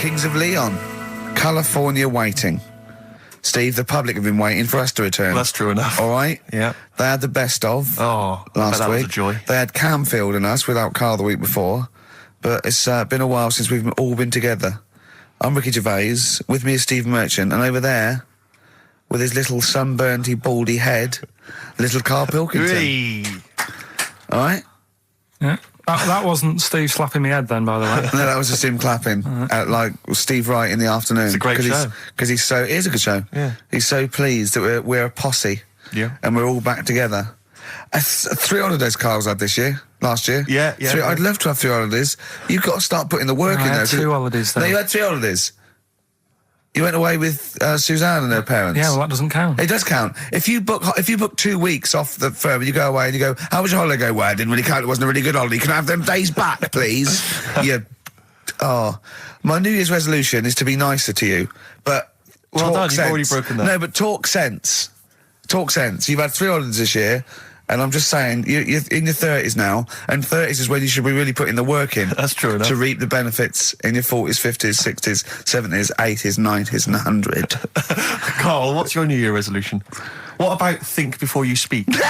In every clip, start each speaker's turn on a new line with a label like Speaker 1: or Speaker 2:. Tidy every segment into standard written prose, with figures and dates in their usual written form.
Speaker 1: Kings of Leon, California Waiting. Steve, the public have been waiting for us to return.
Speaker 2: Well, that's true enough.
Speaker 1: All right?
Speaker 2: Yeah.
Speaker 1: They had the best of
Speaker 2: last
Speaker 1: last
Speaker 2: that
Speaker 1: week.
Speaker 2: Was a joy.
Speaker 1: They had Camfield and us without Carl the week before. But it's been a while since we've all been together. I'm Ricky Gervais. With me is Steve Merchant. And over there, with his little sunburnty, baldy head, little Karl Pilkington.
Speaker 2: Hey.
Speaker 1: All right?
Speaker 3: Yeah. That wasn't Steve slapping me head then, by the way.
Speaker 1: No, that was just him clapping, like Steve Wright in the afternoon.
Speaker 2: It's a great show.
Speaker 1: Because it is a good show.
Speaker 2: Yeah.
Speaker 1: He's so pleased that we're a posse.
Speaker 2: Yeah.
Speaker 1: And we're all back together. 3 holidays Carl's had last year.
Speaker 2: Yeah.
Speaker 1: I'd love to have 3 holidays. You've got to start putting the work in there.
Speaker 3: I had 2 holidays then.
Speaker 1: No, you had 3 holidays. You went away with Suzanne and her parents.
Speaker 3: Yeah, well, that doesn't count.
Speaker 1: It does count. If you book 2 weeks off the firm and you go away and you go, how was your holiday? Go, well, I didn't really count. It wasn't a really good holiday. Can I have them days back, please? My New Year's resolution is to be nicer to you. But
Speaker 2: well done,
Speaker 1: sense.
Speaker 2: you've already broken that.
Speaker 1: No, but talk sense. Talk sense. You've had 3 holidays this year. And I'm just saying, you're in your 30s now, and 30s is when you should be really putting the work in.
Speaker 2: That's true enough.
Speaker 1: To reap the benefits in your 40s, 50s, 60s, 70s, 80s, 90s, and 100.
Speaker 2: Carl, what's your New Year resolution? What about think before you speak? It's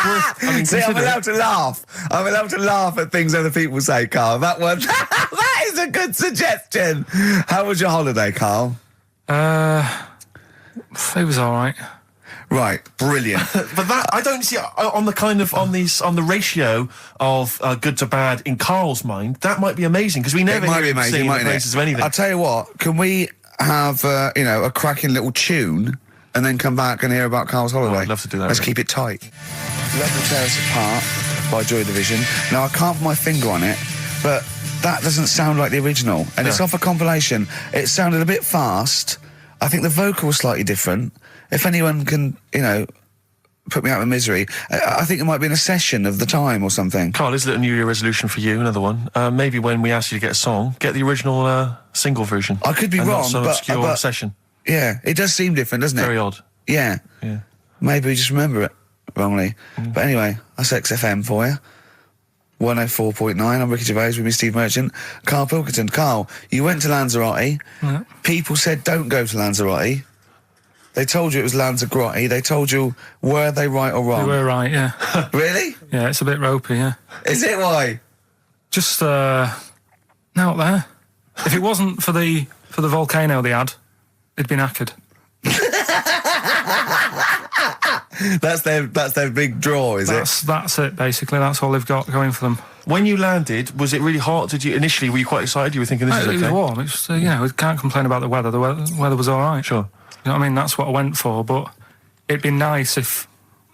Speaker 2: worth. I mean,
Speaker 1: see, I'm allowed to laugh. I'm allowed to laugh at things other people say, Carl. That one, that is a good suggestion. How was your holiday, Carl?
Speaker 3: It was all right.
Speaker 1: Right, brilliant.
Speaker 2: But that I don't see on the ratio of good to bad in Carl's mind. That might be amazing because we never
Speaker 1: it might be amazing,
Speaker 2: sing the
Speaker 1: mightn't
Speaker 2: praises
Speaker 1: it?
Speaker 2: of anything.
Speaker 1: I'll tell you what. Can we have a cracking little tune and then come back and hear about Carl's holiday?
Speaker 2: I'd love to do that.
Speaker 1: Let's keep it tight. Love to Tear Us Apart by Joy Division. Now I can't put my finger on it, but that doesn't sound like the original, and it's off a compilation. It sounded a bit fast. I think the vocal was slightly different. If anyone can, put me out of misery, I think it might be in a session of the time or something.
Speaker 2: Carl, is it a New Year resolution for you? Another one. Maybe when we ask you to get a song, get the original single version.
Speaker 1: I could be
Speaker 2: and
Speaker 1: wrong,
Speaker 2: not some
Speaker 1: but
Speaker 2: obscure session.
Speaker 1: Yeah, it does seem different, doesn't it?
Speaker 2: Very odd.
Speaker 1: Yeah. Maybe we just remember it wrongly. But anyway, that's XFM for you. 104.9. I'm Ricky Gervais with me, Steve Merchant. Karl Pilkington. Carl, you went to Lanzarote.
Speaker 3: Yeah.
Speaker 1: People said don't go to Lanzarote. They told you it was Lanzarote. They told you, were they right or wrong?
Speaker 3: They were right, yeah.
Speaker 1: Really?
Speaker 3: Yeah, it's a bit ropey, yeah.
Speaker 1: Is it? Why?
Speaker 3: Just out there. If it wasn't for the volcano they had, it'd been knackered.
Speaker 1: That's their big draw, is it?
Speaker 3: That's it, basically. That's all they've got going for them.
Speaker 2: When you landed, was it really hot? Were you quite excited? You were thinking this is okay?
Speaker 3: It was warm. It's we can't complain about the weather. The weather was all right.
Speaker 2: Sure.
Speaker 3: You know what I mean? That's what I went for. But it'd be nice if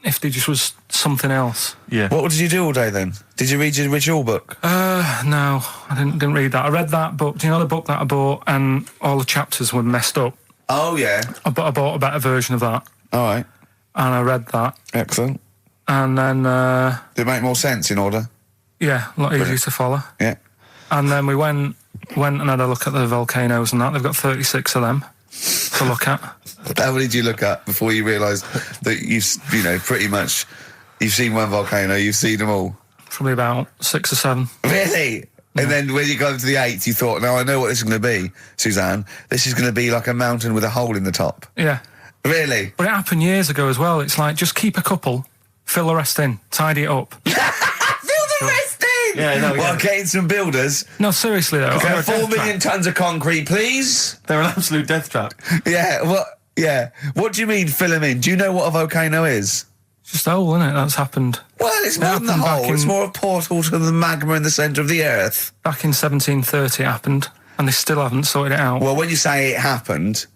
Speaker 3: there just was something else.
Speaker 2: Yeah.
Speaker 1: What did you do all day then? Did you read your ritual book?
Speaker 3: No, I didn't read that. I read that book. Do you know the book that I bought and all the chapters were messed up?
Speaker 1: Oh yeah.
Speaker 3: I bought a better version of that.
Speaker 1: All right.
Speaker 3: And I read that.
Speaker 1: Excellent.
Speaker 3: And then
Speaker 1: Did it make more sense in order?
Speaker 3: yeah, a lot easier to follow.
Speaker 1: Yeah.
Speaker 3: And then we went and had a look at the volcanoes and that. They've got 36 of them to look at.
Speaker 1: How many did you look at before you realised that pretty much you've seen one volcano, you've seen them all?
Speaker 3: Probably about 6 or 7.
Speaker 1: Really? Yeah. And then when you got to the 8th, you thought, now I know what this is going to be, Suzanne. This is going to be like a mountain with a hole in the top.
Speaker 3: Yeah.
Speaker 1: Really?
Speaker 3: But it happened years ago as well. It's like, just keep a couple, fill the rest in, tidy it up.
Speaker 1: Fill the rest in!
Speaker 2: Yeah, no,
Speaker 1: Well, getting some builders.
Speaker 3: No, seriously though.
Speaker 1: Okay, 4 million tonnes of concrete, please.
Speaker 2: They're an absolute death trap.
Speaker 1: Yeah, what do you mean fill them in? Do you know what a volcano is?
Speaker 3: It's just a hole, isn't it? That's happened.
Speaker 1: Well, it's more than the hole. It's more a portal to the magma in the centre of the earth.
Speaker 3: Back in 1730 it happened, and they still haven't sorted it out.
Speaker 1: Well, when you say it happened,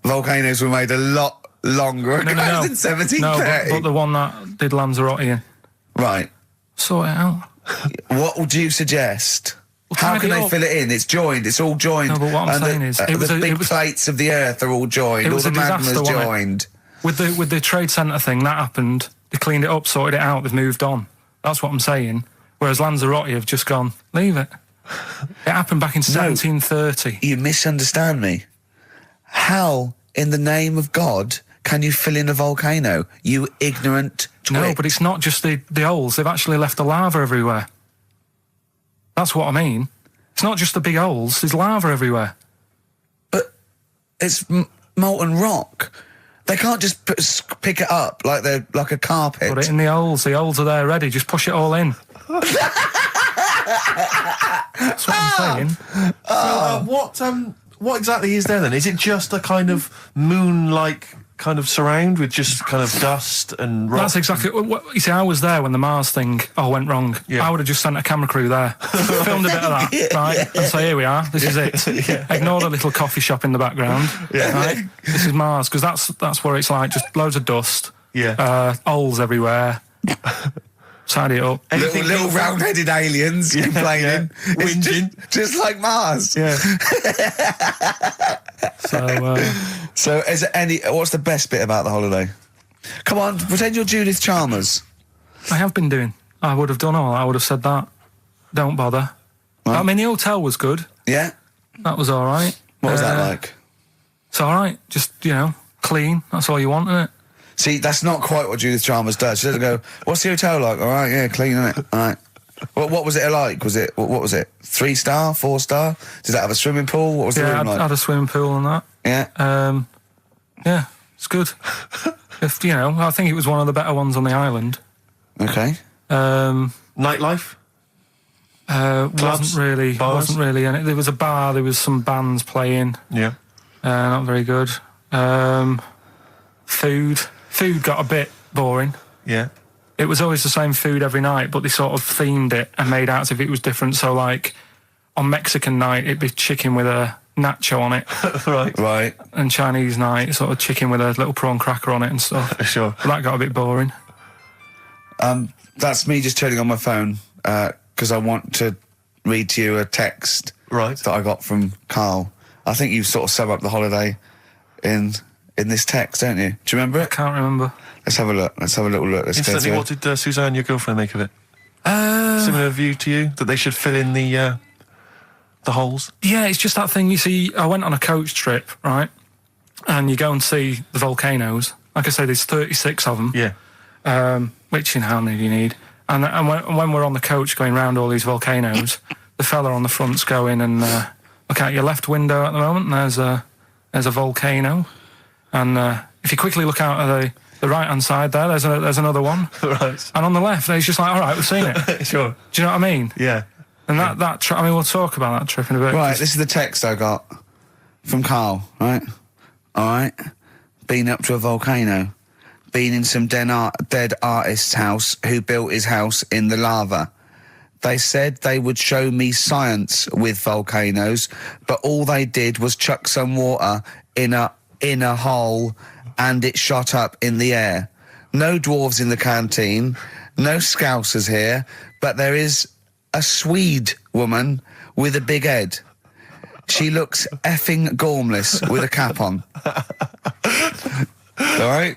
Speaker 1: volcanoes were made a lot longer ago than 1730.
Speaker 3: No, but the one that did Lanzarote in.
Speaker 1: Right.
Speaker 3: Sort it out.
Speaker 1: What would you suggest? How can they fill it in? It's joined. It's all joined.
Speaker 3: No, but what I'm saying is,
Speaker 1: the big plates of the earth are all joined. All the magma's joined.
Speaker 3: With the trade centre thing, that happened. They cleaned it up, sorted it out. They've moved on. That's what I'm saying. Whereas Lanzarote have just gone, leave it. It happened back in 1730.
Speaker 1: You misunderstand me. How, in the name of God, can you fill in a volcano? You ignorant twit.
Speaker 3: No, but it's not just the holes. They've actually left the lava everywhere. That's what I mean. It's not just the big holes. There's lava everywhere.
Speaker 1: But it's molten rock. They can't just pick it up like they're like a carpet.
Speaker 3: Put it in the holes. The holes are there ready. Just push it all in. That's what I'm saying.
Speaker 2: What exactly is there then? Is it just a kind of moon-like kind of surround with just kind of dust and rock?
Speaker 3: That's exactly what you see. I was there when the Mars thing went wrong.
Speaker 2: Yeah.
Speaker 3: I would have just sent a camera crew there, filmed a bit of that, right, and say, here we are, this is it. Ignore the little coffee shop in the background. Right? This is Mars, because that's where it's like just loads of dust, holes everywhere. Tidy it up.
Speaker 1: Little round-headed aliens complaining,
Speaker 2: whinging,
Speaker 1: just like Mars.
Speaker 2: Yeah.
Speaker 1: So, is there what's the best bit about the holiday? Come on, pretend you're Judith Chalmers.
Speaker 3: I have been doing. I would have done all. I would have said that. Don't bother. Right. I mean, the hotel was good.
Speaker 1: Yeah.
Speaker 3: That was all right.
Speaker 1: What was that like?
Speaker 3: It's all right. Just clean. That's all you want, isn't it?
Speaker 1: See, that's not quite what Judith Chalmers does. She doesn't go, what's the hotel like? All right, yeah, clean, isn't it? All right. What was it like? What was it? 3-star, 4-star? Did that have a swimming pool? What was the room like?
Speaker 3: Yeah, had a swimming pool and that.
Speaker 1: Yeah.
Speaker 3: Yeah, it's good. I think it was one of the better ones on the island.
Speaker 1: Okay.
Speaker 2: Nightlife?
Speaker 3: Wasn't really any. There was a bar, there was some bands playing.
Speaker 2: Yeah.
Speaker 3: Not very good. Food got a bit boring.
Speaker 2: Yeah.
Speaker 3: It was always the same food every night, but they sort of themed it and made out as if it was different. So, like, on Mexican night, it'd be chicken with a nacho on it.
Speaker 2: Right.
Speaker 3: And Chinese night, sort of chicken with a little prawn cracker on it and stuff.
Speaker 2: Sure.
Speaker 3: But that got a bit boring.
Speaker 1: That's me just turning on my phone because I want to read to you a text that I got from Karl. I think you sort of sum up the holiday in this text, don't you? Do you remember it?
Speaker 3: I can't remember.
Speaker 1: Let's have a look. Let's have a little look.
Speaker 2: Instantly, what did Suzanne, your girlfriend, make of it? Similar view to you, that they should fill in the holes? Yeah,
Speaker 3: it's just that thing, you see, I went on a coach trip, right? And you go and see the volcanoes. Like I say, there's 36 of them.
Speaker 2: Yeah.
Speaker 3: Which, how many do you need? And when we're on the coach going round all these volcanoes, the fella on the front's going and look out your left window at the moment, and there's a volcano. And if you quickly look out at the right-hand side there, there's another one.
Speaker 2: Right.
Speaker 3: And on the left, there's just like, all right, we've seen it.
Speaker 2: Sure.
Speaker 3: Do you know what I mean?
Speaker 2: Yeah.
Speaker 3: And that trip, I mean, we'll talk about that trip in a bit.
Speaker 1: Right, this is the text I got from Karl, right? All right. Been up to a volcano. Been in some dead artist's house who built his house in the lava. They said they would show me science with volcanoes, but all they did was chuck some water in a hole and it shot up in the air. No dwarves in the canteen, no Scousers here, but there is a Swede woman with a big head. She looks effing gormless with a cap on. All right?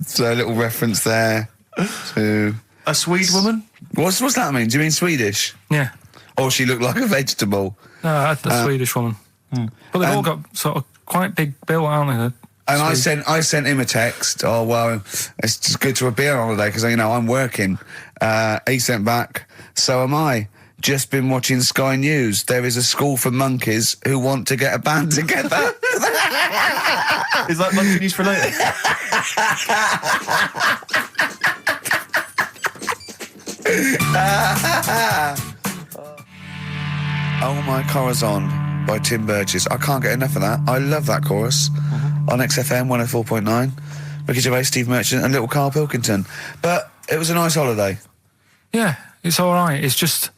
Speaker 1: So a little reference there to...
Speaker 2: A Swede woman?
Speaker 1: What's that mean? Do you mean Swedish?
Speaker 3: Yeah.
Speaker 1: Or she looked like a vegetable?
Speaker 3: No, a Swedish woman. But they've all got sort of quite big bill, aren't they?
Speaker 1: And I sent him a text. Oh, well, it's just good to be on holiday because, I'm working. He sent back, so am I. Just been watching Sky News. There is a school for monkeys who want to get a band together.
Speaker 2: Is that monkey news for later?
Speaker 1: Oh My Corazon by Tim Burgess. I can't get enough of that. I love that chorus. On XFM 104.9. Ricky Gervais, Steve Merchant and little Karl Pilkington. But it was a nice holiday.
Speaker 3: Yeah, it's all right. It's just,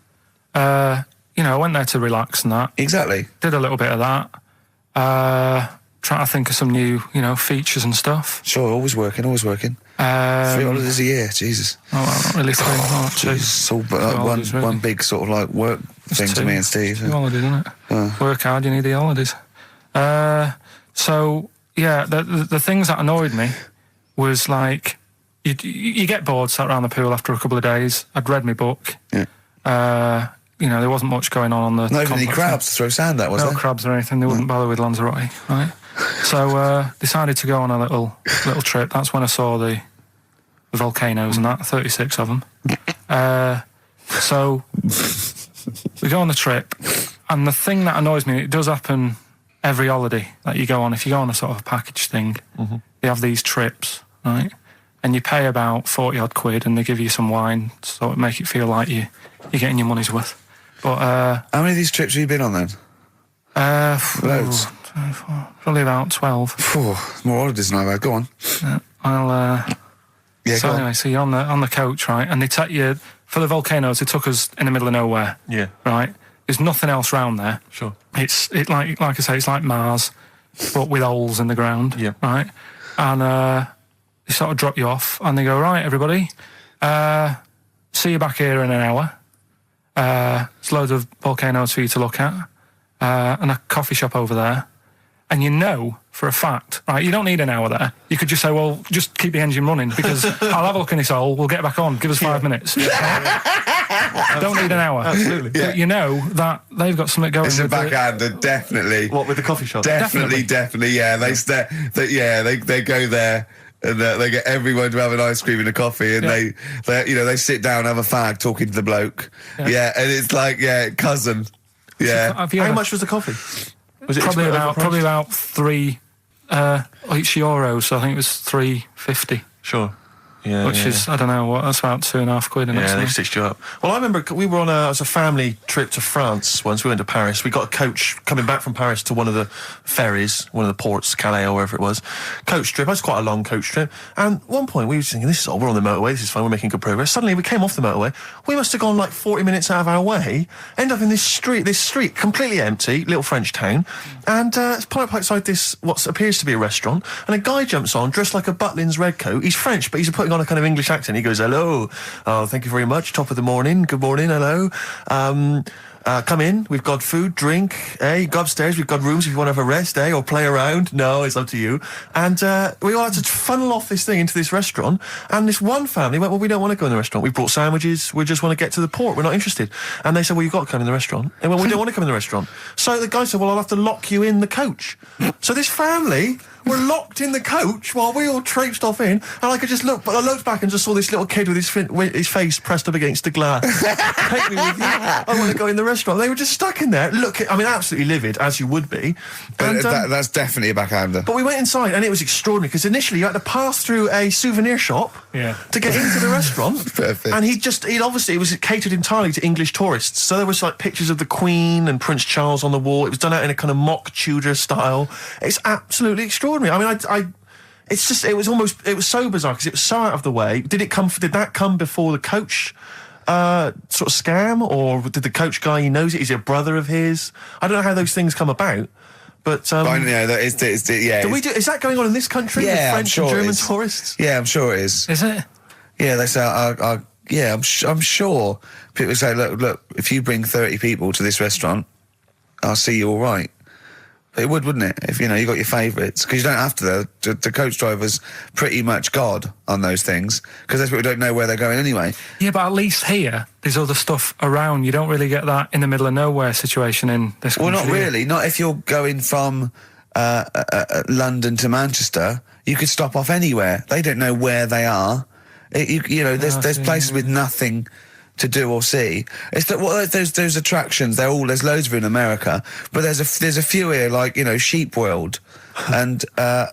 Speaker 3: I went there to relax and that.
Speaker 1: Exactly.
Speaker 3: Did a little bit of that. Trying to think of some new, features and stuff.
Speaker 1: Sure, always working. 3 holidays a year, Jesus.
Speaker 3: Oh, well, not really 3. Oh, two.
Speaker 1: It's all one big sort of like work thing to me and Steve.
Speaker 3: 2 holidays, isn't it? Work hard, you need the holidays. So, yeah, the things that annoyed me was like, you get bored, sat around the pool after a couple of days. I'd read my book.
Speaker 1: Yeah.
Speaker 3: There wasn't much going on the
Speaker 1: Not even any crabs to throw sand at, was there?
Speaker 3: No crabs or anything. They wouldn't bother with Lanzarote, right? So decided to go on a little trip. That's when I saw the volcanoes and that, 36 of them. So we go on the trip, And the thing that annoys me, it does happen every holiday that you go on. If you go on a sort of a package thing, they have these trips, right? And you pay about 40 odd quid and they give you some wine, so it make it feel like you're getting your money's worth. But
Speaker 1: how many of these trips have you been on then? Loads.
Speaker 3: Probably about 12.
Speaker 1: More holidays than I've had. Go on.
Speaker 3: So anyway, so you're on the coach, right? And they take you for the volcanoes. They took us in the middle of nowhere.
Speaker 2: Yeah.
Speaker 3: Right. There's nothing else round there.
Speaker 2: Sure.
Speaker 3: It's like I say, it's like Mars, but with holes in the ground.
Speaker 2: Yeah.
Speaker 3: Right. And they sort of drop you off, and they go, right, everybody, see you back here in an hour. There's loads of volcanoes for you to look at, and a coffee shop over there. And you know for a fact, right, you don't need an hour there. You could just say, well, just keep the engine running because I'll have a look in this hole, we'll get back on, give us 5 minutes. Don't need an hour.
Speaker 2: Absolutely.
Speaker 3: But you know that they've got something going.
Speaker 1: It's a backhander, definitely.
Speaker 2: What, with the coffee shop?
Speaker 1: Definitely, yeah. They go there. And they get everyone to have an ice cream and a coffee, and they sit down, have a fag, talking to the bloke. Yeah, and it's like, cousin. Yeah.
Speaker 2: How much was the coffee? Was it
Speaker 3: probably about €3 each euro? So I think it was $3.50.
Speaker 2: Sure. Yeah,
Speaker 3: which is, I don't know, what, that's about £2.5.
Speaker 2: Yeah, they've stitched you up. Well, I remember we were on a family trip to France once. We went to Paris. We got a coach coming back from Paris to one of the ferries, one of the ports, Calais or wherever it was. Coach trip. It was quite a long coach trip. And at one point we were thinking, we're on the motorway, this is fine, we're making good progress. Suddenly we came off the motorway. We must have gone like 40 minutes out of our way, end up in this street, completely empty, little French town. And it's pulled up outside this, what appears to be a restaurant. And a guy jumps on, dressed like a Butlins red coat. He's French, but he's putting on a kind of English accent. He goes, hello, thank you very much, top of the morning, good morning, hello. Come in, we've got food, drink, go upstairs, we've got rooms if you want to have a rest, or play around. No, it's up to you. And we all had to funnel off this thing into this restaurant, and this one family went, well, we don't want to go in the restaurant, we brought sandwiches, we just want to get to the port, we're not interested. And they said, well, you've got to come in the restaurant. And well, we don't want to come in the restaurant. So the guy said, well, I'll have to lock you in the coach. So this family were locked in the coach while we all traipsed off in, and I could just look, but I looked back and just saw this little kid with his face pressed up against the glass. Take me with you. I want to go in the restaurant. They were just stuck in there. Absolutely livid, as you would be.
Speaker 1: But that's definitely a backhander.
Speaker 2: But we went inside, and it was extraordinary, because initially you had to pass through a souvenir shop to get into the restaurant.
Speaker 1: Perfect.
Speaker 2: And it was catered entirely to English tourists. So there was like pictures of the Queen and Prince Charles on the wall. It was done out in a kind of mock Tudor style. It's absolutely extraordinary. I mean, it was so bizarre because it was so out of the way. Did that come before the coach sort of scam, or did the coach guy, he knows it? Is it a brother of his? I don't know how those things come about. But
Speaker 1: I know that is
Speaker 2: that going on in this country with French and German tourists?
Speaker 1: Yeah, I'm sure it is.
Speaker 3: Is it?
Speaker 1: Yeah, they say, I'm sure people say, look, if you bring 30 people to this restaurant, I'll see you all right. It would, wouldn't it? If you got your favourites, because you don't have to. The coach driver's pretty much God on those things, because those people don't know where they're going anyway.
Speaker 3: Yeah, but at least here, there's other stuff around. You don't really get that in the middle of nowhere situation in this country.
Speaker 1: Well, not really. Not if you're going from London to Manchester. You could stop off anywhere. They don't know where they are. There's places with nothing to do or see. It's that those attractions. There's loads of in America, but there's a few here, like Sheep World, and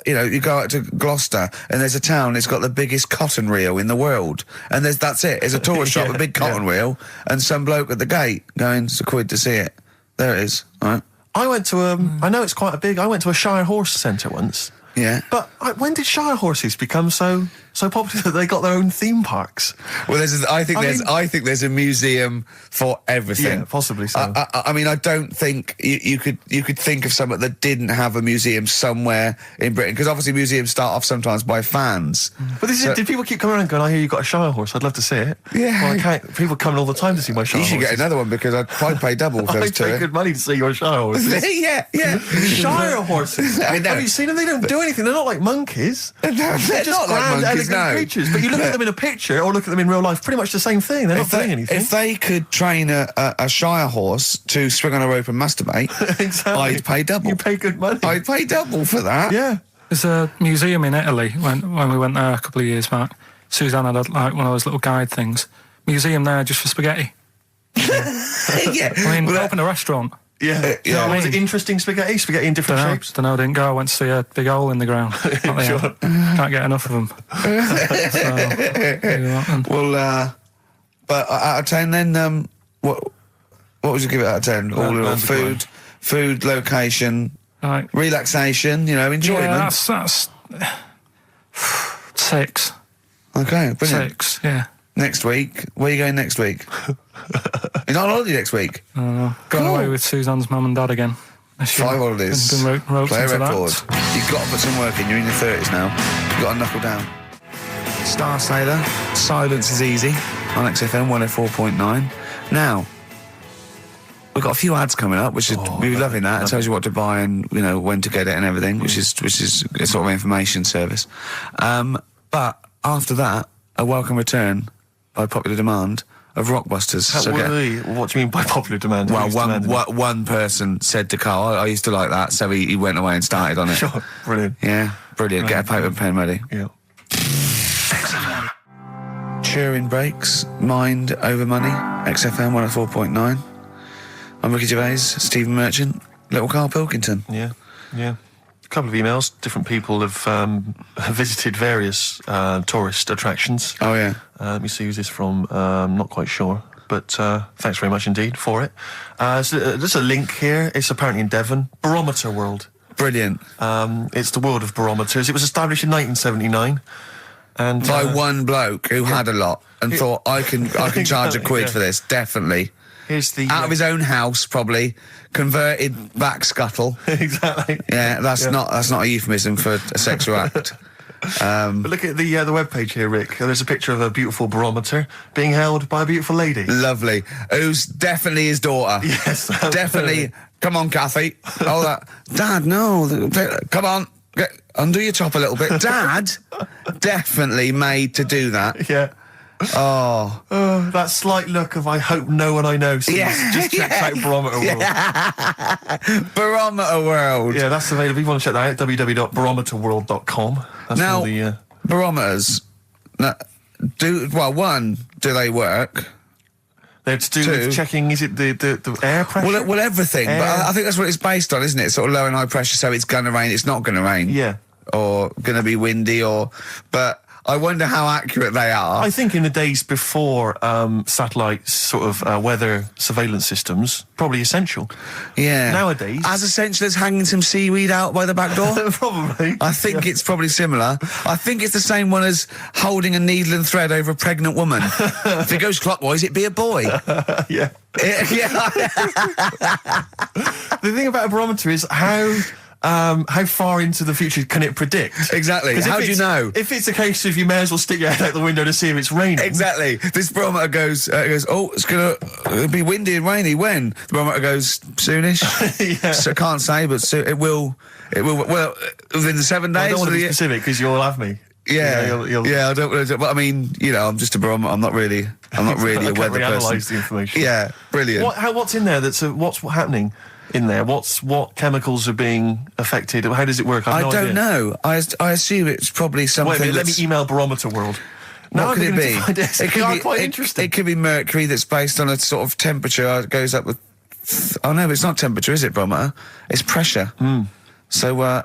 Speaker 1: you go out to Gloucester and there's a town. It's got the biggest cotton reel in the world, and that's it. It's a tourist shop, a big cotton reel, and some bloke at the gate going, it's £1 to see it. There it is. All right.
Speaker 2: I went to I know it's quite a big. I went to a Shire Horse Centre once.
Speaker 1: Yeah.
Speaker 2: But when did Shire horses become so popular that they got their own theme parks?
Speaker 1: Well, I think there's a museum for everything.
Speaker 2: Yeah, possibly so.
Speaker 1: I mean, I don't think you could think of somewhere that didn't have a museum somewhere in Britain, because obviously museums start off sometimes by fans.
Speaker 2: But did people keep coming around and going, I hear you got a Shire horse, I'd love to see it.
Speaker 1: Yeah.
Speaker 2: Well, I can't. People coming all the time to see my Shire horses.
Speaker 1: You should get another one, because I'd probably pay double for those two.
Speaker 2: I'd pay good money to see your Shire horses.
Speaker 1: Yeah.
Speaker 2: Shire horses.
Speaker 1: I know.
Speaker 2: Have you seen them? They don't do anything. They're not like monkeys.
Speaker 1: They're
Speaker 2: just
Speaker 1: not like monkeys, no.
Speaker 2: creatures. But you look at them in a picture or look at them in real life, pretty much the same thing. They're not doing anything.
Speaker 1: If they could train a Shire horse to swing on a rope and masturbate,
Speaker 2: exactly.
Speaker 1: I'd pay double.
Speaker 2: You pay good money.
Speaker 1: I'd pay double for that.
Speaker 2: Yeah.
Speaker 3: There's a museum in Italy when we went there a couple of years back. Suzanne had one of those little guide things. Museum there just for spaghetti.
Speaker 1: Yeah.
Speaker 3: I mean, open a restaurant.
Speaker 2: Yeah.
Speaker 1: Yeah.
Speaker 2: Was it interesting spaghetti? Spaghetti in different shapes?
Speaker 3: Don't know, didn't go. I went to see a big hole in the ground.
Speaker 2: Sure.
Speaker 3: Can't get enough of them.
Speaker 1: Well, but out of 10 then, what would you give it out of 10? All in all, food, location,
Speaker 3: Right.
Speaker 1: relaxation, enjoyment.
Speaker 3: Yeah, that's 6.
Speaker 1: Okay, brilliant.
Speaker 3: 6, yeah.
Speaker 1: Next week, where are you going next week? You're not on holiday next week?
Speaker 3: Going
Speaker 1: Cool.
Speaker 3: away with Suzanne's mum and dad again.
Speaker 1: 5 holidays.
Speaker 3: Been roped
Speaker 1: Play a
Speaker 3: into
Speaker 1: record.
Speaker 3: that.
Speaker 1: You've got to put some work in. You're in your 30s now. You've got to knuckle down. Star Sailor, Silence is Easy on XFM 104.9. Now, we've got a few ads coming up, which is we're loving that. It tells you what to buy and when to get it and everything, which is a sort of information service. But after that, a welcome return by popular demand of Rockbusters.
Speaker 2: What do you mean by popular demand?
Speaker 1: Well,
Speaker 2: Who's demanding it?
Speaker 1: one person said to Carl, I used to like that, so he went away and started on it.
Speaker 2: Sure, brilliant.
Speaker 1: Yeah, brilliant. Get a paper and pen ready.
Speaker 2: Yeah.
Speaker 1: Turing Breaks, Mind Over Money, XFM 104.9. I'm Ricky Gervais, Stephen Merchant, little Karl Pilkington.
Speaker 2: Yeah. A couple of emails. Different people have visited various tourist attractions.
Speaker 1: Oh, yeah.
Speaker 2: Let me see who's this from. Not quite sure. But thanks very much indeed for it. So, there's a link here. It's apparently in Devon. Barometer World.
Speaker 1: Brilliant.
Speaker 2: It's the world of barometers. It was established in 1979. And
Speaker 1: By one bloke who had a lot and thought, I can charge a quid
Speaker 2: Yeah.
Speaker 1: for this, definitely.
Speaker 2: here's the...
Speaker 1: Out of his own house, probably. Converted back scuttle.
Speaker 2: exactly.
Speaker 1: Yeah, that's not a euphemism for a sexual act.
Speaker 2: But look at the webpage here, Rick. There's a picture of a beautiful barometer being held by a beautiful lady.
Speaker 1: Lovely. Who's definitely his daughter.
Speaker 2: Yes,
Speaker 1: Definitely. Come on, Kathy. Oh, that. Dad, no. Come on. Undo your top a little bit. Dad, definitely made to do that.
Speaker 2: Yeah.
Speaker 1: Oh.
Speaker 2: That slight look of I hope no one I know sees.
Speaker 1: Yeah,
Speaker 2: Just check out Barometer World.
Speaker 1: Barometer World.
Speaker 2: Yeah, that's available. If you want to check that out, www.barometerworld.com. That's
Speaker 1: Now,
Speaker 2: all the...
Speaker 1: barometers, one, do they work?
Speaker 2: They're to do with checking, is it the air pressure?
Speaker 1: Well, everything. But I think that's what it's based on, isn't it? Sort of low and high pressure, so it's going to rain, it's not going to rain.
Speaker 2: Yeah.
Speaker 1: Or going to be windy, but I wonder how accurate they are.
Speaker 2: I think in the days before satellite sort of weather surveillance systems, probably essential.
Speaker 1: Yeah.
Speaker 2: Nowadays...
Speaker 1: As essential as hanging some seaweed out by the back door?
Speaker 2: Probably.
Speaker 1: I think it's probably similar. I think it's the same one as holding a needle and thread over a pregnant woman. If it goes clockwise, it'd be a boy.
Speaker 2: Yeah.
Speaker 1: Yeah.
Speaker 2: The thing about a barometer is how far into the future can it predict?
Speaker 1: Exactly.
Speaker 2: 'Cause
Speaker 1: How do you know?
Speaker 2: If it's a case of you may as well stick your head out the window to see if it's raining.
Speaker 1: Exactly. This barometer goes, oh, it's going to be windy and rainy. When? The barometer goes, soonish.
Speaker 2: Yeah.
Speaker 1: So I can't say, but it will, well, within the 7 days.
Speaker 2: I don't want to be
Speaker 1: of the-
Speaker 2: specific because you'll have me.
Speaker 1: Yeah,
Speaker 2: You'll-
Speaker 1: yeah. I don't. But I mean, I'm just a barometer. I'm not really a
Speaker 2: I
Speaker 1: weather
Speaker 2: can't
Speaker 1: person.
Speaker 2: reanalyse the information.
Speaker 1: Yeah, brilliant.
Speaker 2: What's in there? What's happening in there? What chemicals are being affected? How does it work?
Speaker 1: I
Speaker 2: have no
Speaker 1: don't
Speaker 2: idea.
Speaker 1: know. I assume it's probably something.
Speaker 2: Wait a minute, let
Speaker 1: that's,
Speaker 2: me email Barometer World. Now
Speaker 1: what could it be?
Speaker 2: It could be quite interesting.
Speaker 1: It could be mercury that's based on a sort of temperature. It goes up with. Oh no, it's not temperature, is it, barometer? It's pressure. So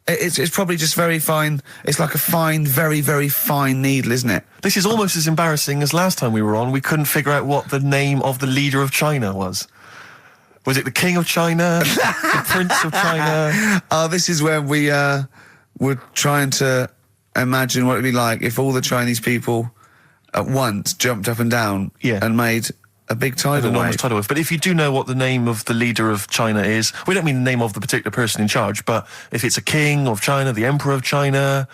Speaker 1: it's probably just very fine. It's like a fine, very, very fine needle, isn't it?
Speaker 2: This is almost as embarrassing as last time we were on. We couldn't figure out what the name of the leader of China was. Was it the King of China? The Prince of China?
Speaker 1: Oh, this is when we were trying to imagine what it'd be like if all the Chinese people at once jumped up and down and made a big tidal
Speaker 2: Enormous
Speaker 1: wave.
Speaker 2: tidal wave. But if you do know what the name of the leader of China is, we don't mean the name of the particular person in charge, but if it's a king of China, the emperor of China,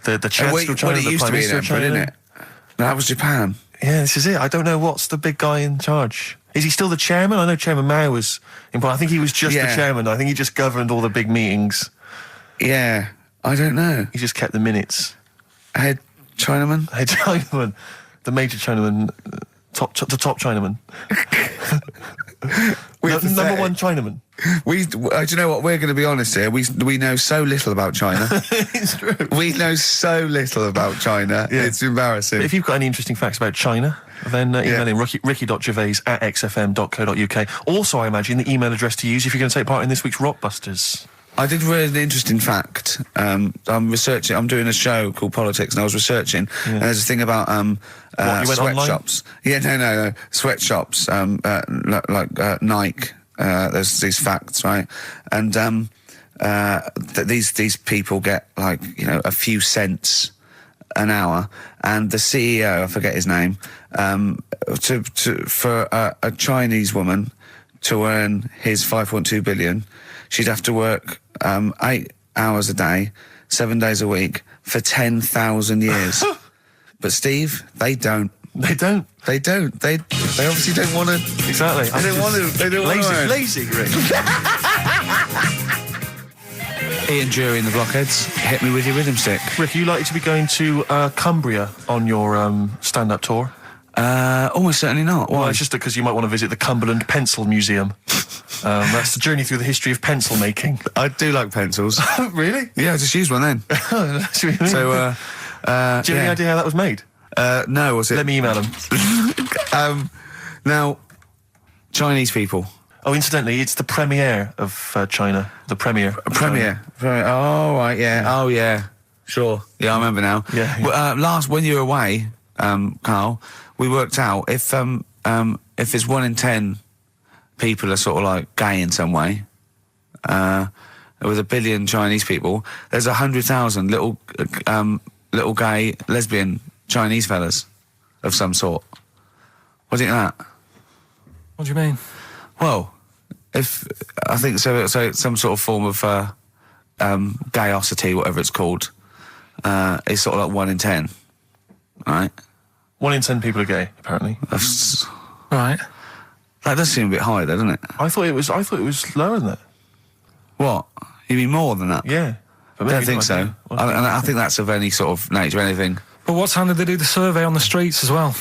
Speaker 2: the chancellor of China,
Speaker 1: well, it
Speaker 2: the
Speaker 1: used
Speaker 2: prime
Speaker 1: to be an
Speaker 2: minister of
Speaker 1: emperor,
Speaker 2: China.
Speaker 1: didn't it? No, that was Japan.
Speaker 2: Yeah, this is it. I don't know what's the big guy in charge. Is he still the chairman? I know Chairman Mao was important. I think he was just the chairman. I think he just governed all the big meetings.
Speaker 1: Yeah, I don't know.
Speaker 2: He just kept the minutes.
Speaker 1: Head Chinaman?
Speaker 2: Hey, Chinaman, the major Chinaman, The top Chinaman. Number one Chinaman.
Speaker 1: Do you know what? We're going to be honest here. We know so little about China.
Speaker 2: It's true.
Speaker 1: We know so little about China.
Speaker 2: Yeah.
Speaker 1: It's embarrassing.
Speaker 2: But if you've got any interesting facts about China, then email in ricky.gervais@xfm.co.uk. Also, I imagine the email address to use if you're going to take part in this week's Rockbusters.
Speaker 1: I did read an interesting fact. I'm researching. I'm doing a show called Politics, and I was researching. And there's a thing about
Speaker 2: you went
Speaker 1: sweatshops. Yeah, no, sweatshops. Like Nike. There's these facts, right? And these people get like a few cents an hour, and the CEO, I forget his name, for a Chinese woman to earn his 5.2 billion, she'd have to work 8 hours a day, 7 days a week for 10,000 years. But Steve, they don't.
Speaker 2: They don't.
Speaker 1: They obviously don't want to.
Speaker 2: Exactly.
Speaker 1: They don't want to. They don't want to.
Speaker 2: Lazy, Rick.
Speaker 1: Ian Jury in the Blockheads, hit me with your rhythm stick.
Speaker 2: Rick, are you likely to be going to Cumbria on your stand-up tour?
Speaker 1: Almost certainly not.
Speaker 2: Well,
Speaker 1: Why?
Speaker 2: it's just because you might want to visit the Cumberland Pencil Museum. That's the journey through the history of pencil making.
Speaker 1: I do like pencils.
Speaker 2: Really?
Speaker 1: Yeah, I just use one then.
Speaker 2: That's what you mean.
Speaker 1: So,
Speaker 2: do you have any idea how that was made?
Speaker 1: no, was it?
Speaker 2: Let me email them.
Speaker 1: Now, Chinese people.
Speaker 2: Oh, incidentally, it's the premiere of China. The premiere.
Speaker 1: Premiere. Oh, right, yeah. Oh, yeah. Sure. Yeah, I remember now.
Speaker 2: Yeah.
Speaker 1: Well, when you were away, Carl, we worked out if it's 1 in 10 people are sort of like gay in some way, with 1 billion Chinese people, there's 100,000 little gay lesbian Chinese fellas of some sort. What do you think of that?
Speaker 3: What do you mean?
Speaker 1: Well, if I think so, it's some sort of form of gayosity, whatever it's called, is sort of like 1 in 10, right?
Speaker 2: 1 in 10 people are gay, apparently.
Speaker 3: Right.
Speaker 1: That does seem a bit high, though, doesn't it?
Speaker 2: I thought it was lower than that.
Speaker 1: What? You mean more than that?
Speaker 2: Yeah.
Speaker 1: I don't think so. I think that's of any sort of nature, anything.
Speaker 3: But what time did they do the survey on the streets as well?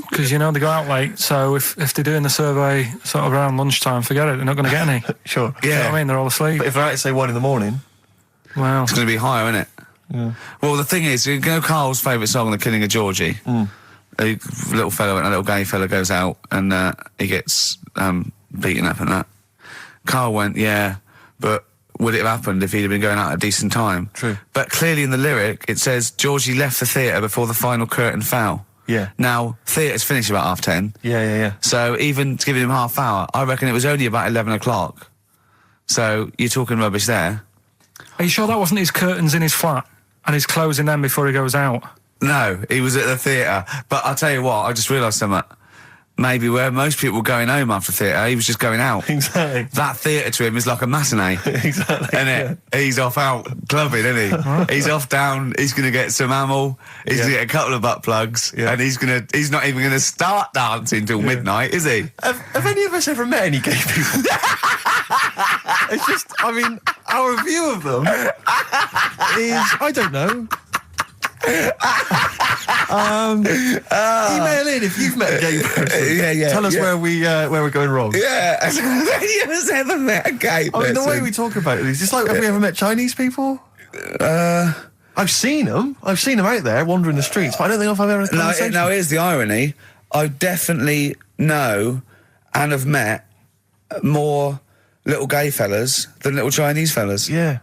Speaker 3: Because, they go out late, so if they're doing the survey sort of around lunchtime, forget it, they're not going to get any.
Speaker 2: Sure.
Speaker 3: You know what I mean? They're all asleep.
Speaker 2: But if they're out at, say, 1 in the morning...
Speaker 3: Well...
Speaker 1: It's going to be higher, isn't it?
Speaker 2: Yeah.
Speaker 1: Well, the thing is, Carl's favourite song, The Killing of Georgie? A little gay fella goes out and he gets beaten up and that. Carl went, yeah, but would it have happened if he'd have been going out at a decent time?
Speaker 2: True.
Speaker 1: But clearly in the lyric, it says, Georgie left the theatre before the final curtain fell.
Speaker 2: Yeah.
Speaker 1: Now, theatre's finished about 10:30.
Speaker 2: Yeah.
Speaker 1: So even giving him half hour, I reckon it was only about 11 o'clock. So you're talking rubbish there.
Speaker 3: Are you sure that wasn't his curtains in his flat and he's closing them before he goes out?
Speaker 1: No, he was at the theatre. But I'll tell you what, I just realised something. Maybe where most people were going home after theatre, he was just going out.
Speaker 2: Exactly.
Speaker 1: That theatre to him is like a matinee.
Speaker 2: Exactly.
Speaker 1: Isn't it? He's off out clubbing, isn't he? He's off down, he's going to get some amyl, he's going to get a couple of butt plugs, and he's not even going to start dancing till midnight, is he?
Speaker 2: Have any of us ever met any gay people? It's just, our view of them is, I don't know. Email in if you've met a gay person.
Speaker 1: Yeah.
Speaker 2: Tell us where we're going wrong.
Speaker 1: Yeah, have you ever met a gay person?
Speaker 2: The way we talk about it is just like, have we ever met Chinese people? I've seen them. I've seen them out there wandering the streets, but I don't think I've ever had a conversation.
Speaker 1: No, here's the irony. I definitely know and have met more little gay fellas than little Chinese fellas.
Speaker 2: Yeah.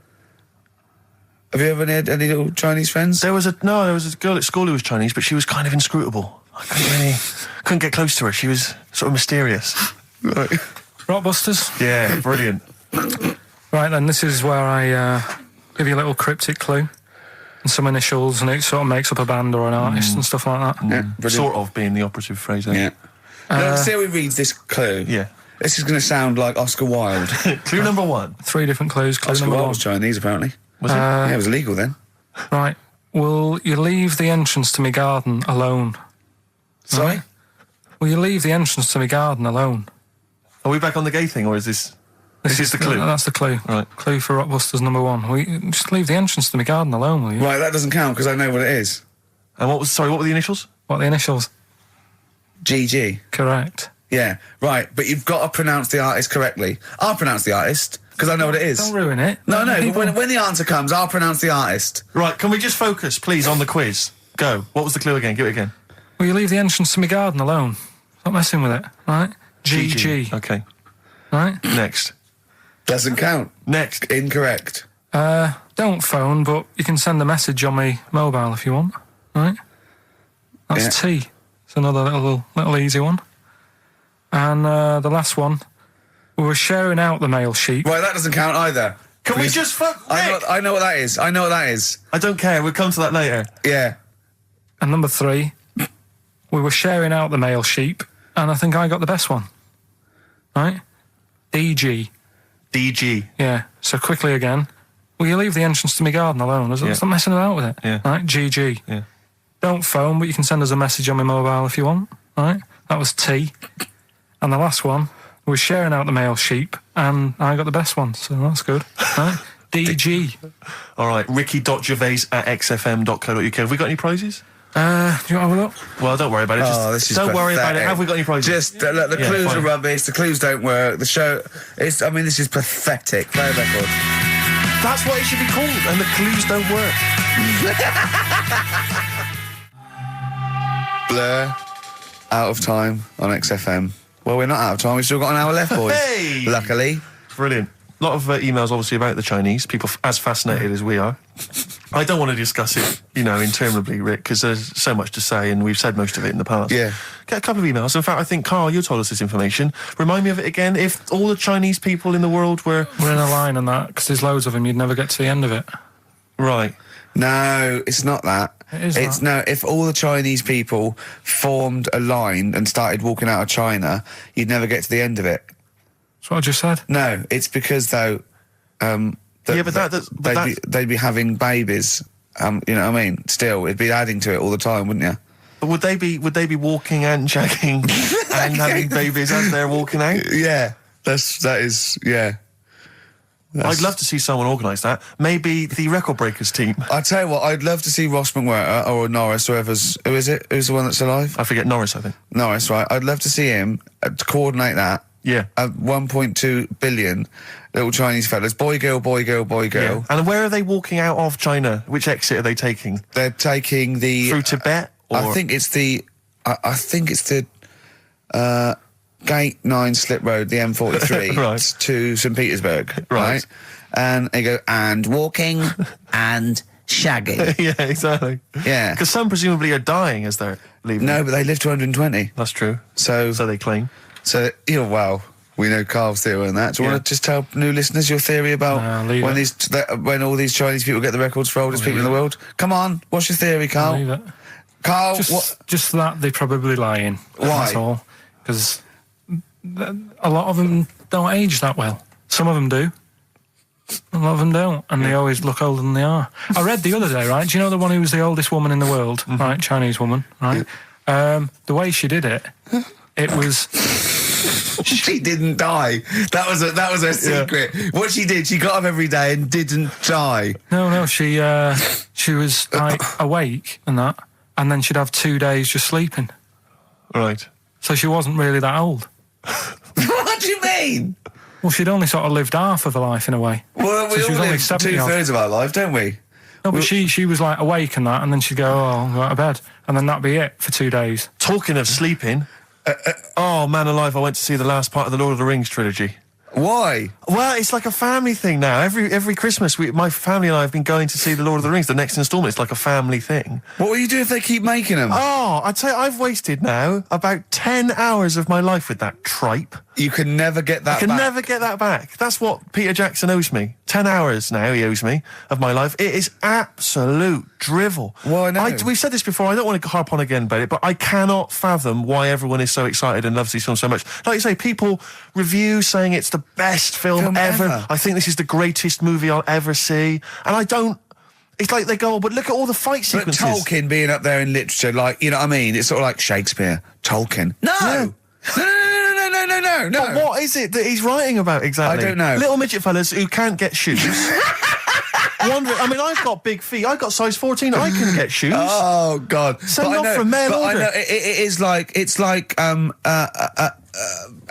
Speaker 1: Have you ever had any little Chinese friends?
Speaker 2: There was a girl at school who was Chinese, but she was kind of inscrutable. I couldn't get close to her. She was sort of mysterious.
Speaker 1: Right.
Speaker 3: Rockbusters?
Speaker 2: Yeah, brilliant.
Speaker 3: Right then, this is where I give you a little cryptic clue and some initials, and it sort of makes up a band or an artist and stuff like that.
Speaker 1: Yeah, brilliant.
Speaker 2: Sort of being the operative phrase there.
Speaker 1: Yeah. Let's see how he reads this clue.
Speaker 2: Yeah.
Speaker 1: This is going to sound like Oscar Wilde.
Speaker 2: Clue number 1.
Speaker 3: 3 different clues. Clue
Speaker 1: Oscar
Speaker 3: number
Speaker 1: Wilde
Speaker 3: 1.
Speaker 1: was Chinese, apparently.
Speaker 2: Was it?
Speaker 1: Yeah, it was illegal then.
Speaker 3: Right. Will you leave the entrance to my garden alone?
Speaker 1: Sorry?
Speaker 3: Right. Will you leave the entrance to my garden alone?
Speaker 2: Are we back on the gay thing, or is this... This is the clue?
Speaker 3: That's the clue.
Speaker 2: Right.
Speaker 3: Clue for Rockbusters number 1. Will you just leave the entrance to my garden alone, will you?
Speaker 1: Right, that doesn't count because I know what it is.
Speaker 2: And what were the initials?
Speaker 3: What are the initials?
Speaker 1: GG.
Speaker 3: Correct.
Speaker 1: Yeah, right. But you've got to pronounce the artist correctly. I'll pronounce the artist, because I know what it is.
Speaker 3: Don't ruin it.
Speaker 1: No, but
Speaker 3: People-
Speaker 1: when the answer comes, I'll pronounce the artist.
Speaker 2: Right, can we just focus, please, on the quiz? Go. What was the clue again? Give it again.
Speaker 3: Will you leave the entrance to my garden alone? Stop messing with it, right? GG.
Speaker 2: Okay.
Speaker 3: Right?
Speaker 2: Next.
Speaker 1: Doesn't count.
Speaker 2: Next.
Speaker 1: Incorrect.
Speaker 3: Don't phone, but you can send a message on my mobile if you want, right? That's
Speaker 1: Yeah.
Speaker 3: T. It's another little easy one. And the last one, we were sharing out the male sheep.
Speaker 1: Right, that doesn't count either.
Speaker 2: Can we just fuck?
Speaker 1: I know what that is. I know what that is.
Speaker 2: I don't care. We'll come to that later.
Speaker 1: Yeah.
Speaker 3: And number 3, we were sharing out the male sheep, and I think I got the best one. Right? DG.
Speaker 2: DG.
Speaker 3: Yeah. So quickly again, will you leave the entrance to my garden alone? Stop messing about with it.
Speaker 2: Yeah.
Speaker 3: Right? GG.
Speaker 2: Yeah.
Speaker 3: Don't phone, but you can send us a message on my mobile if you want. Right? That was T. And the last one, we were sharing out the male sheep, and I got the best one, so that's good. Right? DG.
Speaker 2: All right. Ricky.gervais@xfm.co.uk. Have we got any prizes?
Speaker 3: Do you want to have a look?
Speaker 2: Well, don't worry about it. Just
Speaker 1: this is
Speaker 2: don't worry about it.
Speaker 1: pathetic.
Speaker 2: Have we got any prizes?
Speaker 1: Just, look, the clues
Speaker 2: fine.
Speaker 1: are rubbish, the clues don't work, the show... this is pathetic. Play a record.
Speaker 2: That's what it should be called, and the clues don't work.
Speaker 1: Blur. Out of time on XFM. Well, we're not out of time, we've still got an hour left, boys.
Speaker 2: Hey!
Speaker 1: Luckily.
Speaker 2: Brilliant. A lot of emails, obviously, about the Chinese. People as fascinated as we are. I don't want to discuss it, interminably, Rick, because there's so much to say, and we've said most of it in the past.
Speaker 1: Yeah.
Speaker 2: Get a couple of emails. In fact, I think, Carl, you told us this information. Remind me of it again. If all the Chinese people in the world were...
Speaker 3: We're in a line on that, because there's loads of them, you'd never get to the end of it.
Speaker 2: Right.
Speaker 1: No, it's not that.
Speaker 3: It is
Speaker 1: It's
Speaker 3: that.
Speaker 1: no, if all the Chinese people formed a line and started walking out of China, you'd never get to the end of it.
Speaker 3: That's what I just said.
Speaker 1: No, it's because, though... they'd be having babies. You know what I mean? Still, it'd be adding to it all the time, wouldn't you?
Speaker 2: But would they be walking and shagging and having babies as they're walking out?
Speaker 1: Yeah, that is.
Speaker 2: I'd love to see someone organise that. Maybe the Record Breakers team.
Speaker 1: I tell you what, I'd love to see Ross McWhirter or Norris, who is it? Who's the one that's alive?
Speaker 2: I forget Norris, I think.
Speaker 1: Norris, right? I'd love to see him to coordinate that.
Speaker 2: Yeah.
Speaker 1: 1.2 billion little Chinese fellas, boy, girl, boy, girl, boy, girl.
Speaker 2: Yeah. And where are they walking out of China? Which exit are they taking?
Speaker 1: They're taking the
Speaker 2: Through Tibet? Or?
Speaker 1: I think it's the Gate 9 Slip Road, the M43,
Speaker 2: Right.
Speaker 1: to St Petersburg,
Speaker 2: Right.
Speaker 1: And they go, and walking and shagging.
Speaker 2: Yeah, exactly.
Speaker 1: Yeah.
Speaker 2: Because some presumably are dying as they're leaving.
Speaker 1: No, but they live to 120.
Speaker 2: That's true.
Speaker 1: So
Speaker 2: they claim.
Speaker 1: Well, we know Carl's theory on that. Do you want to just tell new listeners your theory about
Speaker 3: leave
Speaker 1: when all these Chinese people get the records for oldest people in the world? Come on, what's your theory, Carl?
Speaker 3: Leave it.
Speaker 1: Carl,
Speaker 3: Just that they're probably lying.
Speaker 1: Why?
Speaker 3: That's all. Because a lot of them don't age that well. Some of them do. A lot of them don't, and they always look older than they are. I read the other day, right? Do you know the one who was the oldest woman in the world, right? Chinese woman, right? The way she did it, it was...
Speaker 1: She didn't die. That was her secret. What she did, she got up every day and didn't die.
Speaker 3: No, she was like awake and that, and then she'd have 2 days just sleeping.
Speaker 2: Right.
Speaker 3: So she wasn't really that old.
Speaker 1: What do you mean?
Speaker 3: Well, she'd only sort of lived half of her life in a way.
Speaker 1: Well, we
Speaker 3: So she was
Speaker 1: all
Speaker 3: only
Speaker 1: live
Speaker 3: 70 odd.
Speaker 1: 2/3 of our life, don't we?
Speaker 3: No, but she was like awake and that, and then she'd go, I'll go to bed, and then that'd be it for 2 days.
Speaker 2: Talking of sleeping, oh, man alive, I went to see the last part of the Lord of the Rings trilogy.
Speaker 1: Why?
Speaker 2: Well, it's like a family thing now. Every Christmas, my family and I have been going to see the Lord of the Rings, the next instalment. It's like a family thing.
Speaker 1: What will you do if they keep making them?
Speaker 2: Oh, I'd say I've wasted now about 10 hours of my life with that tripe.
Speaker 1: You can never get that
Speaker 2: I can
Speaker 1: back.
Speaker 2: never get that back. That's what Peter Jackson owes me. 10 hours now he owes me of my life. It is absolute drivel.
Speaker 1: Well, I know.
Speaker 2: We've said this before. I don't want to harp on again about it, but I cannot fathom why everyone is so excited and loves these films so much. Like you say, people review saying it's the best film ever. I think this is the greatest movie I'll ever see. And I don't... It's like they go, oh, but look at all the fight
Speaker 1: But
Speaker 2: sequences.
Speaker 1: Tolkien being up there in literature, like, you know what I mean? It's sort of like Shakespeare. Tolkien. No! No.
Speaker 2: But what is it that he's writing about exactly?
Speaker 1: I don't know.
Speaker 2: Little midget fellas who can't get shoes. wandering. I mean, I've got big feet. I've got size 14. I can get shoes.
Speaker 1: Oh God!
Speaker 2: Send off for mail
Speaker 1: but
Speaker 2: order.
Speaker 1: I know it is like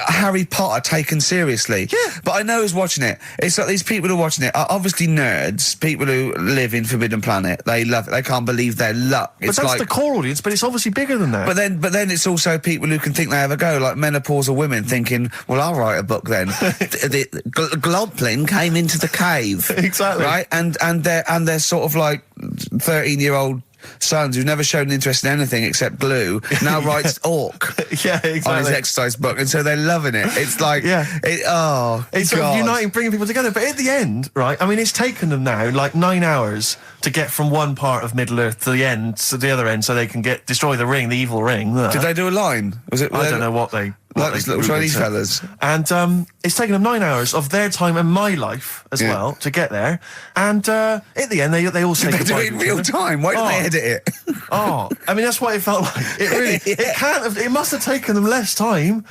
Speaker 1: Harry Potter taken seriously.
Speaker 2: Yeah.
Speaker 1: But I know who's watching it. It's like these people who are watching it are obviously nerds, people who live in Forbidden Planet. They love it. They can't believe their luck.
Speaker 2: But that's the core audience, but it's obviously bigger than that.
Speaker 1: But then it's also people who can think they have a go, like menopausal women thinking, well, I'll write a book then. the Globling came into the cave.
Speaker 2: Exactly.
Speaker 1: Right? And they're sort of like 13-year-old sons who've never shown interest in anything except glue now writes Orc
Speaker 2: Yeah, exactly.
Speaker 1: on his exercise book, and so they're loving it. It's like,
Speaker 2: it's
Speaker 1: God.
Speaker 2: sort of uniting, bringing people together. But at the end, right, I mean, it's taken them now like 9 hours to get from one part of Middle Earth to the end, to the other end, so they can destroy the ring, the evil ring.
Speaker 1: Did they do a line? Was it?
Speaker 2: I don't know what they...
Speaker 1: Like those little Chinese fellas.
Speaker 2: And it's taken them 9 hours of their time and my life as well to get there. And at the end, they all say
Speaker 1: They
Speaker 2: goodbye.
Speaker 1: do it in real time. Why don't they edit it?
Speaker 2: I mean, that's what it felt like. It really, it can't have, it must have taken them less time,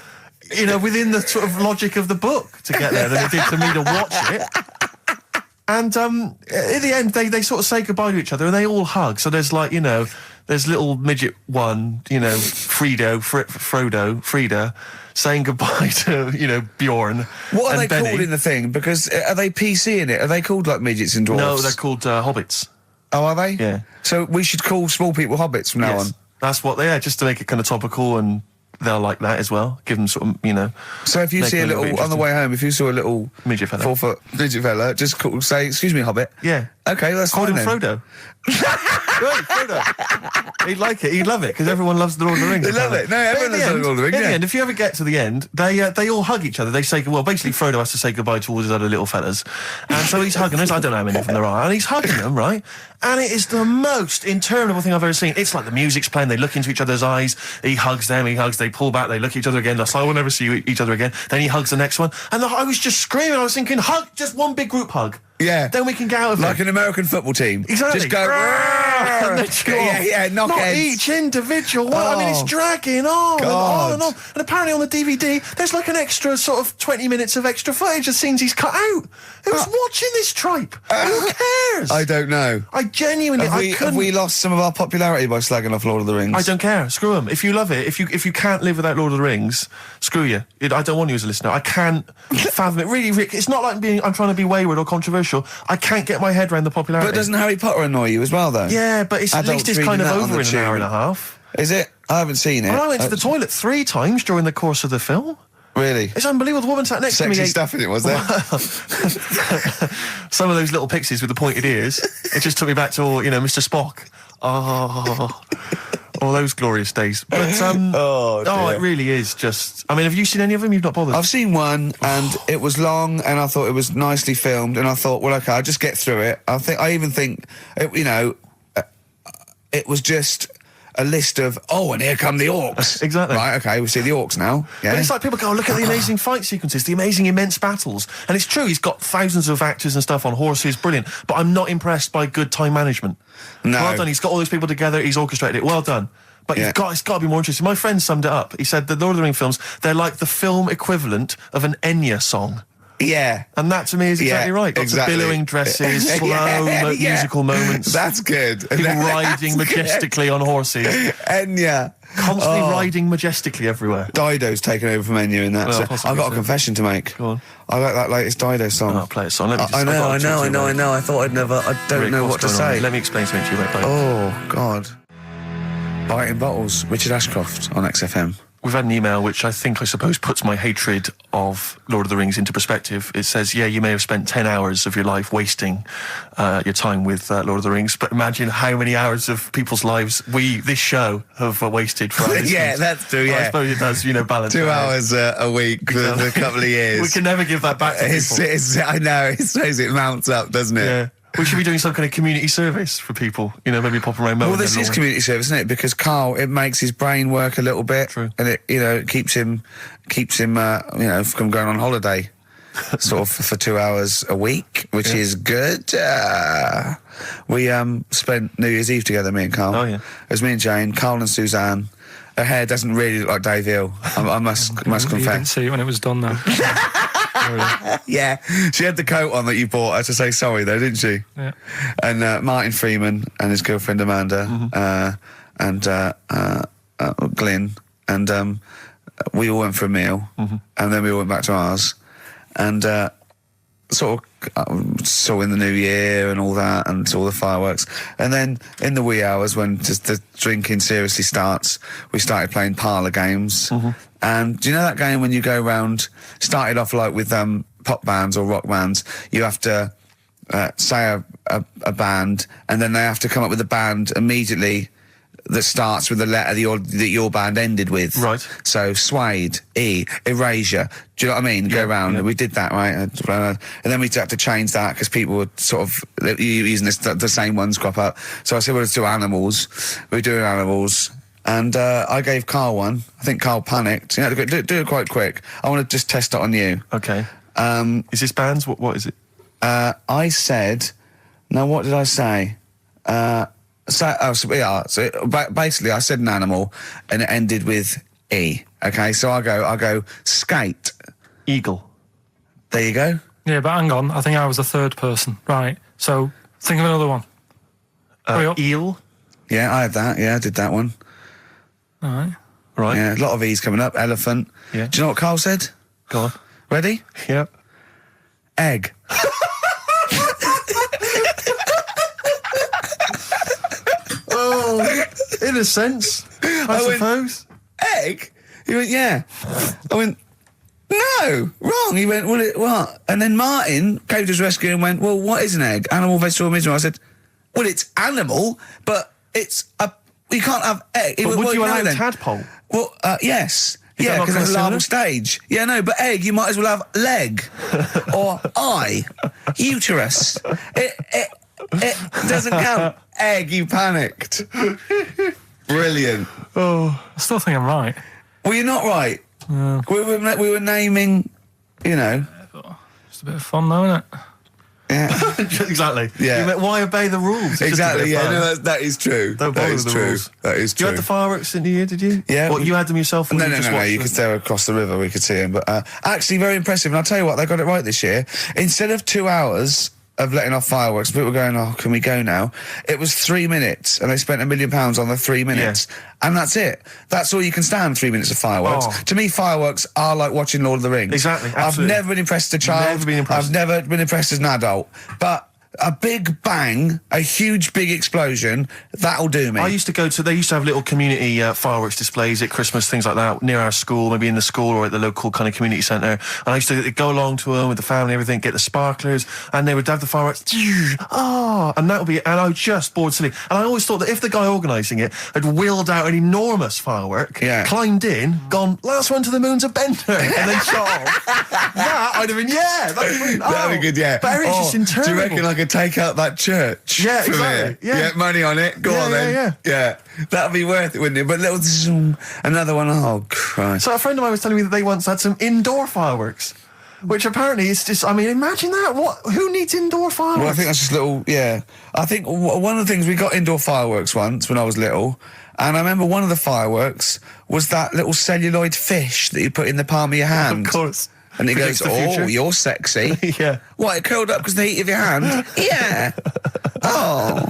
Speaker 2: you know, within the sort of logic of the book to get there than it did to me to watch it. And at the end, they sort of say goodbye to each other and they all hug. So there's like, you know, there's little midget one, you know, Frida, saying goodbye to, you know, Bjorn.
Speaker 1: What are
Speaker 2: and
Speaker 1: they
Speaker 2: Benny.
Speaker 1: called in the thing? Because are they PC in it? Are they called like midgets and dwarfs?
Speaker 2: No, they're called hobbits.
Speaker 1: Oh, are they?
Speaker 2: Yeah.
Speaker 1: So we should call small people hobbits from now on.
Speaker 2: That's what they are, just to make it kind of topical, and they'll like that as well. Give them sort of, you know.
Speaker 1: So if you
Speaker 2: make
Speaker 1: see
Speaker 2: it
Speaker 1: a
Speaker 2: little
Speaker 1: little,
Speaker 2: bit
Speaker 1: on the way home, if you saw a little
Speaker 2: midget fella,
Speaker 1: 4 foot midget fella, just say, excuse me, hobbit.
Speaker 2: Yeah.
Speaker 1: Okay, that's
Speaker 2: Call
Speaker 1: fine
Speaker 2: him
Speaker 1: then.
Speaker 2: Frodo. Right, Frodo. He'd like it. He'd love it because everyone loves the Lord of the Rings.
Speaker 1: They love it. No, everyone loves the Lord of the Rings.
Speaker 2: In the
Speaker 1: Yeah.
Speaker 2: end, if you ever get to the end, they all hug each other. They say, well, basically Frodo has to say goodbye to all his other little fellas, and so he's hugging them. I don't know how many of them there are, and he's hugging them, right? And it is the most interminable thing I've ever seen. It's like the music's playing. They look into each other's eyes. He hugs them. He hugs. They pull back. They look at each other again. That's like, we'll never see each other again. Then he hugs the next one, and I was just screaming. I was thinking, hug, just one big group hug.
Speaker 1: Yeah.
Speaker 2: Then we can get out of
Speaker 1: Like
Speaker 2: it.
Speaker 1: an American football team.
Speaker 2: Exactly.
Speaker 1: Just go,
Speaker 2: And then go off.
Speaker 1: knock
Speaker 2: Not
Speaker 1: heads.
Speaker 2: each individual one. I mean, it's dragging on and on and on. And apparently on the DVD, there's like an extra sort of 20 minutes of extra footage of scenes he's cut out. Who's watching this tripe? Who cares?
Speaker 1: I don't know.
Speaker 2: I genuinely,
Speaker 1: Have we lost some of our popularity by slagging off Lord of the Rings?
Speaker 2: I don't care. Screw them. If you love it, if you can't live without Lord of the Rings, screw you. I don't want you as a listener. I can't fathom it. Really, Rick, it's not like I'm trying to be wayward or controversial. I can't get my head around the popularity.
Speaker 1: But doesn't Harry Potter annoy you as well, though?
Speaker 2: Yeah, but at least it's kind of over in an hour and a half.
Speaker 1: Is it? I haven't seen it.
Speaker 2: I went to the toilet 3 times during the course of the film.
Speaker 1: Really?
Speaker 2: It's unbelievable. The woman sat next to me.
Speaker 1: Sexy stuff in it, was there?
Speaker 2: Some of those little pixies with the pointed ears. It just took me back to, you know, Mr. Spock. Oh, all those glorious days. But it really is just. I mean, have you seen any of them? You've not bothered.
Speaker 1: I've seen one, and it was long, and I thought it was nicely filmed, and I thought, well, okay, I'll just get through it. I even think, it was just a list of, and here come the orcs.
Speaker 2: Exactly.
Speaker 1: Right, okay, we see the orcs now. Yeah.
Speaker 2: But it's like people go, look at the amazing fight sequences, the amazing immense battles. And it's true, he's got thousands of actors and stuff on horses, brilliant. But I'm not impressed by good time management.
Speaker 1: No.
Speaker 2: Well done, he's got all those people together, he's orchestrated it, well done. But it's got to be more interesting. My friend summed it up. He said the Lord of the Rings films, they're like the film equivalent of an Enya song.
Speaker 1: Yeah.
Speaker 2: And that to me is exactly right. Lots of billowing dresses, slow musical moments.
Speaker 1: That's good.
Speaker 2: People riding majestically on horses.
Speaker 1: Enya.
Speaker 2: Constantly riding majestically everywhere.
Speaker 1: Dido's taken over from Enya in that.
Speaker 2: Well,
Speaker 1: So
Speaker 2: possibly
Speaker 1: I've got a
Speaker 2: so.
Speaker 1: confession to make.
Speaker 2: Go on.
Speaker 1: I like that latest Dido song.
Speaker 2: I'll play a song. Let me just,
Speaker 1: I know. I thought I'd never. I don't
Speaker 2: Rick,
Speaker 1: know
Speaker 2: what's
Speaker 1: what to
Speaker 2: going on?
Speaker 1: say.
Speaker 2: Let me explain something to you, mate.
Speaker 1: Oh, God. Biting Bottles, Richard Ashcroft on XFM.
Speaker 2: We've had an email which I suppose puts my hatred of Lord of the Rings into perspective. It says, yeah, you may have spent 10 hours of your life wasting your time with Lord of the Rings, but imagine how many hours of people's lives this show, have wasted for our listeners.
Speaker 1: Yeah, that's true,
Speaker 2: I
Speaker 1: yeah.
Speaker 2: suppose it does, balance.
Speaker 1: 2 hours a week for a couple of years.
Speaker 2: We can never give that back to people.
Speaker 1: I know, it mounts up, doesn't it?
Speaker 2: Yeah. We should be doing some kind of community service for people, maybe pop around.
Speaker 1: Well, this is community service, isn't it? Because Carl, it makes his brain work a little bit.
Speaker 2: True.
Speaker 1: And it keeps him, from going on holiday, sort of for 2 hours a week, which is good. We spent New Year's Eve together, me and Carl.
Speaker 2: Oh, yeah.
Speaker 1: It was me and Jane, Carl and Suzanne. Her hair doesn't really look like Dave Hill, I must
Speaker 3: You didn't
Speaker 1: confess.
Speaker 3: see it when it was done, though.
Speaker 1: Yeah, she had the coat on that you bought her to say sorry, though, didn't she?
Speaker 3: Yeah.
Speaker 1: And Martin Freeman and his girlfriend Amanda and Glyn and we all went for a meal, and then we all went back to ours, and sort of saw in the new year and all that, and saw the fireworks, and then in the wee hours when just the drinking seriously starts, we started playing parlour games. And do you know that game when you go round, started off like with pop bands or rock bands, you have to say a band, and then they have to come up with a band immediately that starts with the letter that your band ended with.
Speaker 2: Right.
Speaker 1: So Suede, E, Erasure. Do you know what I mean? Go around. And we did that, right? And then we had to change that because people were sort of using the same ones crop up. So I said, well, let's do Animals. We were doing Animals. And I gave Carl one. I think Carl panicked. You know, do it quite quick. I want to just test it on you.
Speaker 2: Okay. Is this bands? What is it?
Speaker 1: I said... Now, what did I say? Basically, I said an animal, and it ended with E. Okay, so I go skate.
Speaker 2: Eagle.
Speaker 1: There you go.
Speaker 3: Yeah, but hang on. I think I was the third person. Right. So think of another one. Hurry up.
Speaker 2: Eel.
Speaker 1: Yeah, I had that. Yeah, I did that one.
Speaker 3: All right.
Speaker 2: Right.
Speaker 1: Yeah, a lot of E's coming up. Elephant.
Speaker 2: Yeah.
Speaker 1: Do you know what Carl said?
Speaker 2: Go on.
Speaker 1: Ready?
Speaker 2: Yep.
Speaker 1: Egg.
Speaker 2: Oh, in a sense, I suppose.
Speaker 1: Egg? He went, yeah. I went, no, wrong. He went, well, what? And then Martin came to his rescue and went, well, what is an egg? Animal, vegetable, mineral. I said, well, it's animal, but it's you can't have egg.
Speaker 2: But would you allow
Speaker 1: then?
Speaker 2: tadpole?
Speaker 1: Well, yes.
Speaker 2: Is that
Speaker 1: Yeah,
Speaker 2: not
Speaker 1: because it's a
Speaker 2: similar?
Speaker 1: larval stage. Yeah, no, but egg, you might as well have leg or eye, uterus. It doesn't count. Egg, you panicked. Brilliant.
Speaker 3: I still think I'm right.
Speaker 1: Well, you're not right. We were naming, you know.
Speaker 3: It's a bit of fun, though, isn't it?
Speaker 1: Yeah.
Speaker 2: Exactly.
Speaker 1: Yeah.
Speaker 2: You meant, why obey the rules? It's just a
Speaker 1: Exactly.
Speaker 2: bit
Speaker 1: Yeah.
Speaker 2: of fun.
Speaker 1: No, that is true.
Speaker 2: Don't
Speaker 1: That
Speaker 2: bother
Speaker 1: is
Speaker 2: with the
Speaker 1: true.
Speaker 2: rules.
Speaker 1: That is
Speaker 2: You
Speaker 1: true.
Speaker 2: had the fireworks in the year, did you?
Speaker 1: Yeah.
Speaker 2: What, you had them yourself? Or
Speaker 1: No,
Speaker 2: you
Speaker 1: no,
Speaker 2: just
Speaker 1: no,
Speaker 2: watched
Speaker 1: you
Speaker 2: them?
Speaker 1: could stare across the river, we could see him. But actually very impressive. And I'll tell you what, they got it right this year. Instead of 2 hours of letting off fireworks, people were going, oh, can we go now? It was 3 minutes, and they spent £1 million on the 3 minutes. And that's it. That's all you can stand, 3 minutes of fireworks.
Speaker 2: Oh.
Speaker 1: To me, fireworks are like watching Lord of the Rings.
Speaker 2: Exactly,
Speaker 1: I've
Speaker 2: absolutely.
Speaker 1: never been impressed as a child.
Speaker 2: Never been impressed.
Speaker 1: I've never been impressed as an adult. But a big bang, a huge big explosion, that'll do me.
Speaker 2: I used to go to, they used to have little community fireworks displays at Christmas, things like that, near our school, maybe in the school or at the local kind of community centre. And I used to go along to them with the family, everything, get the sparklers, and they would have the fireworks, and that would be, and I was just bored silly. And I always thought that if the guy organising it had wheeled out an enormous firework, climbed in, gone, last one to the moon's a bender, and then shot off, that I'd have been, that'd be brilliant.
Speaker 1: That'd be good, yeah.
Speaker 2: But it's just interminable.
Speaker 1: Do you reckon I could take out that church?
Speaker 2: Yeah,
Speaker 1: from
Speaker 2: exactly.
Speaker 1: here?
Speaker 2: Yeah.
Speaker 1: Money on it. Go on then.
Speaker 2: Yeah.
Speaker 1: That'd be worth it, wouldn't it? But little zoom, another one. Oh Christ!
Speaker 2: So a friend of mine was telling me that they once had some indoor fireworks, which apparently is just, I mean, imagine that. Who needs indoor fireworks?
Speaker 1: Well, I think that's just little. Yeah, I think one of the things we got indoor fireworks once when I was little, and I remember one of the fireworks was that little celluloid fish that you put in the palm of your hand.
Speaker 2: Of course.
Speaker 1: And it goes,
Speaker 2: Predicts the future.
Speaker 1: oh, you're sexy.
Speaker 2: Yeah.
Speaker 1: What, it curled up because of the heat of your hand? Yeah. Oh,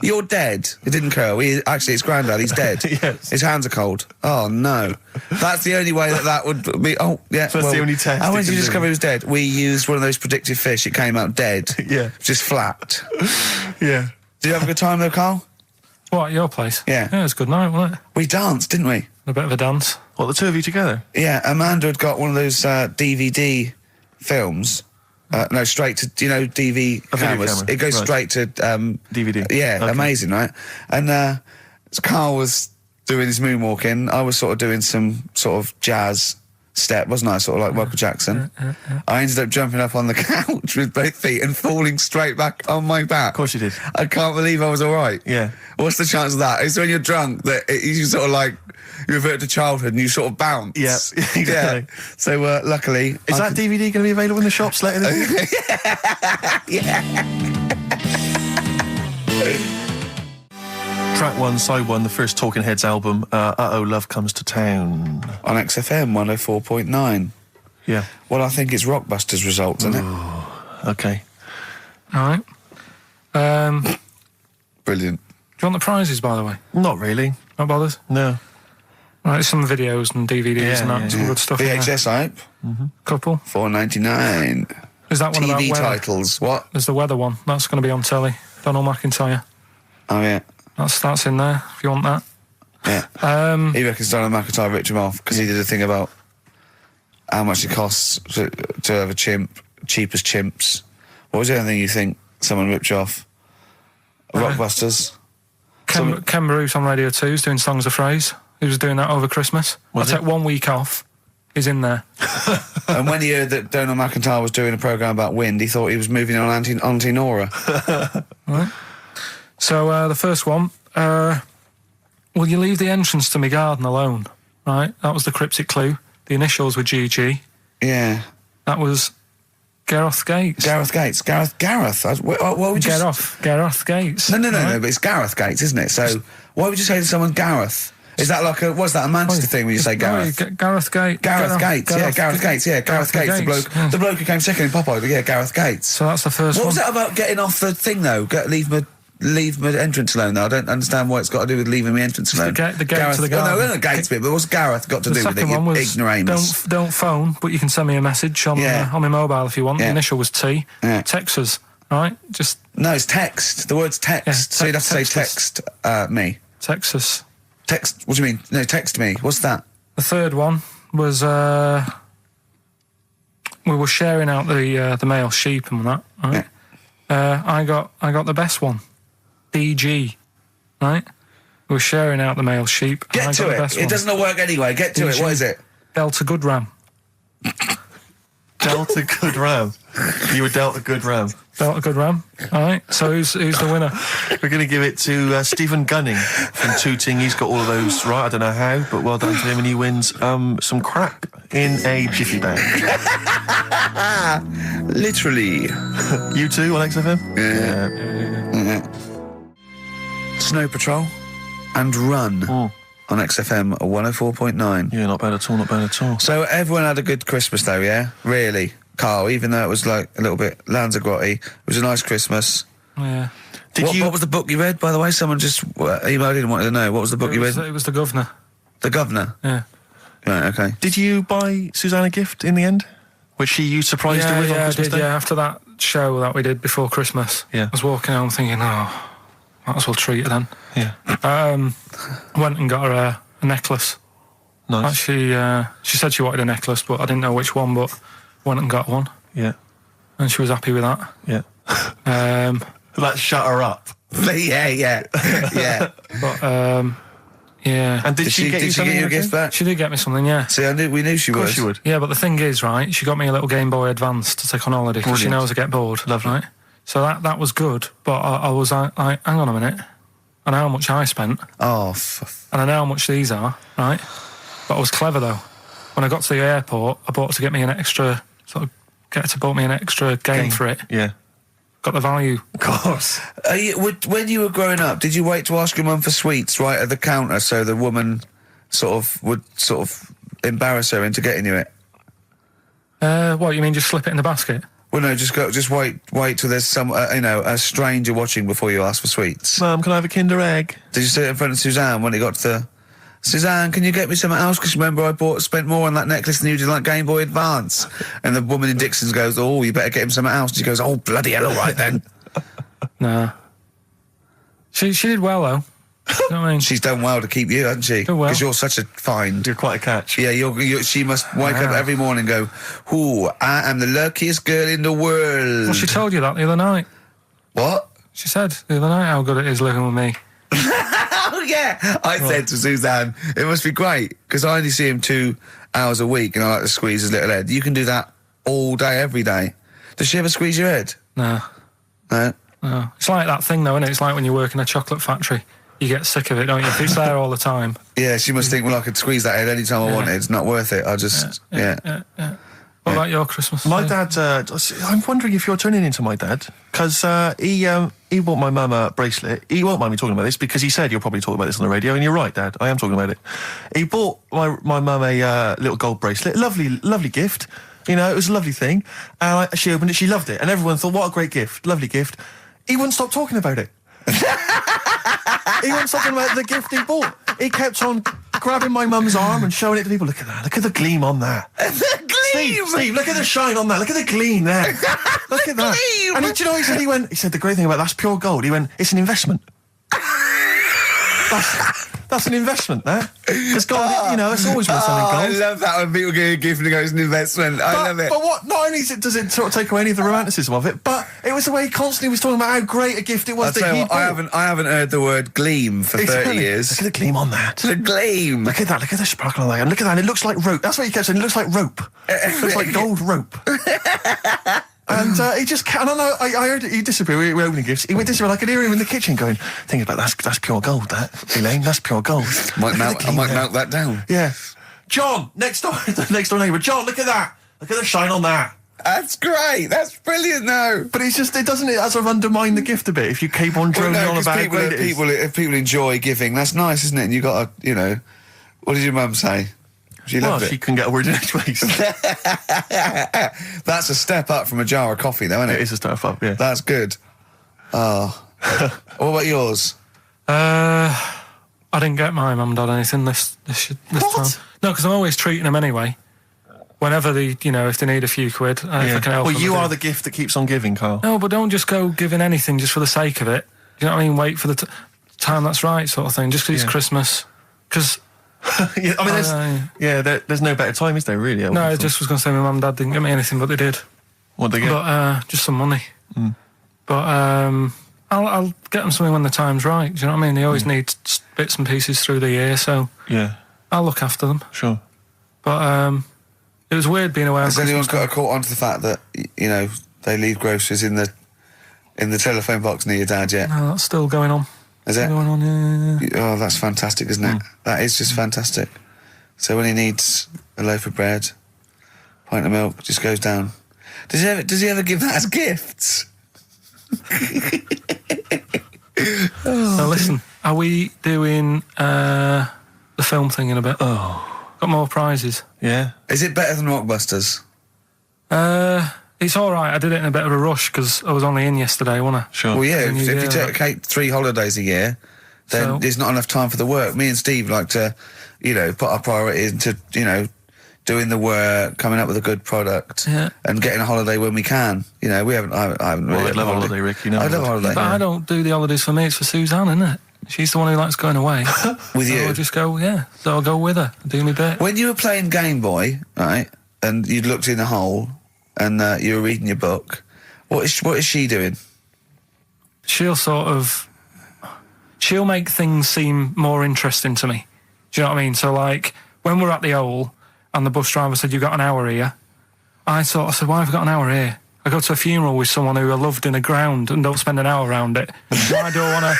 Speaker 1: you're dead. It didn't curl. Actually, it's Grandad. He's dead.
Speaker 2: Yes.
Speaker 1: His hands are cold. Oh, no. That's the only way that would be... Oh, yeah.
Speaker 2: So that's the only test
Speaker 1: How
Speaker 2: it
Speaker 1: did you
Speaker 2: can
Speaker 1: discover
Speaker 2: do.
Speaker 1: he was dead? We used one of those predictive fish. It came out dead.
Speaker 2: Yeah.
Speaker 1: Just flat.
Speaker 2: Yeah.
Speaker 1: Did you have a good time, though, Carl?
Speaker 3: What, at your place?
Speaker 1: Yeah.
Speaker 3: Yeah, it was a good night, wasn't it?
Speaker 1: We danced, didn't we?
Speaker 3: A bit of a dance.
Speaker 2: What, the two of you together?
Speaker 1: Yeah, Amanda had got one of those DVD films. No, straight to, DV
Speaker 2: A video
Speaker 1: cameras.
Speaker 2: camera,
Speaker 1: It goes
Speaker 2: right.
Speaker 1: straight to...
Speaker 2: DVD.
Speaker 1: Yeah,
Speaker 2: Okay.
Speaker 1: amazing, right? And Carl was doing his moonwalking. I was sort of doing some sort of jazz step, wasn't I? Sort of like Michael Jackson. I ended up jumping up on the couch with both feet and falling straight back on my back.
Speaker 2: Of course you did.
Speaker 1: I can't believe I was all right.
Speaker 2: Yeah.
Speaker 1: What's the chance of that? It's when you're drunk that you sort of like, you revert to childhood and you sort of bounce.
Speaker 2: Yeah, exactly.
Speaker 1: Yeah. So luckily...
Speaker 2: Is that DVD going to be available in the shops later this year? Track 1, side 1, the first Talking Heads album, Uh-Oh, Love Comes to Town.
Speaker 1: On XFM 104.9.
Speaker 2: Yeah.
Speaker 1: Well, I think it's Rockbusters results, isn't it?
Speaker 2: Okay.
Speaker 3: All right.
Speaker 1: Brilliant.
Speaker 3: Do you want the prizes, by the way?
Speaker 2: Not really.
Speaker 3: Not bothered?
Speaker 2: No.
Speaker 3: Right, some videos and DVDs and that,
Speaker 2: yeah,
Speaker 3: some good stuff. in there.
Speaker 1: VHS, I hope.
Speaker 3: Couple.
Speaker 1: $4.99.
Speaker 3: Is that one about
Speaker 1: TV
Speaker 3: weather?
Speaker 1: titles. What?
Speaker 3: There's the weather one. That's going to be on telly. Donald McIntyre.
Speaker 1: Oh, yeah.
Speaker 3: That's in there, if you want that.
Speaker 1: Yeah. He reckons Donald McIntyre ripped him off because he did a thing about how much it costs to have a chimp, cheap as chimps. What was the other thing you think someone ripped you off? Rockbusters?
Speaker 3: Ken Bruce on Radio 2 is doing Songs of Phrase. He was doing that over Christmas. I took 1 week off. He's in there.
Speaker 1: And when he heard that Donald McIntyre was doing a programme about wind, he thought he was moving on Auntie Nora.
Speaker 3: Right. So the first one, will you leave the entrance to my garden alone? Right, that was the cryptic clue. The initials were GG.
Speaker 1: Yeah.
Speaker 3: That was Gareth Gates.
Speaker 1: Gareth Gates. Gareth. What would you
Speaker 3: Gareth Gates.
Speaker 1: No, but it's Gareth Gates, isn't it? So why would you say to someone Gareth? Is that like what's that, a Manchester thing when you say Gareth?
Speaker 3: Gareth Gates.
Speaker 1: Gareth Gates, Gareth Gates, the bloke who came second in Popeye, yeah, Gareth Gates.
Speaker 3: So that's the first one.
Speaker 1: What was that about getting off the thing, though? Leave my entrance alone, though. I don't understand what it's got to do with leaving my entrance alone.
Speaker 3: The gate
Speaker 1: Gareth,
Speaker 3: to the garden.
Speaker 1: No, the gates bit, but what's Gareth got to do with it,
Speaker 3: The second one was
Speaker 1: ignoramus?
Speaker 3: don't phone, but you can send me a message on my mobile if you want. The initial was T.
Speaker 1: Yeah.
Speaker 3: Text us, right?
Speaker 1: No, it's text. The word's text.
Speaker 3: Yeah,
Speaker 1: So you'd have to say text me.
Speaker 3: Text us.
Speaker 1: Text, what do you mean? No, text me. What's that?
Speaker 3: The third one was we were sharing out the male sheep and that. Right?
Speaker 1: Yeah.
Speaker 3: I got the best one, DG, right? We were sharing out the male sheep. And
Speaker 1: Get
Speaker 3: I
Speaker 1: to
Speaker 3: got the
Speaker 1: it.
Speaker 3: best
Speaker 1: It
Speaker 3: one.
Speaker 1: doesn't work anyway. Get to it. What is it?
Speaker 3: Delta Good Ram.
Speaker 2: Delta Good Ram. You were dealt a good ram.
Speaker 3: Delta Good Ram. All right. So who's the winner?
Speaker 2: We're going to give it to Stephen Gunning from Tooting. He's got all of those right. I don't know how, but well done to him. And he wins some crack in a jiffy bag.
Speaker 1: Literally.
Speaker 2: You too on XFM?
Speaker 1: Yeah. Snow Patrol and Run on XFM 104.9.
Speaker 2: Yeah, not bad at all, not bad at all.
Speaker 1: So everyone had a good Christmas though, yeah? Really? Carl, even though it was like a little bit Lanzagrotte, it was a nice Christmas.
Speaker 3: Yeah.
Speaker 1: What was the book you read, by the way? Someone just emailed in and wanted to know. What was the book you read?
Speaker 3: It was The Governor.
Speaker 1: The Governor?
Speaker 3: Yeah.
Speaker 1: Right, okay.
Speaker 2: Did you buy Suzanne a gift in the end? Which you surprised her with on Christmas Day?
Speaker 3: Yeah, after that show that we did before Christmas.
Speaker 2: Yeah.
Speaker 3: I was walking home thinking, might as well treat her then.
Speaker 2: Yeah.
Speaker 3: Went and got her a necklace.
Speaker 2: Nice.
Speaker 3: Actually, she said she wanted a necklace, but I didn't know which one, but went and got one.
Speaker 2: Yeah.
Speaker 3: And she was happy with that.
Speaker 2: Yeah.
Speaker 3: That
Speaker 2: shut her up.
Speaker 1: yeah.
Speaker 3: But, yeah.
Speaker 2: And did she get you something?
Speaker 1: a gift back?
Speaker 3: She did get me something, yeah.
Speaker 1: See, we knew she
Speaker 2: Of course
Speaker 1: would.
Speaker 2: she would.
Speaker 3: Yeah, but the thing is, right, she got me a little Game Boy Advance to take on holiday because she
Speaker 2: Brilliant.
Speaker 3: knows I get bored.
Speaker 2: Lovely.
Speaker 3: Right? So that was good, but I was like, hang on a minute. I know how much I spent,
Speaker 1: Oh,
Speaker 3: and I know how much these are, right? But I was clever, though. When I got to the airport, I bought her to get me an extra, bought me an extra game for it.
Speaker 2: Yeah.
Speaker 3: Got the value.
Speaker 2: Of course.
Speaker 1: When you were growing up, did you wait to ask your mum for sweets right at the counter so the woman would embarrass her into getting you it?
Speaker 3: What, you mean just slip it in the basket?
Speaker 1: Well, no, just wait till there's some, a stranger watching before you ask for sweets.
Speaker 2: Mum, can I have a Kinder Egg?
Speaker 1: Did you sit in front of Suzanne when it got to Suzanne, can you get me something else? Because remember I spent more on that necklace than you did like Game Boy Advance. And the woman in Dixon's goes, oh, you better get him something else. And she goes, oh, bloody hell, all right then.
Speaker 3: Nah. She did well, though. You know what I mean?
Speaker 1: She's done well to keep you, hasn't she?
Speaker 3: Done well.
Speaker 1: Because you're such a find.
Speaker 2: You're quite a catch.
Speaker 1: Yeah, she must wake up every morning and go, ooh, I am the luckiest girl in the world.
Speaker 3: Well, she told you that the other night.
Speaker 1: What?
Speaker 3: She said the other night how good it is living with me.
Speaker 1: Oh, yeah. I said to Suzanne, it must be great, because I only see him 2 hours a week and I like to squeeze his little head. You can do that all day, every day. Does she ever squeeze your head?
Speaker 3: No.
Speaker 1: No?
Speaker 3: No. It's like that thing, though, isn't it? It's like when you work in a chocolate factory. You get sick of it, don't you? If it's there all the time.
Speaker 1: Yeah, she must think, well, I could squeeze that head any time I wanted. It's not worth it. I just,
Speaker 3: yeah. What about your Christmas?
Speaker 2: My dad, I'm wondering if you're turning into my dad, because he bought my mum a bracelet. He won't mind me talking about this, because he said you'll probably talk about this on the radio, and you're right, Dad, I am talking about it. He bought my mum a little gold bracelet, lovely gift, You know, it was a lovely thing. And she opened it, she loved it. And everyone thought, what a great gift, lovely gift. He wouldn't stop talking about it. He wouldn't stop talking about the gift he bought. He kept on grabbing my mum's arm and showing it to people. Look at that, look at the gleam on that.
Speaker 1: The gleam!
Speaker 2: Steve, look at the shine on that, look at the gleam there. Look at that.
Speaker 1: Gleam!
Speaker 2: And do you know what he said? He said, the great thing about that's pure gold. He went, it's an investment. That's an investment there. It's gold, you know, it's always worth something gold.
Speaker 1: I love that when people get a gift and it goes an investment. I love it.
Speaker 2: But what? Not only does it sort of take away any of the romanticism of it, but it was the way he constantly was talking about how great a gift it was that he bought.
Speaker 1: I haven't heard the word gleam for 30 years.
Speaker 2: Look at the gleam on that.
Speaker 1: The gleam.
Speaker 2: Look at that. Look at the sparkle on that. And look at that. And it looks like rope. That's what he kept saying. It looks like rope. It looks like gold rope. And he just can't. I heard it. He disappeared. We were opening gifts. He went disappear. I could hear him in the kitchen going, "Think about that's pure gold. That Elaine, that's pure gold."
Speaker 1: I might melt that down.
Speaker 2: Yeah. John, next door neighbour. John, look at that. Look at the shine on that.
Speaker 1: That's great. That's brilliant, though.
Speaker 2: But it's just it sort of undermine the gift a bit if you keep on droning on about how great it is.
Speaker 1: If people enjoy giving, that's nice, isn't it? And you got to, you know, what did your mum say? She loved it.
Speaker 2: She couldn't get a word in edgeways.
Speaker 1: That's a step up from a jar of coffee, though, isn't it?
Speaker 2: It is a step up, yeah.
Speaker 1: That's good. Oh. What about yours?
Speaker 3: I didn't get my mum and dad anything this time. No, because I'm always treating them anyway. Whenever if they need a few quid, if I can help them.
Speaker 2: Well, you are the gift that keeps on giving, Carl.
Speaker 3: No, but don't just go giving anything just for the sake of it. You know what I mean? Wait for the time that's right, sort of thing. Just because it's Christmas. Because...
Speaker 2: yeah, I mean, there's no better time, is there, really?
Speaker 3: No, I just was going to say my mum and dad didn't get me anything, but they did.
Speaker 2: What did they get?
Speaker 3: But just some money. But I'll get them something when the time's right. Do you know what I mean? They always need bits and pieces through the year, so I'll look after them.
Speaker 2: Sure.
Speaker 3: But it was weird being away.
Speaker 1: Has anyone got caught onto the fact that they leave groceries in the telephone box near your dad yet?
Speaker 3: No, that's still going on.
Speaker 1: Is it?
Speaker 3: Going on, yeah.
Speaker 1: Oh, that's fantastic, isn't it? That is just fantastic. So when he needs a loaf of bread, pint of milk, just goes down. Does he ever give that as gifts?
Speaker 3: Now listen, are we doing the film thing in a bit?
Speaker 2: Oh.
Speaker 3: Got more prizes.
Speaker 2: Yeah.
Speaker 1: Is it better than Rockbusters?
Speaker 3: It's all right. I did it in a bit of a rush because I was only in yesterday, wasn't I?
Speaker 2: Sure.
Speaker 1: Well, yeah, if you take 3 holidays a year, then there's not enough time for the work. Me and Steve like to, put our priority into, doing the work, coming up with a good product, and getting a holiday when we can. I haven't really.
Speaker 2: Well, I'd love a holiday, Rick.
Speaker 1: I love a holiday.
Speaker 3: But I don't do the holidays for me. It's for Suzanne, isn't it? She's the one who likes going away.
Speaker 1: With you?
Speaker 3: I'll just go, so I'll go with her, do me bit.
Speaker 1: When you were playing Game Boy, right, and you'd looked in the hole, and you were reading your book, what is she doing?
Speaker 3: She'll make things seem more interesting to me. Do you know what I mean? So, like, when we're at the Owl, and the bus driver said, "You've got an hour here," I said, "Why have I got an hour here? I go to a funeral with someone who I loved in a ground and don't spend an hour around it. Why do I want to..."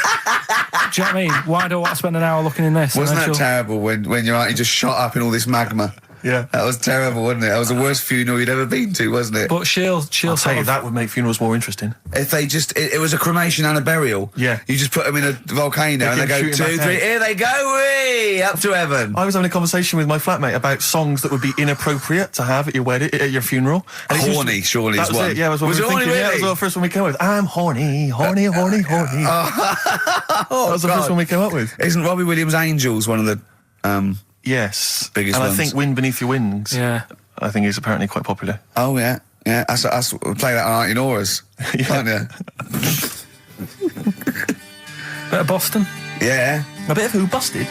Speaker 3: Do you know what I mean? Why do I want to spend an hour looking in this?
Speaker 1: Wasn't that terrible when you're out, you just shot up in all this magma?
Speaker 2: Yeah.
Speaker 1: That was terrible, wasn't it? That was the worst funeral you'd ever been to, wasn't it?
Speaker 3: But she'll
Speaker 2: tell you, that would make funerals more interesting.
Speaker 1: If they it was a cremation and a burial.
Speaker 2: Yeah.
Speaker 1: You just put them in a volcano and they go 2, 3, here they go, wee, up to heaven.
Speaker 2: I was having a conversation with my flatmate about songs that would be inappropriate to have at your wedding, at your funeral. And
Speaker 1: horny, surely is one.
Speaker 2: It, yeah, was it horny, really? Yeah, that was the first one we came up with. I'm horny, horny, horny, horny. That was the first one we came up with.
Speaker 1: Isn't Robbie Williams' Angels one of the...
Speaker 2: Yes.
Speaker 1: Biggest
Speaker 2: ones.
Speaker 1: I
Speaker 2: think Wind Beneath Your Wings.
Speaker 3: Yeah.
Speaker 2: I think is apparently quite popular.
Speaker 1: Oh, yeah. Yeah, I play that on Auntie Nora's, aren't you?
Speaker 3: Bit of Boston?
Speaker 1: Yeah.
Speaker 2: A bit of who? Busted?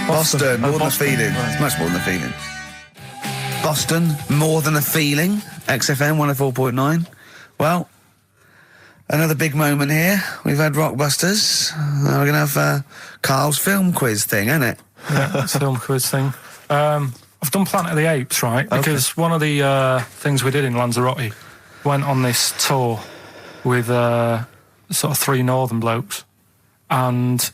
Speaker 1: Boston, more than a feeling.
Speaker 2: Right.
Speaker 1: It's much more than a feeling. Boston, more than a feeling. XFM 104.9. Well, another big moment here. We've had Rockbusters. Now we're going to have Carl's film quiz thing, isn't it?
Speaker 3: Yeah, that's the film quiz thing. I've done Planet of the Apes, right? Because one of the things we did in Lanzarote, went on this tour with sort of 3 northern blokes, and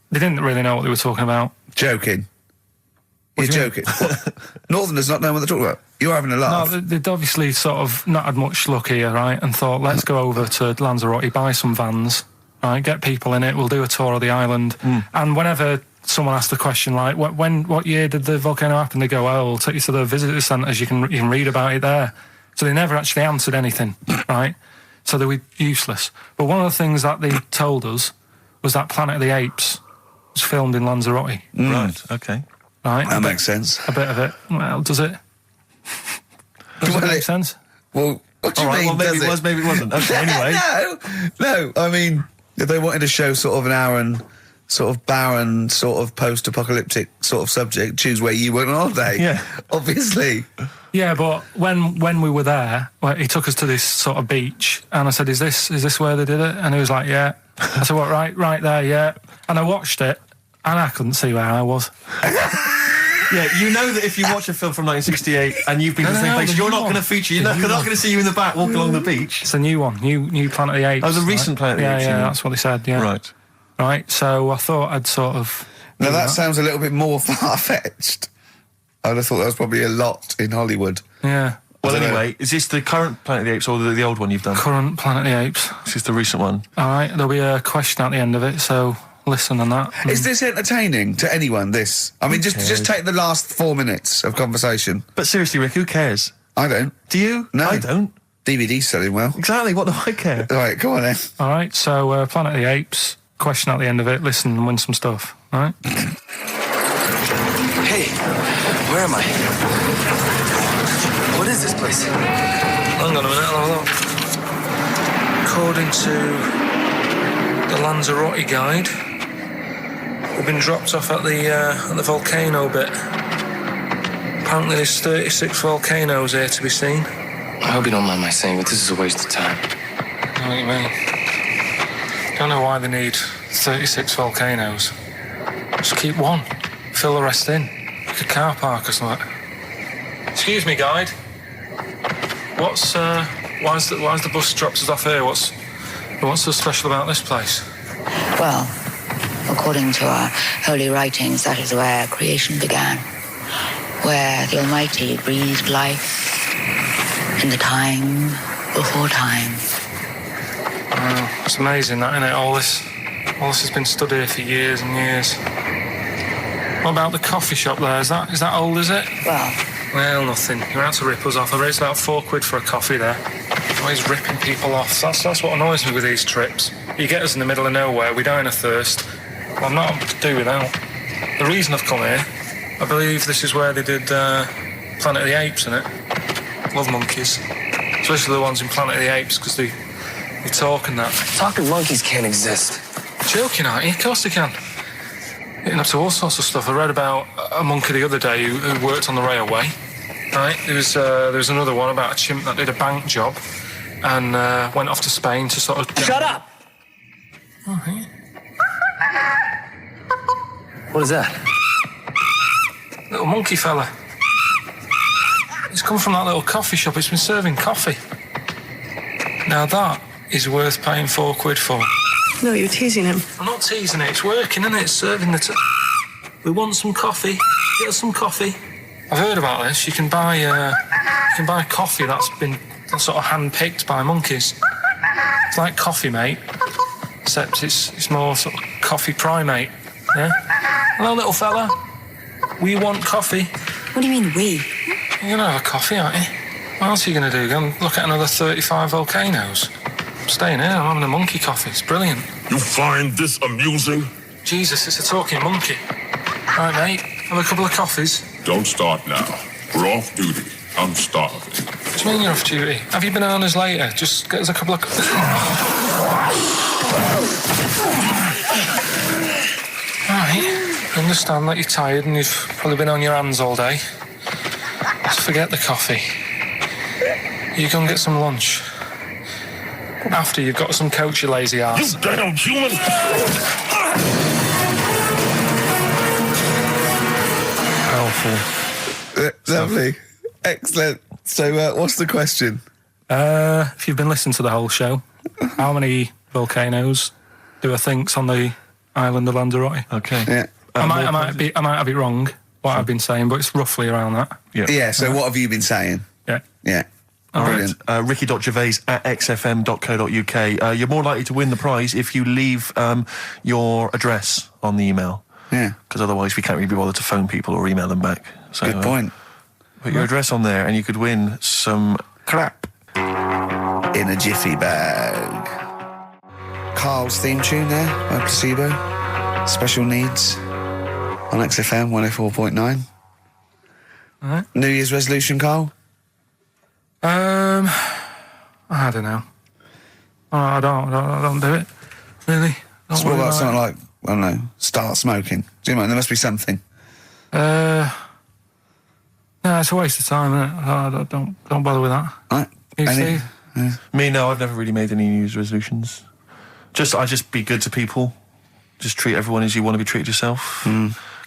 Speaker 3: they didn't really know what they were talking about.
Speaker 1: Joking. You're joking. Northerners not knowing what they're talking about. You're having a laugh.
Speaker 3: No, they'd obviously sort of not had much luck here, right? And thought, let's go over to Lanzarote, buy some vans, right? Get people in it. We'll do a tour of the island. And whenever someone asked the question like, what year did the volcano happen? They go, "Oh, we'll take you to the visitor centres. You can read about it there." So they never actually answered anything, right? So they were useless. But one of the things that they told us was that Planet of the Apes was filmed in Lanzarote.
Speaker 2: Right, okay.
Speaker 3: Right?
Speaker 1: That makes sense.
Speaker 3: A bit of it. Well, does it? Does it make sense?
Speaker 1: Well, what do you
Speaker 2: All right,
Speaker 1: mean?
Speaker 2: well, maybe
Speaker 1: does
Speaker 2: it was, maybe it wasn't. Okay, anyway.
Speaker 1: No. I mean, if they wanted to show sort of an Aaron, sort of barren, sort of post-apocalyptic sort of subject, choose where you went on holiday.
Speaker 2: Yeah.
Speaker 1: Obviously.
Speaker 3: Yeah, but when we were there, well, he took us to this sort of beach, and I said, "Is this where they did it?" And he was like, "Yeah." I said, "What? Right there, yeah." And I watched it, and I couldn't see where I was.
Speaker 2: Yeah, you know that if you watch a film from 1968 and you've been to the same place, you're not going to feature. You're not going to see you in the back walking along the beach.
Speaker 3: It's a new one, new Planet of the Apes.
Speaker 2: Oh, the recent Planet of the Apes.
Speaker 3: Yeah, that's what they said. Yeah, right. So I thought I'd sort of.
Speaker 1: Now that sounds a little bit more far-fetched. I'd have thought that was probably a lot in Hollywood.
Speaker 3: Yeah.
Speaker 2: Well, anyway, is this the current Planet of the Apes or the old one you've done?
Speaker 3: Current Planet of the Apes.
Speaker 2: This is the recent one.
Speaker 3: All right, there'll be a question at the end of it, so listen on that.
Speaker 1: Is this entertaining to anyone, this? I mean, just take the last 4 minutes of conversation.
Speaker 2: But seriously, Rick, who cares?
Speaker 1: I don't.
Speaker 2: Do you?
Speaker 1: No.
Speaker 2: I don't.
Speaker 1: DVD's selling well.
Speaker 2: Exactly, what do I care?
Speaker 1: Right, come on then.
Speaker 3: All right, so Planet of the Apes, question at the end of it, listen and win some stuff, all right?
Speaker 4: Hey, where am I? What is this place? Hang on a minute, I'll have a look. According to the Lanzarote guide, we've been dropped off at the volcano bit. Apparently there's 36 volcanoes here to be seen.
Speaker 5: I hope you don't mind my saying, but this is a waste of time.
Speaker 3: I know what you mean. Don't know why they need 36 volcanoes. Just keep one. Fill the rest in. Like a car park or something. Excuse me, guide. Why's the bus dropped us off here? What's so special about this place?
Speaker 6: Well, according to our holy writings, that is where creation began, where the Almighty breathed life in the time before time.
Speaker 3: Wow, it's amazing that, isn't it? All this has been stood here for years and years. What about the coffee shop there? Is that old, is it? Well, nothing. You're out to rip us off. I raised about £4 for a coffee there. Always ripping people off. That's what annoys me with these trips. You get us in the middle of nowhere, we die in a thirst. Well, I'm not able to do without. The reason I've come here, I believe this is where they did Planet of the Apes, innit? Love monkeys. Especially the ones in Planet of the Apes, because they talk and that.
Speaker 5: Talking monkeys can't exist.
Speaker 3: Joking, aren't you? Of course they can. Getting up to all sorts of stuff. I read about a monkey the other day who worked on the railway. Right? There was another one about a chimp that did a bank job and went off to Spain to sort of...
Speaker 5: Shut up!
Speaker 3: Oh, hey.
Speaker 5: What is that?
Speaker 3: Little monkey fella. It's come from that little coffee shop. It's been serving coffee. Now that is worth paying £4 for.
Speaker 7: No, you're teasing him.
Speaker 3: I'm not teasing it. It's working, isn't it? It's serving the... We want some coffee. Get us some coffee. I've heard about this. You can buy coffee that's been sort of hand-picked by monkeys. It's like Coffee Mate, except it's more sort of coffee primate. Yeah? Hello, little fella. We want coffee.
Speaker 7: What do you mean, we?
Speaker 3: You're going to have a coffee, aren't you? What else are you going to do? Go and look at another 35 volcanoes? I'm staying here. I'm having a monkey coffee. It's brilliant.
Speaker 8: You find this amusing?
Speaker 3: Jesus, it's a talking monkey. All right, mate. Have a couple of coffees.
Speaker 8: Don't start now. We're off duty. I'm starving.
Speaker 3: What do you mean you're off duty? Have you bananas later? Just get us a couple of... Right. I understand that you're tired and you've probably been on your hands all day. Just forget the coffee. You go and get some lunch. After you've got some coach, you lazy ass.
Speaker 8: You damn human!
Speaker 3: Powerful.
Speaker 1: Lovely. Excellent. So, what's the question?
Speaker 3: If you've been listening to the whole show, how many volcanoes do I think's on the island of Lanzarote?
Speaker 2: Okay.
Speaker 1: Yeah.
Speaker 3: I might have it wrong, what I've been saying, but it's roughly around that.
Speaker 1: Yeah, so what have you been saying?
Speaker 3: Yeah.
Speaker 1: Yeah. Brilliant.
Speaker 2: Ricky.gervais@xfm.co.uk. You're more likely to win the prize if you leave your address on the email.
Speaker 1: Yeah.
Speaker 2: Because otherwise we can't really be bothered to phone people or email them back. So,
Speaker 1: Good point.
Speaker 2: Put your address on there and you could win some
Speaker 1: crap in a jiffy bag. Carl's theme tune there by Placebo. Special Needs on XFM 104.9.
Speaker 3: Alright.
Speaker 1: New Year's resolution, Carl?
Speaker 3: I don't know. I don't do it. Really? Don't
Speaker 1: So what
Speaker 3: worry
Speaker 1: about
Speaker 3: about
Speaker 1: something
Speaker 3: it.
Speaker 1: like, I don't know, start smoking? Do you know, there must be something.
Speaker 3: No, it's a waste of time, isn't it? Don't bother with that.
Speaker 1: Right?
Speaker 3: You,
Speaker 1: Any-
Speaker 3: Steve?
Speaker 2: Me, no, I've never really made any New Year's resolutions. I just be good to people. Just treat everyone as you want to be treated yourself.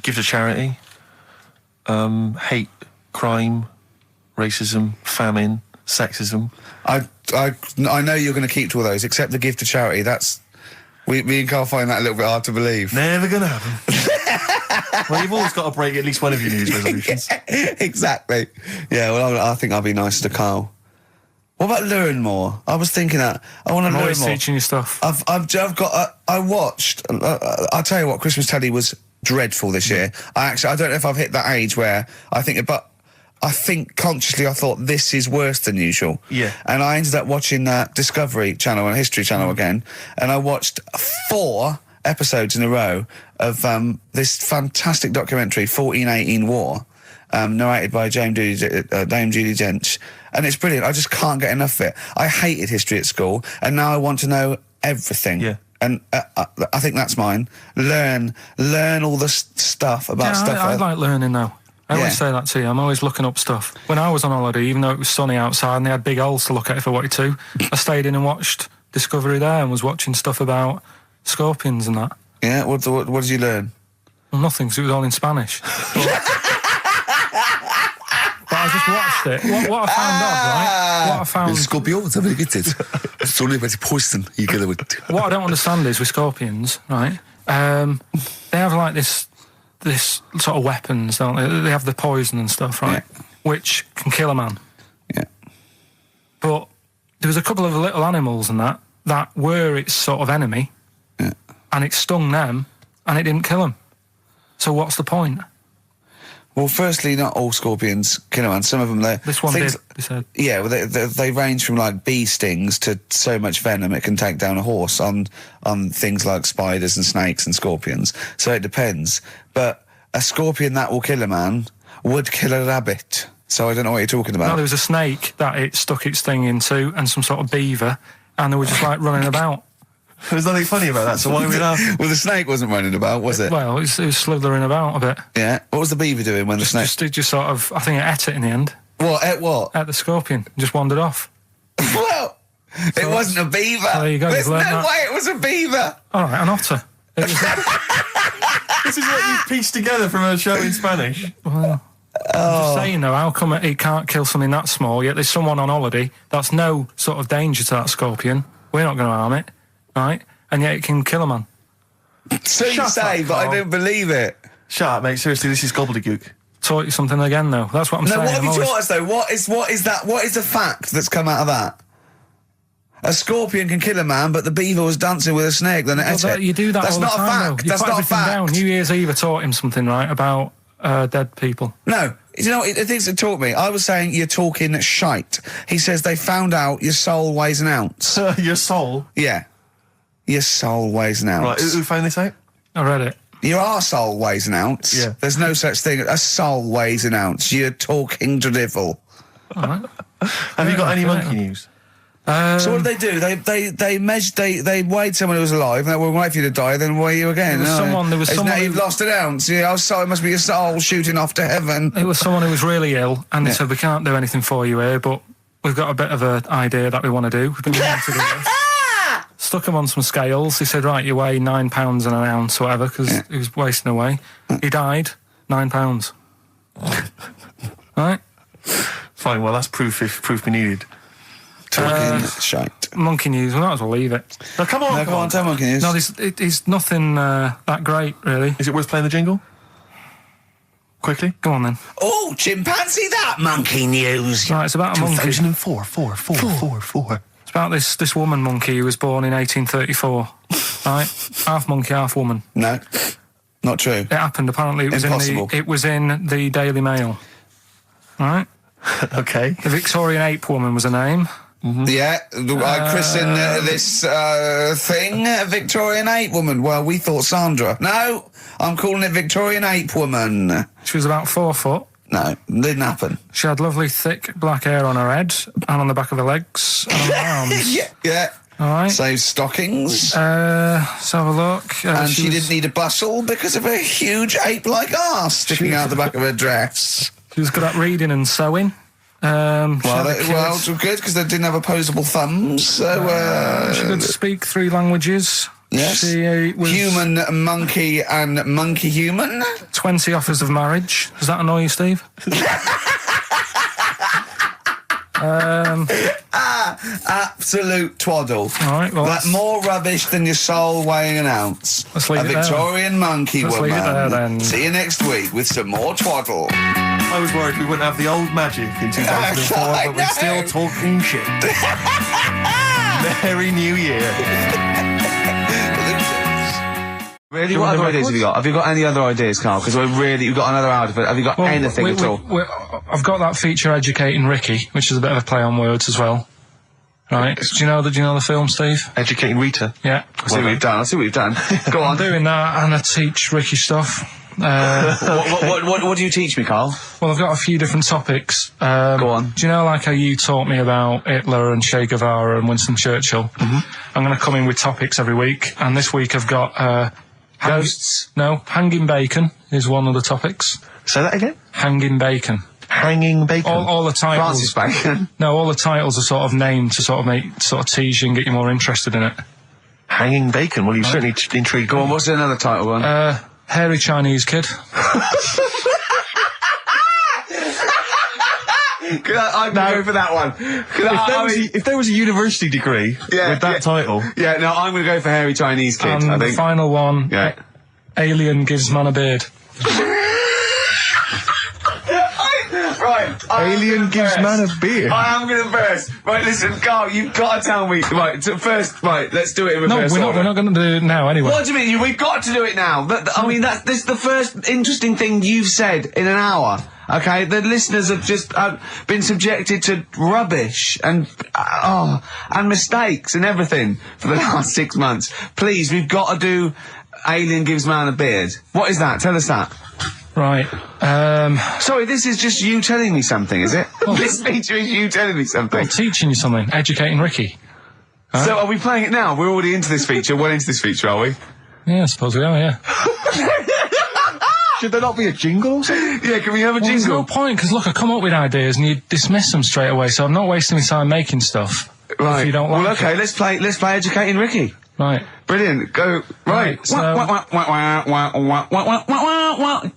Speaker 2: Give to charity. Hate crime, racism, famine, sexism.
Speaker 1: I know you're going to keep to all those, except the gift to charity. That's... Me and Carl find that a little bit hard to believe.
Speaker 2: Never gonna happen. Well, you've always got to break at least one of your New Year's resolutions.
Speaker 1: Exactly. Yeah, well, I think I'll be nice to Carl. What about learn more? I was thinking that. I want to
Speaker 3: I'm
Speaker 1: learn
Speaker 3: always
Speaker 1: more.
Speaker 3: teaching you stuff.
Speaker 1: I watched... I'll tell you what, Christmas telly was dreadful this year. I don't know if I've hit that age where I think... But I think consciously I thought this is worse than usual.
Speaker 2: Yeah.
Speaker 1: And I ended up watching Discovery Channel and History Channel again, and I watched 4 episodes in a row of this fantastic documentary, 1418 War, narrated by Dame Judi Dench, and it's brilliant. I just can't get enough of it. I hated history at school, and now I want to know everything.
Speaker 2: Yeah.
Speaker 1: And I think that's mine. Learn all the stuff about stuff.
Speaker 3: I like learning though. I
Speaker 1: Yeah.
Speaker 3: always say that to you. I'm always looking up stuff. When I was on holiday, even though it was sunny outside and they had big holes to look at if I wanted to, I stayed in and watched Discovery there and was watching stuff about scorpions and that.
Speaker 1: Yeah. What did you learn?
Speaker 3: Well, nothing, because it was all in Spanish. But I just watched it. What I found odd, right? What I found...
Speaker 1: Scorpions, I get it. It's only about poison. You get it.
Speaker 3: What I don't understand is with scorpions, right? They have like this sort of weapons, don't they? They have the poison and stuff, right?
Speaker 1: Yeah.
Speaker 3: Which can kill a man.
Speaker 1: Yeah.
Speaker 3: But there was a couple of little animals and that were its sort of enemy,
Speaker 1: Yeah.
Speaker 3: and it stung them, and it didn't kill them. So what's the point?
Speaker 1: Well, firstly, not all scorpions kill a man. Some of them,
Speaker 3: This one did, they said.
Speaker 1: Yeah, well, they range from like bee stings to so much venom it can take down a horse on things like spiders and snakes and scorpions. So it depends. But a scorpion that will kill a man would kill a rabbit. So I don't know what you're talking
Speaker 3: No,
Speaker 1: about.
Speaker 3: there was a snake that it stuck its thing into, and some sort of beaver, and they were just like running about.
Speaker 2: There's nothing funny about that, so why are we laughing?
Speaker 1: Well, the snake wasn't running about, was it?
Speaker 3: Well, it was slithering about a bit.
Speaker 1: Yeah. What was the beaver doing when the snake...
Speaker 3: It just sort of, I think it ate it in the end.
Speaker 1: What? Ate what?
Speaker 3: Ate the scorpion. Just wandered off.
Speaker 1: Well, it wasn't a beaver.
Speaker 3: Oh, there you go,
Speaker 1: There's
Speaker 3: you've
Speaker 1: no
Speaker 3: learned that.
Speaker 1: way it was a beaver.
Speaker 3: All right, an otter. It was,
Speaker 2: This is what you've pieced together from a show in Spanish.
Speaker 3: well, I'm just saying though, how come it can't kill something that small, yet there's someone on holiday that's no sort of danger to that scorpion. We're not going to harm it, right? And yet it can kill a man.
Speaker 1: So you
Speaker 2: Shut
Speaker 1: say,
Speaker 2: up,
Speaker 1: but I
Speaker 2: Carl.
Speaker 1: don't believe it.
Speaker 2: Shut up, mate. Seriously, this is gobbledygook.
Speaker 3: Taught you something again though. That's what I'm
Speaker 1: No,
Speaker 3: saying.
Speaker 1: what have
Speaker 3: I'm
Speaker 1: you
Speaker 3: always-
Speaker 1: taught us though? What is that? What is the fact that's come out of that? A scorpion can kill a man, but the beaver was dancing with a snake. Then it
Speaker 3: Well,
Speaker 1: ate
Speaker 3: that-
Speaker 1: it.
Speaker 3: you do that
Speaker 1: That's
Speaker 3: all the
Speaker 1: not
Speaker 3: time,
Speaker 1: a
Speaker 3: though.
Speaker 1: fact.
Speaker 3: You
Speaker 1: That's
Speaker 3: put
Speaker 1: not a
Speaker 3: everything
Speaker 1: fact.
Speaker 3: down. New Year's Eve, I taught him something, right, about dead people.
Speaker 1: No, you know, the things that taught me. I was saying you're talking shite. He says they found out your soul weighs an ounce.
Speaker 2: Your soul.
Speaker 1: Yeah, your soul weighs an ounce.
Speaker 2: Right, who found this out?
Speaker 3: I read it.
Speaker 1: Your arsehole weighs an ounce.
Speaker 2: Yeah.
Speaker 1: There's no such thing. A soul weighs an ounce. You're talking drivel.
Speaker 3: All right.
Speaker 2: Have you got any
Speaker 3: okay.
Speaker 2: monkey news?
Speaker 1: So what did they do? They weighed someone who was alive, and they will wait for you to die, then weigh you again.
Speaker 3: There was
Speaker 1: Isn't
Speaker 3: someone
Speaker 1: that
Speaker 3: who-
Speaker 1: you've lost an ounce. Yeah, so it must be your soul shooting off to heaven.
Speaker 3: It was someone who was really ill, and they
Speaker 1: Yeah.
Speaker 3: said, we can't do anything for you here, but we've got a bit of an idea that we want to do. We've been wanting to do this. Stuck him on some scales. He said, right, you weigh 9 pounds and an ounce or whatever, because he was wasting away. He died, 9 pounds. Right?
Speaker 2: Fine, well, that's proof if proof be needed.
Speaker 1: Talking shite.
Speaker 3: Monkey news, we might as well leave it.
Speaker 2: No, come on,
Speaker 1: No, come on, tell monkey news.
Speaker 3: No, it's nothing that great, really.
Speaker 2: Is it worth playing the jingle? Quickly?
Speaker 3: Go on then.
Speaker 1: Oh, chimpanzee that monkey news.
Speaker 3: Right, it's about a monkey.
Speaker 2: 2004, four.
Speaker 3: It's about this woman monkey who was born in 1834. Right? Half monkey, half woman.
Speaker 1: No, not true.
Speaker 3: It happened, apparently. It was
Speaker 1: Impossible.
Speaker 3: it was in the Daily Mail. Right?
Speaker 2: Okay.
Speaker 3: The Victorian ape woman was her name.
Speaker 1: Yeah, I christened this thing Victorian ape woman. Well, we thought Sandra. No, I'm calling it Victorian ape woman.
Speaker 3: She was about 4 foot.
Speaker 1: No, didn't happen.
Speaker 3: She had lovely thick black hair on her head and on the back of her legs and on her arms.
Speaker 1: Yeah.
Speaker 3: All right.
Speaker 1: So stockings.
Speaker 3: Let's have a look.
Speaker 1: And she didn't need a bustle because of a huge ape-like arse sticking out the back of her dress.
Speaker 3: She was good at reading and sewing.
Speaker 1: Well, good because they didn't have opposable thumbs. So
Speaker 3: she could speak 3 languages.
Speaker 1: Yes.
Speaker 3: She was
Speaker 1: Human, monkey, and monkey human.
Speaker 3: 20 offers of marriage. Does that annoy you, Steve?
Speaker 1: Absolute twaddle.
Speaker 3: All right, well,
Speaker 1: That's more rubbish than your soul weighing an ounce.
Speaker 3: Let's leave
Speaker 1: a
Speaker 3: it there.
Speaker 1: Victorian monkey
Speaker 3: Let's
Speaker 1: woman.
Speaker 3: leave it there, then.
Speaker 1: See you next week with some more twaddle.
Speaker 2: I was worried we wouldn't have the old magic in 2004, but we're still talking shit. Merry New Year.
Speaker 9: Really, what other ideas have you got? Have you got any other ideas, Carl? Because we've got another hour, but have you got anything at all?
Speaker 3: I've got that feature Educating Ricky, which is a bit of a play on words as well. Right? Do you know the film, Steve?
Speaker 2: Educating Rita.
Speaker 3: Yeah.
Speaker 9: I'll see what you've done. Go on.
Speaker 3: I'm doing that, and I teach Ricky stuff.
Speaker 9: What do you teach me, Carl?
Speaker 3: Well, I've got a few different topics.
Speaker 9: Go on.
Speaker 3: Do you know, like how you taught me about Hitler and Che Guevara and Winston Churchill? Mm-hmm. I'm going to come in with topics every week, and this week I've got
Speaker 9: ghosts.
Speaker 3: No, hanging bacon is one of the topics.
Speaker 2: Say that again.
Speaker 3: Hanging bacon.
Speaker 2: Hanging bacon.
Speaker 3: All the titles.
Speaker 9: Francis Bacon.
Speaker 3: No, all the titles are sort of named to sort of tease you and get you more interested in it.
Speaker 2: Hanging bacon. Well, you've certainly intrigued.
Speaker 9: Go on. What's another title one?
Speaker 3: Hairy Chinese kid.
Speaker 9: I'm going to go for that one.
Speaker 2: If there was a university degree with that title.
Speaker 9: Yeah, no, I'm going to go for hairy Chinese kid,
Speaker 3: And
Speaker 9: I think.
Speaker 3: the final one, Alien gives man a beard.
Speaker 9: Right.
Speaker 2: Alien gives man a beard.
Speaker 9: I am going to burst. Right, listen, Carl, you've got to tell me. Right, first, let's do it in reverse order.
Speaker 3: We're not going to do it now anyway.
Speaker 9: What do you mean? We've got to do it now. I mean, this is the first interesting thing you've said in an hour. Okay, the listeners have just been subjected to rubbish and mistakes and everything for the last 6 months. Please, we've got to do Alien gives man a beard. What is that? Tell us that.
Speaker 3: Right.
Speaker 9: Sorry, this is just you telling me something, is it? This feature is you telling me something.
Speaker 3: Well, teaching you something. Educating Ricky. Huh?
Speaker 9: So are we playing it now? We're already into this feature. Well into this feature, are we?
Speaker 3: Yeah, I suppose we are, yeah.
Speaker 2: Should there not be a jingle or something?
Speaker 9: Yeah, can we have a jingle?
Speaker 3: There's no point, because look, I come up with ideas and you dismiss them straight away, so I'm not wasting my time making stuff.
Speaker 9: Right.
Speaker 3: If you don't like
Speaker 9: well, okay,
Speaker 3: it.
Speaker 9: let's play Educating Ricky.
Speaker 3: Right.
Speaker 9: Brilliant. Go. Right.
Speaker 3: So-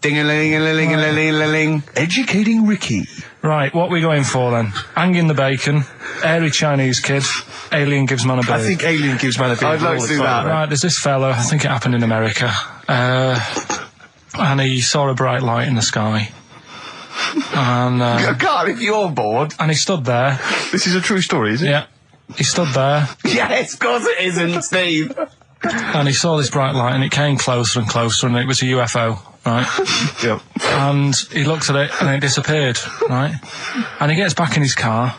Speaker 9: Ding-a-ling-a-ling-a-ling-a-ling.
Speaker 2: Educating Ricky.
Speaker 3: Right, what are we going for then? Hanging the bacon, hairy Chinese kid, Alien gives man a beard.
Speaker 2: I think Alien gives man a beard.
Speaker 9: I'd like to do that.
Speaker 3: Right, there's this fella, I think it happened in America, and he saw a bright light in the sky. And
Speaker 9: God, if you're bored.
Speaker 3: he stood there.
Speaker 2: This is a true story, is it?
Speaker 3: Yeah. He stood there,
Speaker 9: Yes, of course it isn't, Steve.
Speaker 3: and he saw this bright light, and it came closer and closer, and it was a UFO, right?
Speaker 2: Yep.
Speaker 3: And he looked at it, and it disappeared, right? And he gets back in his car,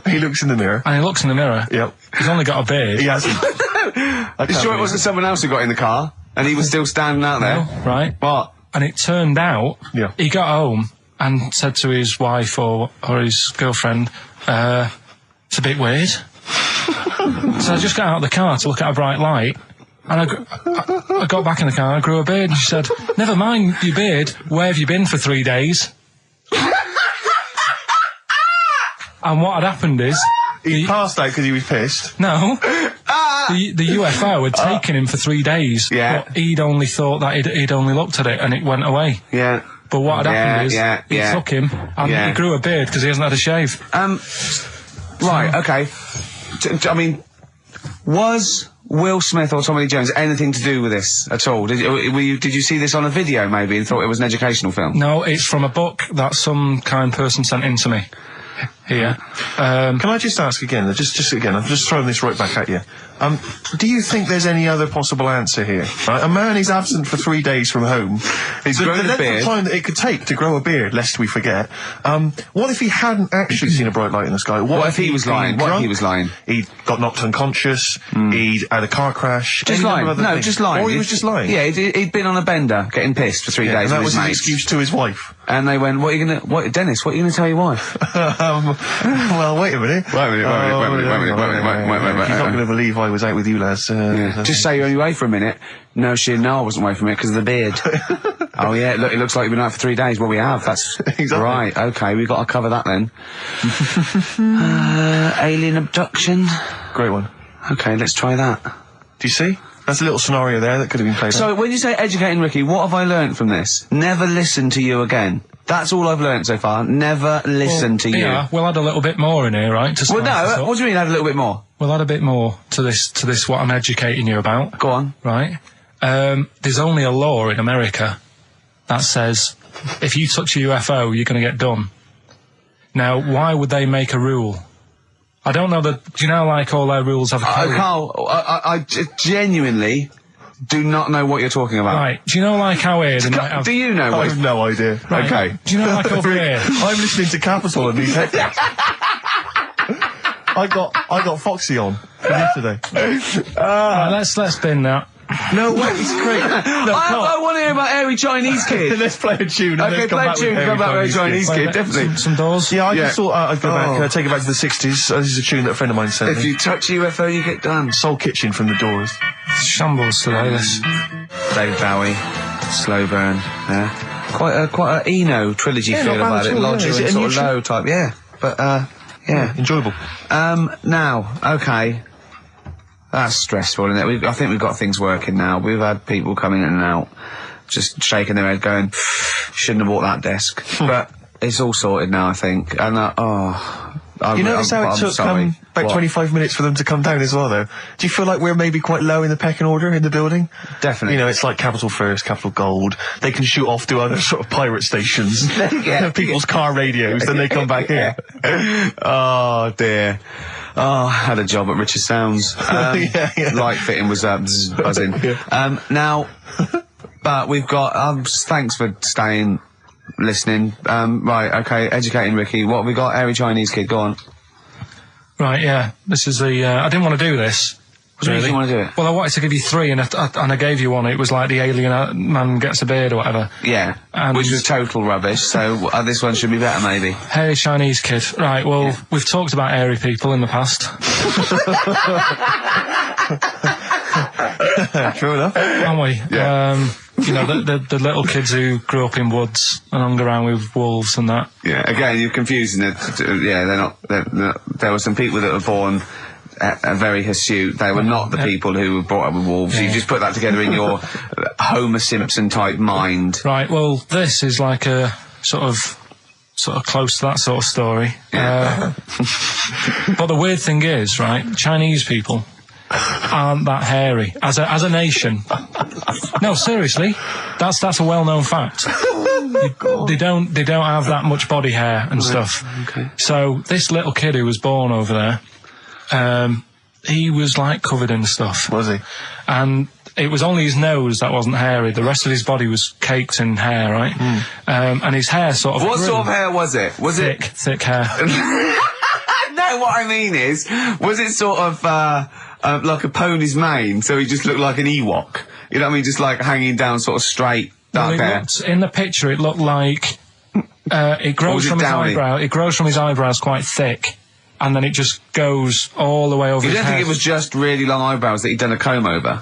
Speaker 2: He looks in the mirror.
Speaker 3: and he looks in the mirror.
Speaker 2: Yep.
Speaker 3: He's only got a beard.
Speaker 2: He has.
Speaker 9: You sure it wasn't someone else who got in the car and he was still standing out there?
Speaker 3: No, right?
Speaker 9: What?
Speaker 3: And it turned out,
Speaker 2: Yeah.
Speaker 3: he got home and said to his wife or his girlfriend, it's a bit weird. So I just got out of the car to look at a bright light, and I got back in the car and I grew a beard, and she said, never mind your beard, where have you been for 3 days? And what had happened is...
Speaker 2: He passed out because he was pissed.
Speaker 3: No. The UFO had taken him for 3 days.
Speaker 9: Yeah.
Speaker 3: But he'd only thought that he'd only looked at it and it went away.
Speaker 9: Yeah.
Speaker 3: But what had happened is he took him and he grew a beard because he hasn't had a shave.
Speaker 9: Right, okay. I mean, was Will Smith or Tommy Lee Jones anything to do with this at all? Did you see this on a video maybe and thought it was an educational film?
Speaker 3: No, it's from a book that some kind person sent in to me. here.
Speaker 2: Can I just ask again? Just again, I'm just throwing this right back at you. Do you think there's any other possible answer here? Right? A man is absent for 3 days from home.
Speaker 9: He's grown a
Speaker 2: the length
Speaker 9: beard.
Speaker 2: of time that it could take to grow a beard, lest we forget. What if he hadn't actually seen a bright light in the sky?
Speaker 9: What if he was lying? What if he was lying?
Speaker 2: He got knocked unconscious. He'd had a car crash.
Speaker 9: Just
Speaker 2: any
Speaker 9: lying.
Speaker 2: number of
Speaker 9: No,
Speaker 2: other things.
Speaker 9: just lying.
Speaker 2: Or he was just lying.
Speaker 9: Yeah, he'd been on a bender, getting pissed for 3 days
Speaker 2: and that
Speaker 9: with
Speaker 2: was
Speaker 9: his
Speaker 2: his
Speaker 9: mates.
Speaker 2: excuse to his wife.
Speaker 9: And they went, Dennis, what are you going to tell your wife?
Speaker 2: Well, wait a minute.
Speaker 9: Wait a minute.
Speaker 2: You're not going to believe I was out with you, lads.
Speaker 9: Just say you're only away for a minute. No, I wasn't away from it because of the beard. Oh, yeah, look, it looks like you've been out for 3 days. Well, we have. That's
Speaker 2: Exactly.
Speaker 9: right. Okay, we've got to cover that then. Alien abduction.
Speaker 2: Great one.
Speaker 9: Okay, let's try that.
Speaker 2: Do you see? That's a little scenario there that could have been played out.
Speaker 9: So, when you say educating Ricky, what have I learnt from this? Never listen to you again. That's all I've learnt so far. Never listen to you.
Speaker 3: Yeah, we'll add a little bit more in here, right? To
Speaker 9: Well,
Speaker 3: spice this
Speaker 9: no,
Speaker 3: up.
Speaker 9: what do you mean add a little bit more?
Speaker 3: We'll add a bit more to this what I'm educating you about.
Speaker 9: Go on.
Speaker 3: Right? There's only a law in America that says if you touch a UFO, you're going to get done. Now, why would they make a rule? I don't know that. Do you know, like, all their rules have a code?
Speaker 9: Carl, I genuinely do not know what you're talking about.
Speaker 3: Right. Do you know, like, how here they might have...
Speaker 9: Do you know
Speaker 2: I
Speaker 9: what?
Speaker 2: have no idea.
Speaker 3: Right.
Speaker 9: Okay.
Speaker 3: Do you know, like, over here?
Speaker 2: I'm listening to Capital and these headphones. I got Foxy on from yesterday.
Speaker 3: Right, let's bin that.
Speaker 2: No way, it's great.
Speaker 9: I want to hear about Airy Chinese Kid.
Speaker 2: Let's play a tune. And
Speaker 9: Okay,
Speaker 2: then come
Speaker 9: play a
Speaker 2: back
Speaker 9: tune,
Speaker 2: with
Speaker 9: come back with
Speaker 2: Airy
Speaker 9: Airy Chinese Kid,
Speaker 3: Wait,
Speaker 9: definitely.
Speaker 3: Some doors.
Speaker 2: Yeah, I just thought I'd go back, take it back to the 60s. This is a tune that a friend of mine sent
Speaker 9: If
Speaker 2: me.
Speaker 9: you touch UFO, you get done.
Speaker 2: Soul Kitchen from the Doors.
Speaker 3: Shambles today, this.
Speaker 9: David Bowie, Slow Burn, yeah. Quite a Eno trilogy
Speaker 2: Yeah,
Speaker 9: feel
Speaker 2: not bad
Speaker 9: about
Speaker 2: at
Speaker 9: it.
Speaker 2: all,
Speaker 9: Lodger
Speaker 2: yeah. Is it
Speaker 9: and
Speaker 2: a
Speaker 9: sort
Speaker 2: new
Speaker 9: of
Speaker 2: tune?
Speaker 9: low type, yeah. But, yeah.
Speaker 2: Enjoyable.
Speaker 9: Now, okay. That's stressful, isn't it? I think we've got things working now. We've had people coming in and out, just shaking their head going, shouldn't have bought that desk. But it's all sorted now, I think. And,
Speaker 2: You notice how it took about 25 minutes for them to come down as well, though? Do you feel like we're maybe quite low in the pecking order in the building?
Speaker 9: Definitely.
Speaker 2: You know, it's like Capital First, Capital Gold. They can shoot off to other sort of pirate stations.
Speaker 9: Yeah.
Speaker 2: People's car radios, then they come back here.
Speaker 9: Oh, dear. Oh, I had a job at Richard Sounds.
Speaker 2: Yeah.
Speaker 9: Light fitting was buzzing. Now, but we've got, thanks for staying, listening. Right, okay, educating Ricky. What have we got? Airy Chinese Kid, go on.
Speaker 3: Right, yeah. This is the... I didn't want to do this.
Speaker 9: What do you mean you want to do it?
Speaker 3: Well, I wanted to give you three, and I gave you one. It was like the alien man gets a beard or whatever.
Speaker 9: Yeah,
Speaker 3: And-
Speaker 9: which was total rubbish, so this one should be better, maybe.
Speaker 3: Hey, Chinese kid. Right, well, we've talked about airy people in the past.
Speaker 2: True enough.
Speaker 3: Haven't we?
Speaker 9: Yeah.
Speaker 3: You know, the little kids who grew up in woods and hung around with wolves and that.
Speaker 9: Yeah, again, you're confusing it. Yeah, they're not, there were some people that were born very hirsute. They were not the people who were brought up with wolves. You just put that together in your Homer Simpson type mind.
Speaker 3: Right, well, this is like a sort of close to that sort of story.
Speaker 9: Yeah.
Speaker 3: But the weird thing is, right, Chinese people aren't that hairy as a nation. No, seriously, that's a well-known fact. They don't have that much body hair and stuff.
Speaker 9: Okay.
Speaker 3: So this little kid who was born over there, he was like covered in stuff.
Speaker 2: Was he?
Speaker 3: And it was only his nose that wasn't hairy. The rest of his body was caked in hair, right? And his hair sort of
Speaker 9: What
Speaker 3: grew.
Speaker 9: sort of hair was it? Was
Speaker 3: Thick hair.
Speaker 9: No, what I mean is, was it sort of like a pony's mane, so he just looked like an Ewok? You know what I mean? Just like hanging down sort of straight, dark hair.
Speaker 3: In the picture, it looked like it grows
Speaker 9: was it
Speaker 3: from his
Speaker 9: downy?
Speaker 3: eyebrow. It grows from his eyebrows quite thick, and then it just goes all the way over
Speaker 9: You
Speaker 3: his
Speaker 9: don't
Speaker 3: head.
Speaker 9: think it was just really long eyebrows that he'd done a comb over?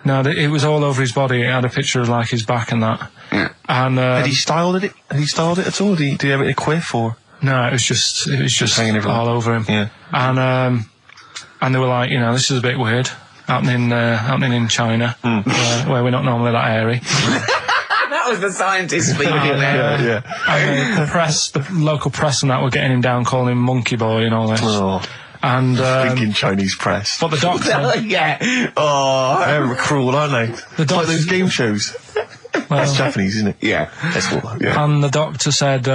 Speaker 3: No, it was all over his body. It had a picture of like his back and that.
Speaker 9: Yeah.
Speaker 3: And
Speaker 2: Had he styled it? Had he styled it at all? Did he have it in a quiff or?
Speaker 3: no, it was just
Speaker 2: hanging everywhere.
Speaker 3: all over him.
Speaker 2: Yeah.
Speaker 3: And they were like, you know, this is a bit weird happening in China, where we're not normally that airy.
Speaker 9: That was the scientist speaking there.
Speaker 2: Yeah.
Speaker 3: And the local press and that were getting him down, calling him monkey boy and all this.
Speaker 2: Oh,
Speaker 3: And
Speaker 2: thinking Chinese press.
Speaker 3: but the doctor,
Speaker 9: Yeah. Oh.
Speaker 2: They're cruel, aren't they? It's like those game shows. That's Japanese, isn't it?
Speaker 9: Yeah.
Speaker 2: That's what. Yeah.
Speaker 3: and the doctor said,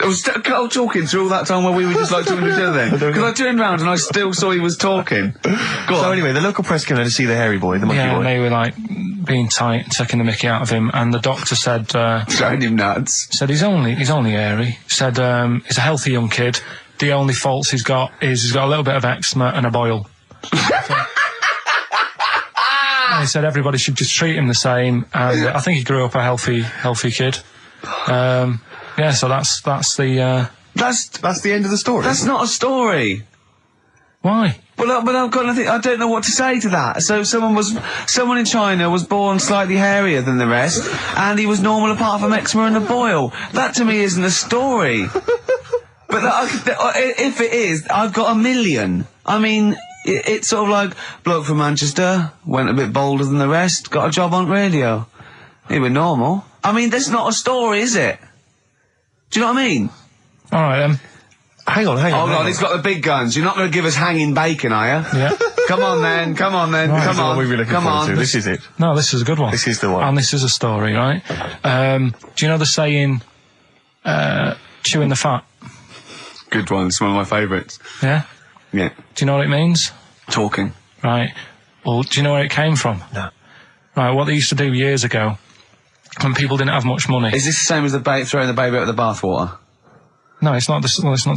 Speaker 9: I was talking through all that time while we were just like talking to each other then. Because I turned round and I still saw he was talking. Go on.
Speaker 2: So anyway, the local press came in to see the hairy boy, the monkey
Speaker 3: Yeah,
Speaker 2: boy.
Speaker 3: and they were like being tight, taking the mickey out of him, and the doctor said,
Speaker 9: Showing him nuts.
Speaker 3: said he's only hairy. Said he's a healthy young kid. The only faults he's got is he's got a little bit of eczema and a boil. And he said everybody should just treat him the same, and I think he grew up a healthy kid. Yeah, so that's the
Speaker 2: That's the end of the story.
Speaker 9: That's not a story.
Speaker 3: why.
Speaker 9: But I've got nothing. I don't know what to say to that. So someone in China was born slightly hairier than the rest, and he was normal apart from eczema and a boil. That to me isn't a story. But if it is, I've got a million. I mean, it's sort of like bloke from Manchester went a bit bolder than the rest, got a job on radio. He was normal. I mean, that's not a story, is it? Do you know what I mean?
Speaker 3: All right then.
Speaker 2: Hang on.
Speaker 9: Hold on, he's got the big guns. You're not going to give us hanging bacon, are you?
Speaker 3: Yeah.
Speaker 9: Come on then.
Speaker 3: Right.
Speaker 9: Come
Speaker 2: This is the one
Speaker 9: on.
Speaker 2: we've been looking
Speaker 9: Come
Speaker 2: forward
Speaker 9: on.
Speaker 2: to. This is it.
Speaker 3: No, this is a good one.
Speaker 2: This is the one.
Speaker 3: And this is a story, right? Do you know the saying, chewing the fat?
Speaker 9: Good one. It's one of my favourites.
Speaker 3: Yeah?
Speaker 9: Yeah.
Speaker 3: Do you know what it means?
Speaker 9: Talking.
Speaker 3: Right. Well, do you know where it came from?
Speaker 2: No.
Speaker 3: Right, what they used to do years ago, when people didn't have much money.
Speaker 9: Is this the same as throwing the baby out of the bathwater?
Speaker 3: No, it's not the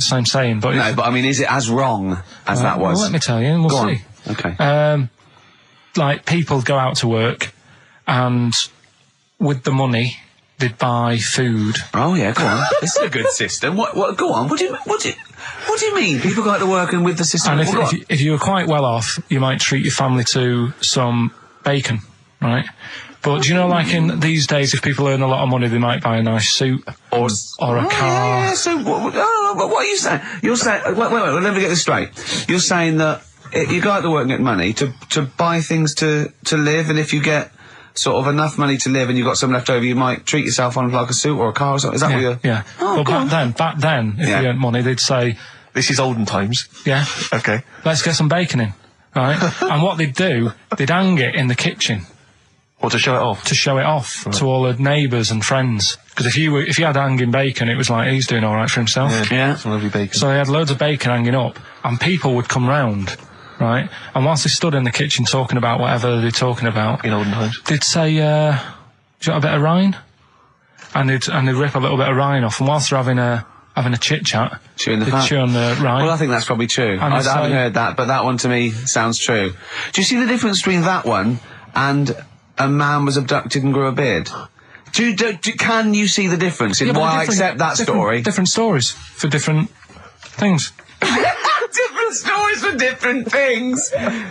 Speaker 3: same saying, but...
Speaker 9: No, but I mean, is it as wrong as that was?
Speaker 3: Well, let me tell you, and we'll
Speaker 9: Go
Speaker 3: see.
Speaker 9: on. Okay.
Speaker 3: Like, people go out to work, and with the money, they'd buy food.
Speaker 9: Oh yeah, go on. This is a good system. What? Go on. What do you mean? People go out to work and with the system.
Speaker 3: And
Speaker 9: Well,
Speaker 3: if you were quite well off, you might treat your family to some bacon, right? But do you know, like in these days, if people earn a lot of money, they might buy a nice suit or a car.
Speaker 9: Yeah. So what are you saying? You're saying wait. Let me get this straight. You're saying that you go out to work and get money to buy things to live, and if you get sort of enough money to live and you've got some left over, you might treat yourself on like a suit or a car or something. Is that what you're...
Speaker 3: Yeah.
Speaker 9: Oh,
Speaker 3: well, back then, if you earned money, they'd say,
Speaker 2: This is olden times.
Speaker 3: yeah,
Speaker 2: Okay.
Speaker 3: let's get some bacon in, right? And what they'd do, they'd hang it in the kitchen
Speaker 2: Or to show it off.
Speaker 3: to show it off to all the neighbours and friends. Because if you had hanging bacon, it was like, he's doing all right for himself.
Speaker 9: Yeah.
Speaker 2: Some lovely bacon.
Speaker 3: So they had loads of bacon hanging up, and people would come round, right? And whilst they stood in the kitchen talking about whatever they're talking about,
Speaker 2: In olden times.
Speaker 3: they'd say, do you got a bit of rind? And they'd rip a little bit of rind off, and whilst they're having a chit-chat,
Speaker 9: Chewing the
Speaker 3: they'd
Speaker 9: fat.
Speaker 3: chew on the rind.
Speaker 9: Well, I think that's probably true. I
Speaker 3: it's
Speaker 9: haven't
Speaker 3: like-
Speaker 9: heard that, but that one to me sounds true. Do you see the difference between that one and a man was abducted and grew a beard? Can you see the difference in
Speaker 3: Yeah, but
Speaker 9: why I
Speaker 3: different-
Speaker 9: accept that
Speaker 3: different-
Speaker 9: story?
Speaker 3: Different stories for different things.
Speaker 9: Different stories for different things.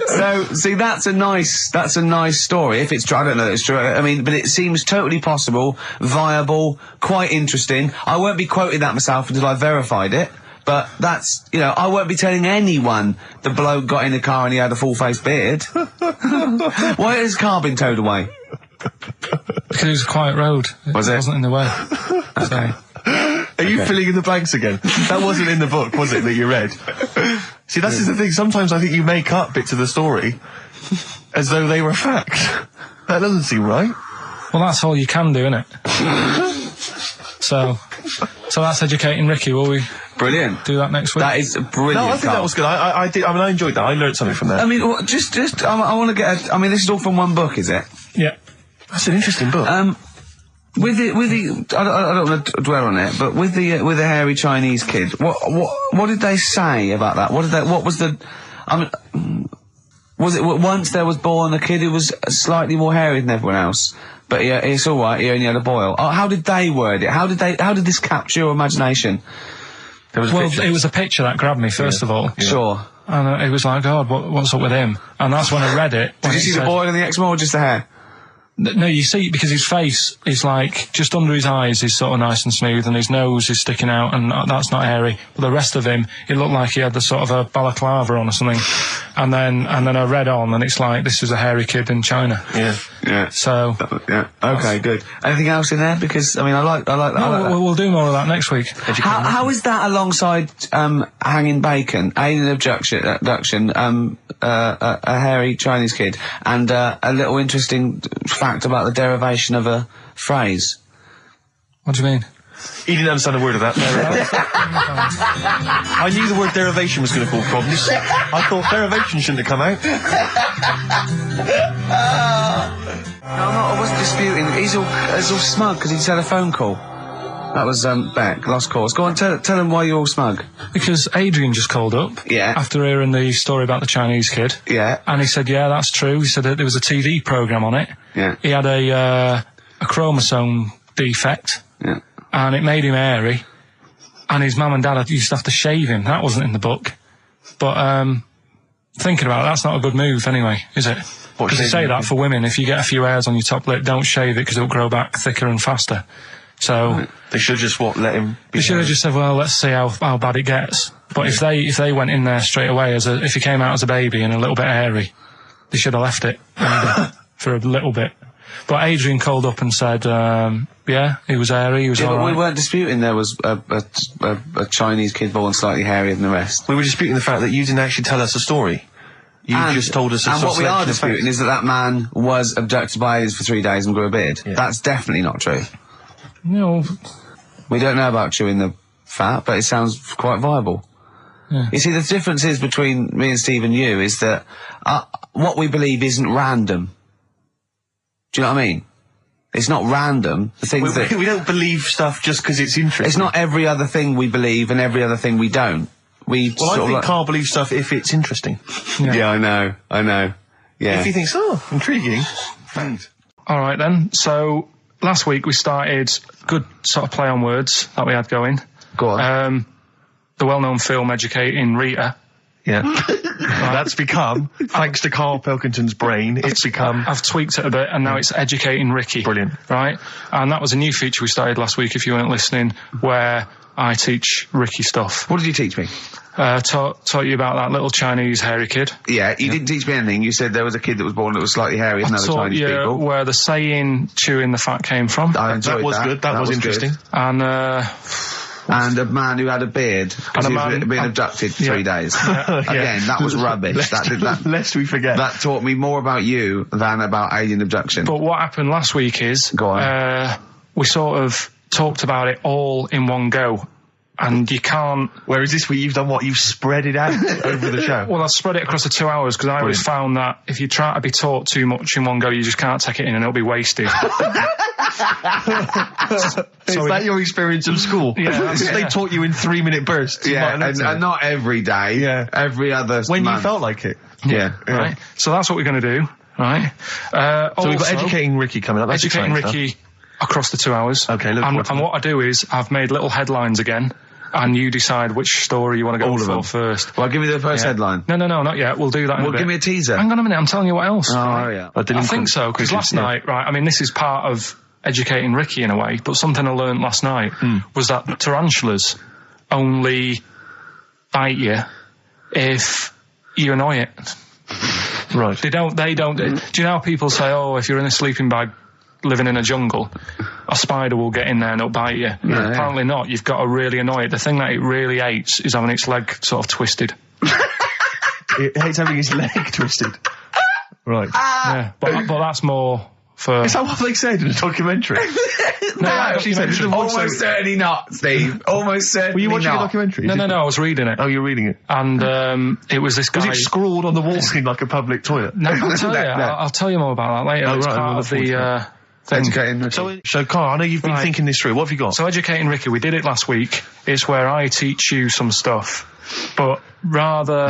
Speaker 9: So, see, that's a nice story. If it's true, I don't know if it's true. I mean, but it seems totally possible, viable, quite interesting. I won't be quoting that myself until I've verified it. But that's, I won't be telling anyone the bloke got in the car and he had a full-face beard. Why has his car been towed away?
Speaker 3: Because it was a quiet road.
Speaker 9: Was it?
Speaker 3: wasn't in the way. So,
Speaker 2: Are you filling in the blanks again? That wasn't in the book, was it, that you read? See, that's just the thing. Sometimes I think you make up bits of the story as though they were fact. That doesn't seem right.
Speaker 3: well, that's all you can do, innit? So that's educating Ricky. Will we
Speaker 9: Brilliant.
Speaker 3: do that next week?
Speaker 9: That is brilliant.
Speaker 2: No, I think that was good. I did. I mean, I enjoyed that. I learned something from that.
Speaker 9: I mean, I want to get. I mean, this is all from one book, is it?
Speaker 3: Yeah.
Speaker 2: That's an interesting book.
Speaker 9: With the, I don't want to dwell on it, but with the hairy Chinese kid, what did they say about that? What was the, I mean, was it once there was born a kid who was slightly more hairy than everyone else, but yeah, it's all right. He only had a boil. Oh, how did they word it? How did this capture your imagination?
Speaker 2: There was a picture.
Speaker 3: It was a picture that grabbed me first of all.
Speaker 9: Sure.
Speaker 3: And it was like, God, what's up with him? And that's when I read it.
Speaker 9: Did you see the boil and the eczema or just the hair?
Speaker 3: No, you see, because his face is like, just under his eyes is sort of nice and smooth, and his nose is sticking out, and that's not hairy. But the rest of him, it looked like he had the sort of a balaclava on or something. And then I read on, and it's like, this is a hairy kid in China.
Speaker 2: Yeah.
Speaker 9: Yeah.
Speaker 3: So,
Speaker 9: Yeah. Okay, good. Anything else in there? Because, I mean, I like that.
Speaker 3: we'll do more of that next week.
Speaker 9: How is that alongside hanging bacon, alien abduction, a hairy Chinese kid, and a little interesting fact about the derivation of a phrase?
Speaker 3: What do you mean?
Speaker 2: He didn't understand a word of that. I knew the word derivation was going to cause problems. I thought derivation shouldn't have come out.
Speaker 9: No, I wasn't disputing. He's all smug because he just had a phone call. That was Beck, lost cause. Go on, tell him why you're all smug.
Speaker 3: Because Adrian just called up.
Speaker 9: Yeah.
Speaker 3: After hearing the story about the Chinese kid.
Speaker 9: Yeah.
Speaker 3: And he said, yeah, that's true. He said that there was a TV programme on it.
Speaker 9: Yeah.
Speaker 3: He had a chromosome defect.
Speaker 9: Yeah.
Speaker 3: And it made him hairy. And his mum and dad used to have to shave him. That wasn't in the book. But thinking about it, that's not a good move anyway, is it? Because they say that for women, if you get a few hairs on your top lip, don't shave it because it'll grow back thicker and faster. So
Speaker 2: they should just let him.
Speaker 3: They should have just said, well, let's see how bad it gets. But if they went in there straight away if he came out as a baby and a little bit hairy, they should have left it maybe, for a little bit. But Adrian called up and said, yeah, he was hairy, he was all
Speaker 9: but
Speaker 3: right.
Speaker 9: We weren't disputing there was a Chinese kid born slightly hairier than the rest.
Speaker 2: We were disputing the fact that you didn't actually tell us a story. You just told us a
Speaker 9: And what we are
Speaker 2: selection of
Speaker 9: disputing
Speaker 2: facts.
Speaker 9: is that man was abducted by aliens for 3 days and grew a beard.
Speaker 2: Yeah.
Speaker 9: That's definitely not true.
Speaker 3: No.
Speaker 9: We don't know about chewing the fat, but it sounds quite viable.
Speaker 3: Yeah.
Speaker 9: You see, the difference is between me and Steve and you is that what we believe isn't random. Do you know what I mean? It's not random. The things that
Speaker 2: we don't believe stuff just because it's interesting.
Speaker 9: it's not every other thing we believe and every other thing we don't.
Speaker 2: I think Carl believes stuff if it's interesting.
Speaker 9: Yeah, I know. Yeah.
Speaker 2: If he thinks, intriguing. Thanks.
Speaker 3: All right then. So last week we started good sort of play on words that we had going.
Speaker 9: Go on.
Speaker 3: The well-known film Educating Rita.
Speaker 2: Yeah. That's become, thanks to Karl Pilkington's brain, it's become...
Speaker 3: I've tweaked it a bit and now it's Educating Ricky.
Speaker 2: Brilliant.
Speaker 3: Right? And that was a new feature we started last week, if you weren't listening, where I teach Ricky stuff.
Speaker 9: What did you teach me?
Speaker 3: Taught you about that little Chinese hairy kid.
Speaker 9: Yeah, you didn't teach me anything. You said there was a kid that was born that was slightly hairier than other Chinese people.
Speaker 3: Where the saying chewing the fat came from.
Speaker 9: I enjoyed
Speaker 2: that was good. That was interesting.
Speaker 3: Good.
Speaker 9: And a man who had a beard because he was being abducted for 3 days. Again, that was rubbish.
Speaker 2: Lest we forget.
Speaker 9: That taught me more about you than about alien abduction.
Speaker 3: But what happened last week is we sort of talked about it all in one go. And you can't...
Speaker 2: Whereas this week you've done what? You've spread it out over the show.
Speaker 3: Well, I've spread it across the 2 hours because I always found that if you try to be taught too much in one go, you just can't take it in and it'll be wasted.
Speaker 2: Is that your experience of school?
Speaker 3: Yeah.
Speaker 2: They taught you in 3-minute bursts.
Speaker 9: Yeah, and not every day.
Speaker 2: Yeah.
Speaker 9: Every other
Speaker 2: When
Speaker 9: month.
Speaker 2: you felt like it.
Speaker 9: Yeah.
Speaker 3: Right? So that's what we're going to do, right?
Speaker 2: So we've got Educating Ricky coming up. That's
Speaker 3: Educating Ricky across the 2 hours.
Speaker 2: Okay, look forward to
Speaker 3: and
Speaker 2: that.
Speaker 3: what I do is I've made little headlines again, and you decide which story you want to go for first.
Speaker 9: Well, give me the first headline.
Speaker 3: No, not yet. We'll do that in a bit.
Speaker 9: Give me a teaser.
Speaker 3: Hang on a minute, I'm telling you what else.
Speaker 9: Oh, yeah.
Speaker 3: I think so, because last night, right, I mean, this is part of Educating Ricky in a way, but something I learned last night was that tarantulas only bite you if you annoy it.
Speaker 2: Right.
Speaker 3: They don't, do you know how people say, if you're in a sleeping bag living in a jungle, a spider will get in there and it'll bite you? Apparently not. You've got to really annoy it. The thing that it really hates is having its leg sort of twisted.
Speaker 2: It hates having its leg twisted. Right.
Speaker 3: Yeah, but that's more for...
Speaker 2: Is that what they said in a documentary?
Speaker 3: No, actually said
Speaker 9: Almost certainly not, Steve. Almost certainly not.
Speaker 2: Were you watching a documentary?
Speaker 3: No, I was reading it.
Speaker 2: Oh, you're reading it.
Speaker 3: And it was this guy...
Speaker 2: Was it scrawled on the wall in like a public toilet?
Speaker 3: No, I'll tell you more about that later.
Speaker 2: Oh,
Speaker 3: It's
Speaker 2: right,
Speaker 3: part of the...
Speaker 9: Educating Ricky.
Speaker 2: So, Carl, I know you've been thinking this through. What have you got?
Speaker 3: So, Educating Ricky, we did it last week. It's where I teach you some stuff, but rather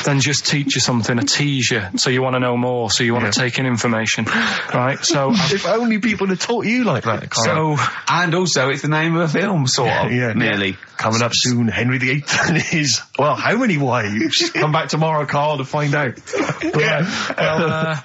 Speaker 3: than just teach you something, I tease you, so you want to know more, so you want to take in information, right? So,
Speaker 2: if only people had taught you like that, Carl.
Speaker 9: And also, it's the name of a film, sort of.
Speaker 2: Yeah.
Speaker 9: Nearly.
Speaker 2: Coming up soon, Henry VIII and his... Well, how many wives? Come back tomorrow, Carl, to find out.
Speaker 3: The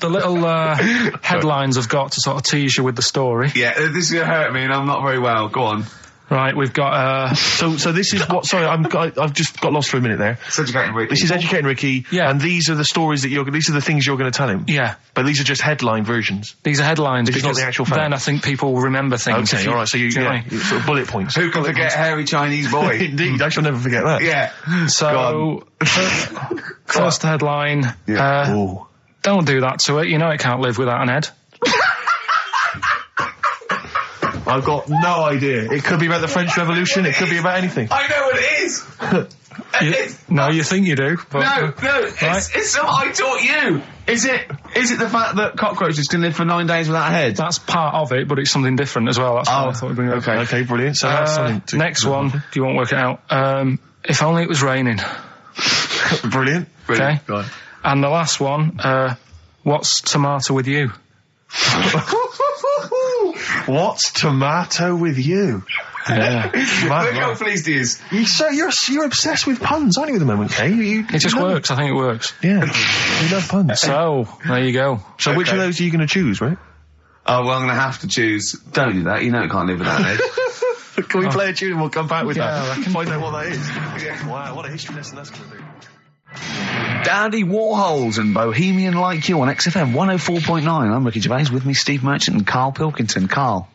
Speaker 3: little headlines I've got to sort of tease you with the story.
Speaker 9: Yeah, this is going to hurt me and I'm not very well. Go on.
Speaker 3: Right, we've got...
Speaker 2: So this is what... Sorry, I've just got lost for a minute there.
Speaker 9: It's Educating Ricky.
Speaker 2: This is Educating Ricky, and these are the stories that these are the things you're going to tell him.
Speaker 3: Yeah.
Speaker 2: But these are just headline versions.
Speaker 3: These are headlines
Speaker 2: This is not
Speaker 3: because
Speaker 2: the actual fact.
Speaker 3: then I think people will remember things.
Speaker 2: Okay, alright, so you sort of bullet points.
Speaker 9: Who can forget hairy Chinese boy?
Speaker 2: Indeed, I shall never forget that.
Speaker 9: Yeah.
Speaker 3: So, first headline, don't do that to it. You know it can't live without an head.
Speaker 2: I've got no idea. It could be about the French Revolution. It could be about anything.
Speaker 9: I know what it is.
Speaker 3: No, you think you do. But,
Speaker 9: No, it's not what I taught you. Is it the fact that cockroaches can live for 9 days without a head?
Speaker 3: That's part of it, but it's something different as well. That's what I thought we'd bring up.
Speaker 2: Okay, brilliant. So that's something to...
Speaker 3: Next one, if you won't work it out. If only it was raining.
Speaker 2: Brilliant.
Speaker 3: Okay.
Speaker 2: Go on.
Speaker 3: And the last one, what's tomato with you?
Speaker 2: What's tomato with you?
Speaker 3: Yeah.
Speaker 9: Look how pleased he is.
Speaker 2: You're obsessed with puns, aren't you, at the moment, Kay?
Speaker 3: It just works. I think it works.
Speaker 2: Yeah. You love puns.
Speaker 3: So, there you go.
Speaker 2: So which of those are you going to choose, right?
Speaker 9: Oh, well, I'm going to have to choose. Don't do that. You know it can't live without an head.
Speaker 2: Can we play a tune and we'll come back with that?
Speaker 3: I reckon.
Speaker 2: Find out what that is. Wow, what a history lesson that's going to be.
Speaker 1: Dandy Warhols and Bohemian Like You on XFM 104.9. I'm Ricky Gervais, with me Steve Merchant and Karl Pilkington. Karl,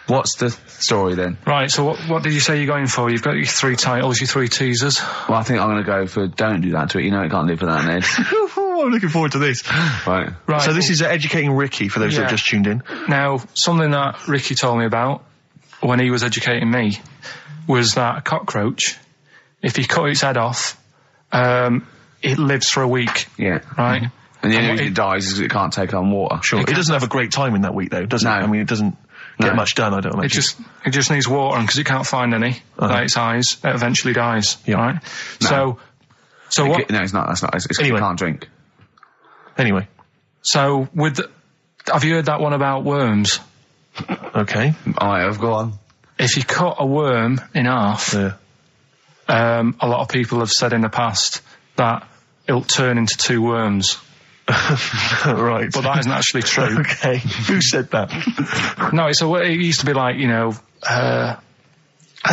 Speaker 1: what's the story then?
Speaker 3: Right, so what did you say you're going for? You've got your 3 titles, your 3 teasers.
Speaker 1: Well, I think I'm going to go for Don't Do That to It. You know it can't live without an head.
Speaker 2: I'm looking forward to this.
Speaker 1: Right.
Speaker 2: So this is educating Ricky, for those that have just tuned in.
Speaker 3: Now, something that Ricky told me about when he was educating me was that a cockroach, if you cut its head off, it lives for a week.
Speaker 1: Yeah.
Speaker 3: Right?
Speaker 1: And the only reason it dies is because it can't take on water.
Speaker 2: Sure. It doesn't have a great time in that week, though, does it?
Speaker 1: No.
Speaker 2: I mean, it doesn't get much done, I don't imagine.
Speaker 3: It just needs water, and because it can't find any, like its eyes, it eventually dies.
Speaker 2: Yeah.
Speaker 3: Right?
Speaker 1: No.
Speaker 3: So what?
Speaker 1: No, it's not. That's not. It's 'cause
Speaker 2: Anyway.
Speaker 1: you can't drink.
Speaker 2: Anyway.
Speaker 3: So have you heard that one about worms?
Speaker 2: Okay.
Speaker 1: I have. Go on.
Speaker 3: If you cut a worm in half,
Speaker 2: Yeah.
Speaker 3: a lot of people have said in the past that it'll turn into 2 worms.
Speaker 2: Right.
Speaker 3: But that isn't actually true.
Speaker 2: Okay. Who said that?
Speaker 3: No, it used to be like,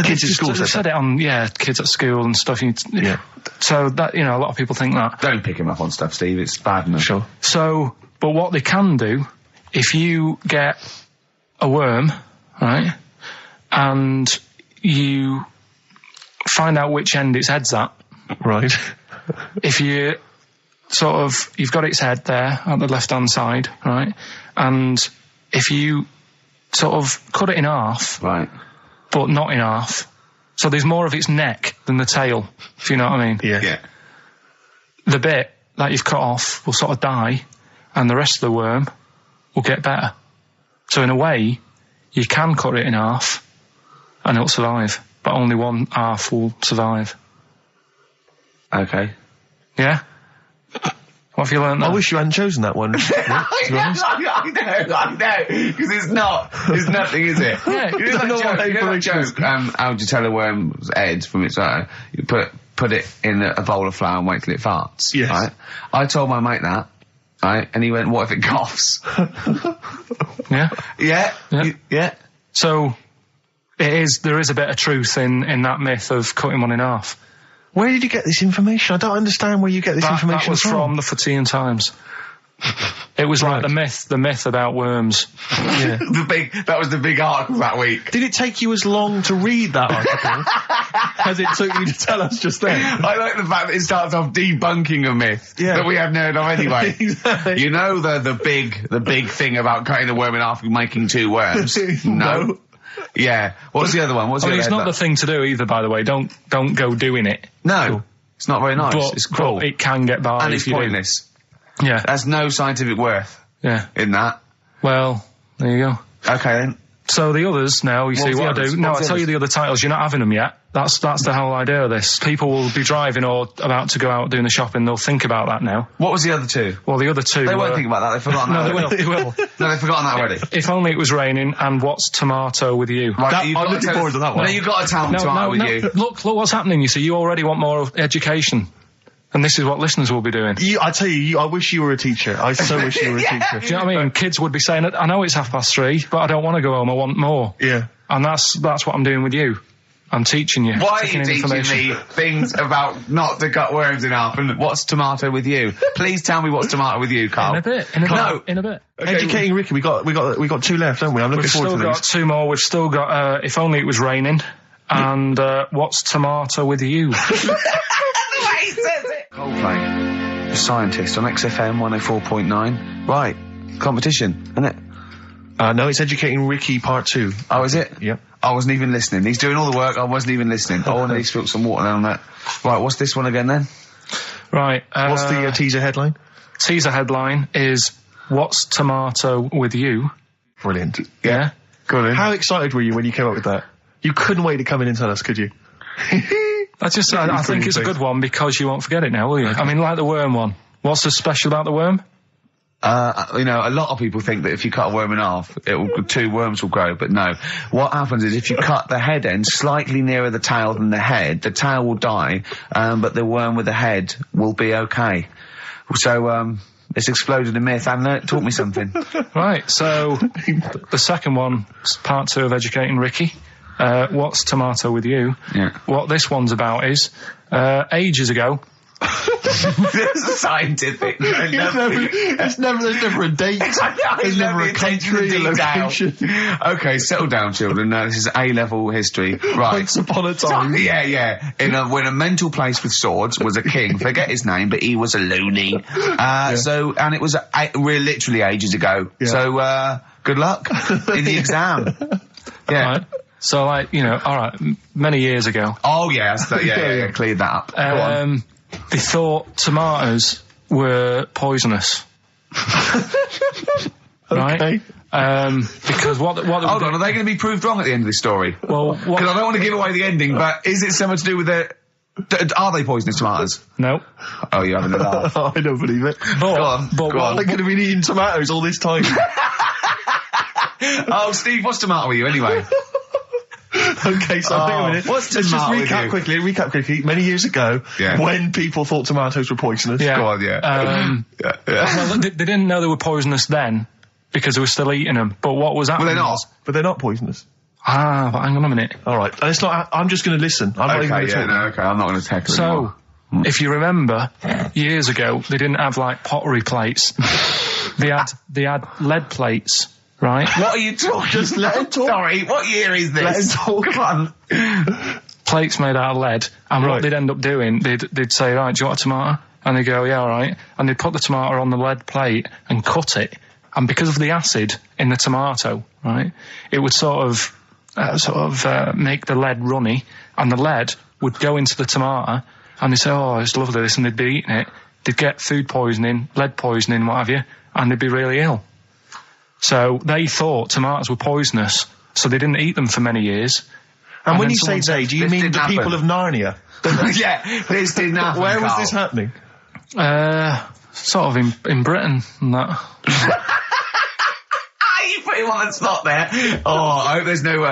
Speaker 2: Kids at school
Speaker 3: said it on, kids at school and stuff.
Speaker 2: Yeah.
Speaker 3: So that, a lot of people think that.
Speaker 1: Don't pick him up on stuff, Steve. It's bad enough.
Speaker 2: Sure.
Speaker 3: So, but what they can do, if you get a worm, right, and you find out which end its head's at.
Speaker 2: Right.
Speaker 3: If you you've got its head there at the left-hand side, right, and if you sort of cut it in half,
Speaker 1: Right.
Speaker 3: but not in half, so there's more of its neck than the tail, if you know what I mean.
Speaker 2: Yeah.
Speaker 3: The bit that you've cut off will sort of die, and the rest of the worm will get better. So in a way, you can cut it in half, and it'll survive, but only one half will survive.
Speaker 1: Okay.
Speaker 3: Yeah? What have you learned there?
Speaker 2: I wish you hadn't chosen that one.
Speaker 9: I know, because it's not. There's nothing, is it?
Speaker 3: Yeah.
Speaker 9: You know that joke, how would you tell a worm's head from its eye? You put it in a bowl of flour and wait till it farts.
Speaker 2: Yes.
Speaker 9: Right? I told my mate that, right? And he went, what if it coughs?
Speaker 3: Yeah?
Speaker 9: Yeah? Yeah.
Speaker 3: So, there is a bit of truth in that myth of cutting one in half.
Speaker 2: Where did you get this information? I don't understand where you get this information
Speaker 3: That was from the Fortean Times. It was like the myth about worms.
Speaker 2: Yeah.
Speaker 9: That was the big article that week.
Speaker 2: Did it take you as long to read that article as it took you to tell us just then?
Speaker 9: I like the fact that it starts off debunking a myth that we haven't heard of anyway.
Speaker 2: Exactly.
Speaker 9: You know the big thing about cutting a worm in half and making 2 worms? No. Yeah. What's the other one? What's the other
Speaker 3: It's not
Speaker 9: headline?
Speaker 3: the thing to do either, by the way. Don't go doing it.
Speaker 9: No. It's not very nice. It's cruel.
Speaker 3: But it can get by
Speaker 9: And
Speaker 3: if
Speaker 9: it's
Speaker 3: you
Speaker 9: pointless.
Speaker 3: do. Yeah.
Speaker 9: There's no scientific worth
Speaker 3: Yeah.
Speaker 9: in that.
Speaker 3: Well, there you go.
Speaker 9: Okay then.
Speaker 3: So the others now, you see
Speaker 9: What's the
Speaker 3: what I
Speaker 9: others?
Speaker 3: do. No,
Speaker 9: What's
Speaker 3: I
Speaker 9: the
Speaker 3: tell you
Speaker 9: others?
Speaker 3: the other titles. You're not having them yet. That's the whole idea of this. People will be driving or about to go out doing the shopping. They'll think about that now.
Speaker 9: What was the other 2?
Speaker 3: Well, the other 2
Speaker 9: They won't
Speaker 3: were-
Speaker 9: think about that. They've forgotten
Speaker 3: No,
Speaker 9: that
Speaker 3: they will.
Speaker 9: already.
Speaker 3: They will.
Speaker 9: No, they've forgotten that already.
Speaker 3: If only it was raining, and what's tomato with you?
Speaker 9: Right, you've
Speaker 2: I'm
Speaker 9: got to
Speaker 2: looking
Speaker 9: tell
Speaker 2: forward
Speaker 9: us-
Speaker 2: to that one.
Speaker 9: No, you've got to tell them tomorrow with you.
Speaker 3: Look what's happening. You see, you already want more of education, and this is what listeners will be doing.
Speaker 2: I tell you, I wish you were a teacher. I so wish you were a teacher.
Speaker 3: Do you know what I mean? Kids would be saying, I know it's 3:30, but I don't want to go home. I want more.
Speaker 2: Yeah.
Speaker 3: And that's what I'm doing with you. I'm teaching you.
Speaker 9: Why are
Speaker 3: taking
Speaker 9: you
Speaker 3: in
Speaker 9: teaching
Speaker 3: information.
Speaker 9: me things about not to cut worms in half and what's tomato with you? Please tell me what's tomato with you, Carl.
Speaker 3: In a bit.
Speaker 9: No.
Speaker 3: In a bit.
Speaker 2: Educating Ricky, we got 2 left, haven't we? I'm looking
Speaker 3: We've
Speaker 2: forward
Speaker 3: still
Speaker 2: to
Speaker 3: got
Speaker 2: these.
Speaker 3: 2 more. We've still got If Only It Was Raining and What's Tomato With You.
Speaker 1: Coldplay, the scientist on XFM 104.9. Right, competition, isn't it?
Speaker 2: No, it's Educating Ricky Part 2.
Speaker 9: Oh, is it?
Speaker 2: Yep.
Speaker 9: I wasn't even listening. He's doing all the work, I wasn't even listening. Oh, and he spilled some water down that. Right, what's this one again then?
Speaker 3: Right.
Speaker 2: What's the teaser headline?
Speaker 3: Teaser headline is, What's Tomato with You?
Speaker 2: Brilliant.
Speaker 3: Yeah?
Speaker 9: Go on.
Speaker 2: How excited were you when you came up with that? You couldn't wait to come in and tell us, could you?
Speaker 3: I think it's a good one because you won't forget it now, will you? I mean, like the worm one. What's so special about the worm?
Speaker 9: You know, a lot of people think that if you cut a worm in half, 2 worms will grow, but no. What happens is if you cut the head end slightly nearer the tail than the tail will die, but the worm with the head will be okay. So, it's exploded a myth, and it taught me something.
Speaker 3: Right, so the second one, part 2 of Educating Ricky. What's Tomato with You?
Speaker 9: Yeah.
Speaker 3: What this one's about is, ages ago...
Speaker 9: It's scientific.
Speaker 2: There's never a date. There's never a country, a location.
Speaker 9: Okay, settle down, children. This is A-level history. Right.
Speaker 2: Once upon a time.
Speaker 9: Yeah. When a mental place with swords was a king, forget his name, but he was a loony. So, and it was literally ages ago. Yeah. So, good luck in the exam. Yeah.
Speaker 3: Right. So, like, you know, alright, many years ago.
Speaker 9: Oh, yeah, cleared that up. Go on.
Speaker 3: They thought tomatoes were poisonous. Right?
Speaker 2: Okay.
Speaker 9: Because what hold on, are they going to be proved wrong at the end of this story?
Speaker 3: Well,
Speaker 9: because I don't want to give away the ending, but is it something to do with are they poisonous tomatoes?
Speaker 3: No.
Speaker 9: Oh, you're having a laugh.
Speaker 2: I don't believe it.
Speaker 3: Go
Speaker 9: on.
Speaker 2: They could have been eating tomatoes all this time.
Speaker 9: Oh, Steve, what's tomato with you anyway?
Speaker 2: Okay, so hang on a minute.
Speaker 9: Let's
Speaker 2: just recap quickly. Many years ago, when people thought tomatoes were poisonous.
Speaker 3: Yeah.
Speaker 9: Go on,
Speaker 3: Well, they didn't know they were poisonous then because they were still eating them. But what was happening?
Speaker 2: But they're not poisonous.
Speaker 3: But hang on a minute.
Speaker 2: All right, and it's not. I'm just going to listen. I'm not even going to talk.
Speaker 9: I'm not going to tackle
Speaker 3: anymore. If you remember, years ago they didn't have like pottery plates. They had lead plates. Right?
Speaker 9: What are you talking?
Speaker 2: Just let him talk.
Speaker 9: Sorry, what year is this?
Speaker 2: Let him talk.
Speaker 9: Come on.
Speaker 3: Plates made out of lead, and what they'd end up doing, they'd say, right, do you want a tomato? And they'd go, yeah, all right. And they'd put the tomato on the lead plate and cut it. And because of the acid in the tomato, right, it would sort of make the lead runny, and the lead would go into the tomato, and they'd say, oh, it's lovely this, and they'd be eating it. They'd get food poisoning, lead poisoning, what have you, and they'd be really ill. So they thought tomatoes were poisonous, so they didn't eat them for many years.
Speaker 2: And when you say they, do you mean the people of Narnia?
Speaker 9: Yeah, this didn't happen.
Speaker 2: Where was this happening?
Speaker 3: Sort of in Britain and that.
Speaker 9: You put him on the spot there. Oh, I hope there's no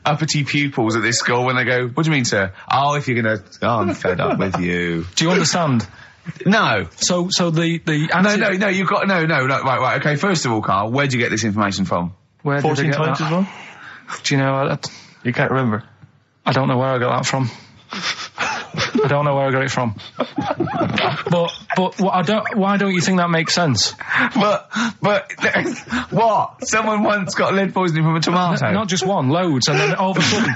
Speaker 9: uppity pupils at this school when they go, what do you mean, sir? Oh, if you're gonna... Oh, I'm fed up with you.
Speaker 3: Do you understand?
Speaker 9: No.
Speaker 3: So the
Speaker 9: No, you've got... No, right, okay, first of all, Carl, where'd you get this information from?
Speaker 3: Where did
Speaker 2: 14
Speaker 3: I get
Speaker 2: times
Speaker 3: that?
Speaker 2: as well?
Speaker 3: Do you know...
Speaker 2: You can't remember?
Speaker 3: I don't know where I got that from. I don't know where I got it from. But why don't you think that makes sense?
Speaker 9: But what? Someone once got lead poisoning from a tomato?
Speaker 3: Not just one, loads, and then all of a sudden...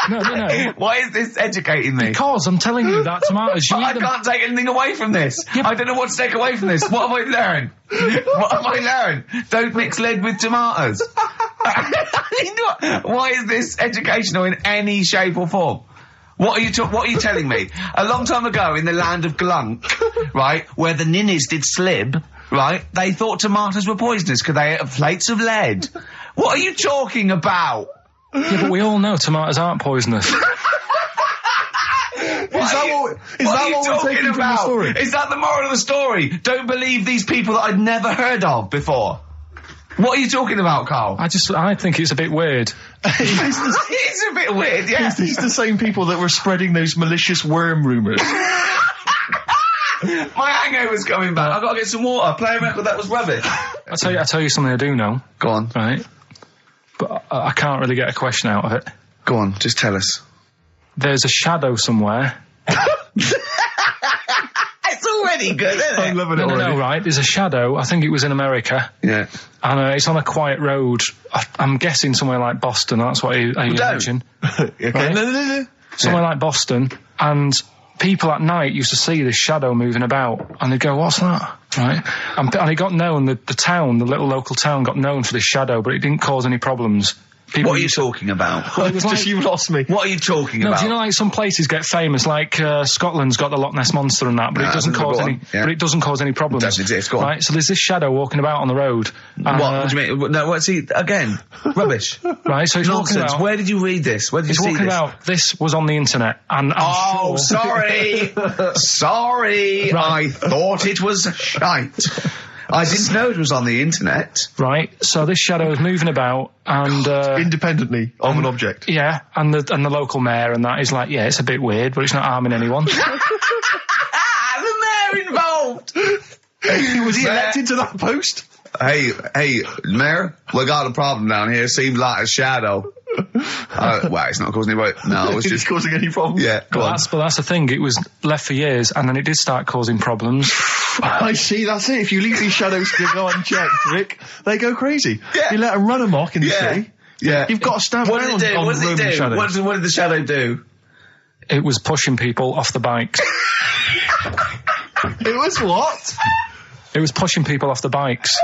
Speaker 3: No.
Speaker 9: Why is this educating me?
Speaker 3: Because I'm telling you that tomatoes...
Speaker 9: I can't take anything away from this. Yeah, I don't know what to take away from this. What have I learned? What have I learned? Don't mix lead with tomatoes. Why is this educational in any shape or form? What are you telling me? A long time ago in the land of Glunk, right, where the ninnies did slib, right, they thought tomatoes were poisonous because they ate plates of lead. What are you talking about?
Speaker 3: Yeah, but we all know tomatoes aren't poisonous.
Speaker 2: Is that what we're taking from the story?
Speaker 9: Is that the moral of the story? Don't believe these people that I'd never heard of before. What are you talking about, Carl?
Speaker 3: I think it's a bit weird.
Speaker 9: It's a bit weird, yeah.
Speaker 2: Is these the same people that were spreading those malicious worm rumours?
Speaker 9: My hangover's coming back. I've got to get some water. Play a record that was rubbish.
Speaker 3: I tell you something I do know.
Speaker 9: Go on.
Speaker 3: Right? But I can't really get a question out of it.
Speaker 9: Go on, just tell us.
Speaker 3: There's a shadow somewhere.
Speaker 9: It's already good, isn't it?
Speaker 2: I'm loving it already.
Speaker 3: No, right. There's a shadow. I think it was in America.
Speaker 9: Yeah.
Speaker 3: And it's on a quiet road. I'm guessing somewhere like Boston. That's what I imagine.
Speaker 2: Okay.
Speaker 3: Right?
Speaker 2: No.
Speaker 3: Somewhere like Boston. And people at night used to see this shadow moving about, and they'd go, "What's that?" Right? And it got known, the town, the little local town, got known for this shadow, but it didn't cause any problems. People
Speaker 1: What are you talking about?
Speaker 3: Well, it was like,
Speaker 2: You lost me.
Speaker 1: What are you talking
Speaker 3: no,
Speaker 1: about?
Speaker 3: do you know, like, some places get famous, like Scotland's got the Loch Ness Monster and that, but it doesn't
Speaker 1: go
Speaker 3: cause
Speaker 1: on.
Speaker 3: any.
Speaker 1: Yeah.
Speaker 3: But it doesn't cause any problems.
Speaker 1: Doesn't exist. Go on.
Speaker 3: Right? So there's this shadow walking about on the road. And,
Speaker 1: What do you mean? No, what's he again? Rubbish.
Speaker 3: Right, so he's walking
Speaker 1: Nonsense.
Speaker 3: about.
Speaker 1: Where did you read this? Where did you
Speaker 3: He's
Speaker 1: see
Speaker 3: walking
Speaker 1: this?
Speaker 3: about. This was on the internet, and I'm sure.
Speaker 1: Sorry. Sorry.
Speaker 3: Right.
Speaker 1: I thought it was shite. I didn't know it was on the internet.
Speaker 3: Right, so this shadow is moving about, and
Speaker 2: Independently of an object.
Speaker 3: yeah, and the local mayor and that is like, yeah, it's a bit weird, but it's not harming anyone.
Speaker 1: The mayor involved.
Speaker 2: Was he elected to that post?
Speaker 1: Hey, mayor, we got a problem down here. Seems like a shadow. Well, it's not causing any. No, it's
Speaker 2: Is
Speaker 1: just
Speaker 2: it causing any problems?
Speaker 1: Yeah, go on.
Speaker 3: But that's the thing. It was left for years, and then it did start causing problems.
Speaker 2: I see, that's it. If you leave these shadows to go unchecked, Rick, they go crazy.
Speaker 1: Yeah.
Speaker 2: You let them run amok in the city.
Speaker 1: Yeah.
Speaker 2: You've got to stand
Speaker 1: What
Speaker 2: down
Speaker 1: did it do?
Speaker 2: on
Speaker 1: What did it
Speaker 2: Roman
Speaker 1: do?
Speaker 2: shadows.
Speaker 1: What did the shadow do?
Speaker 3: It was pushing people off the bikes.
Speaker 2: It was what?
Speaker 3: It was pushing people off the bikes.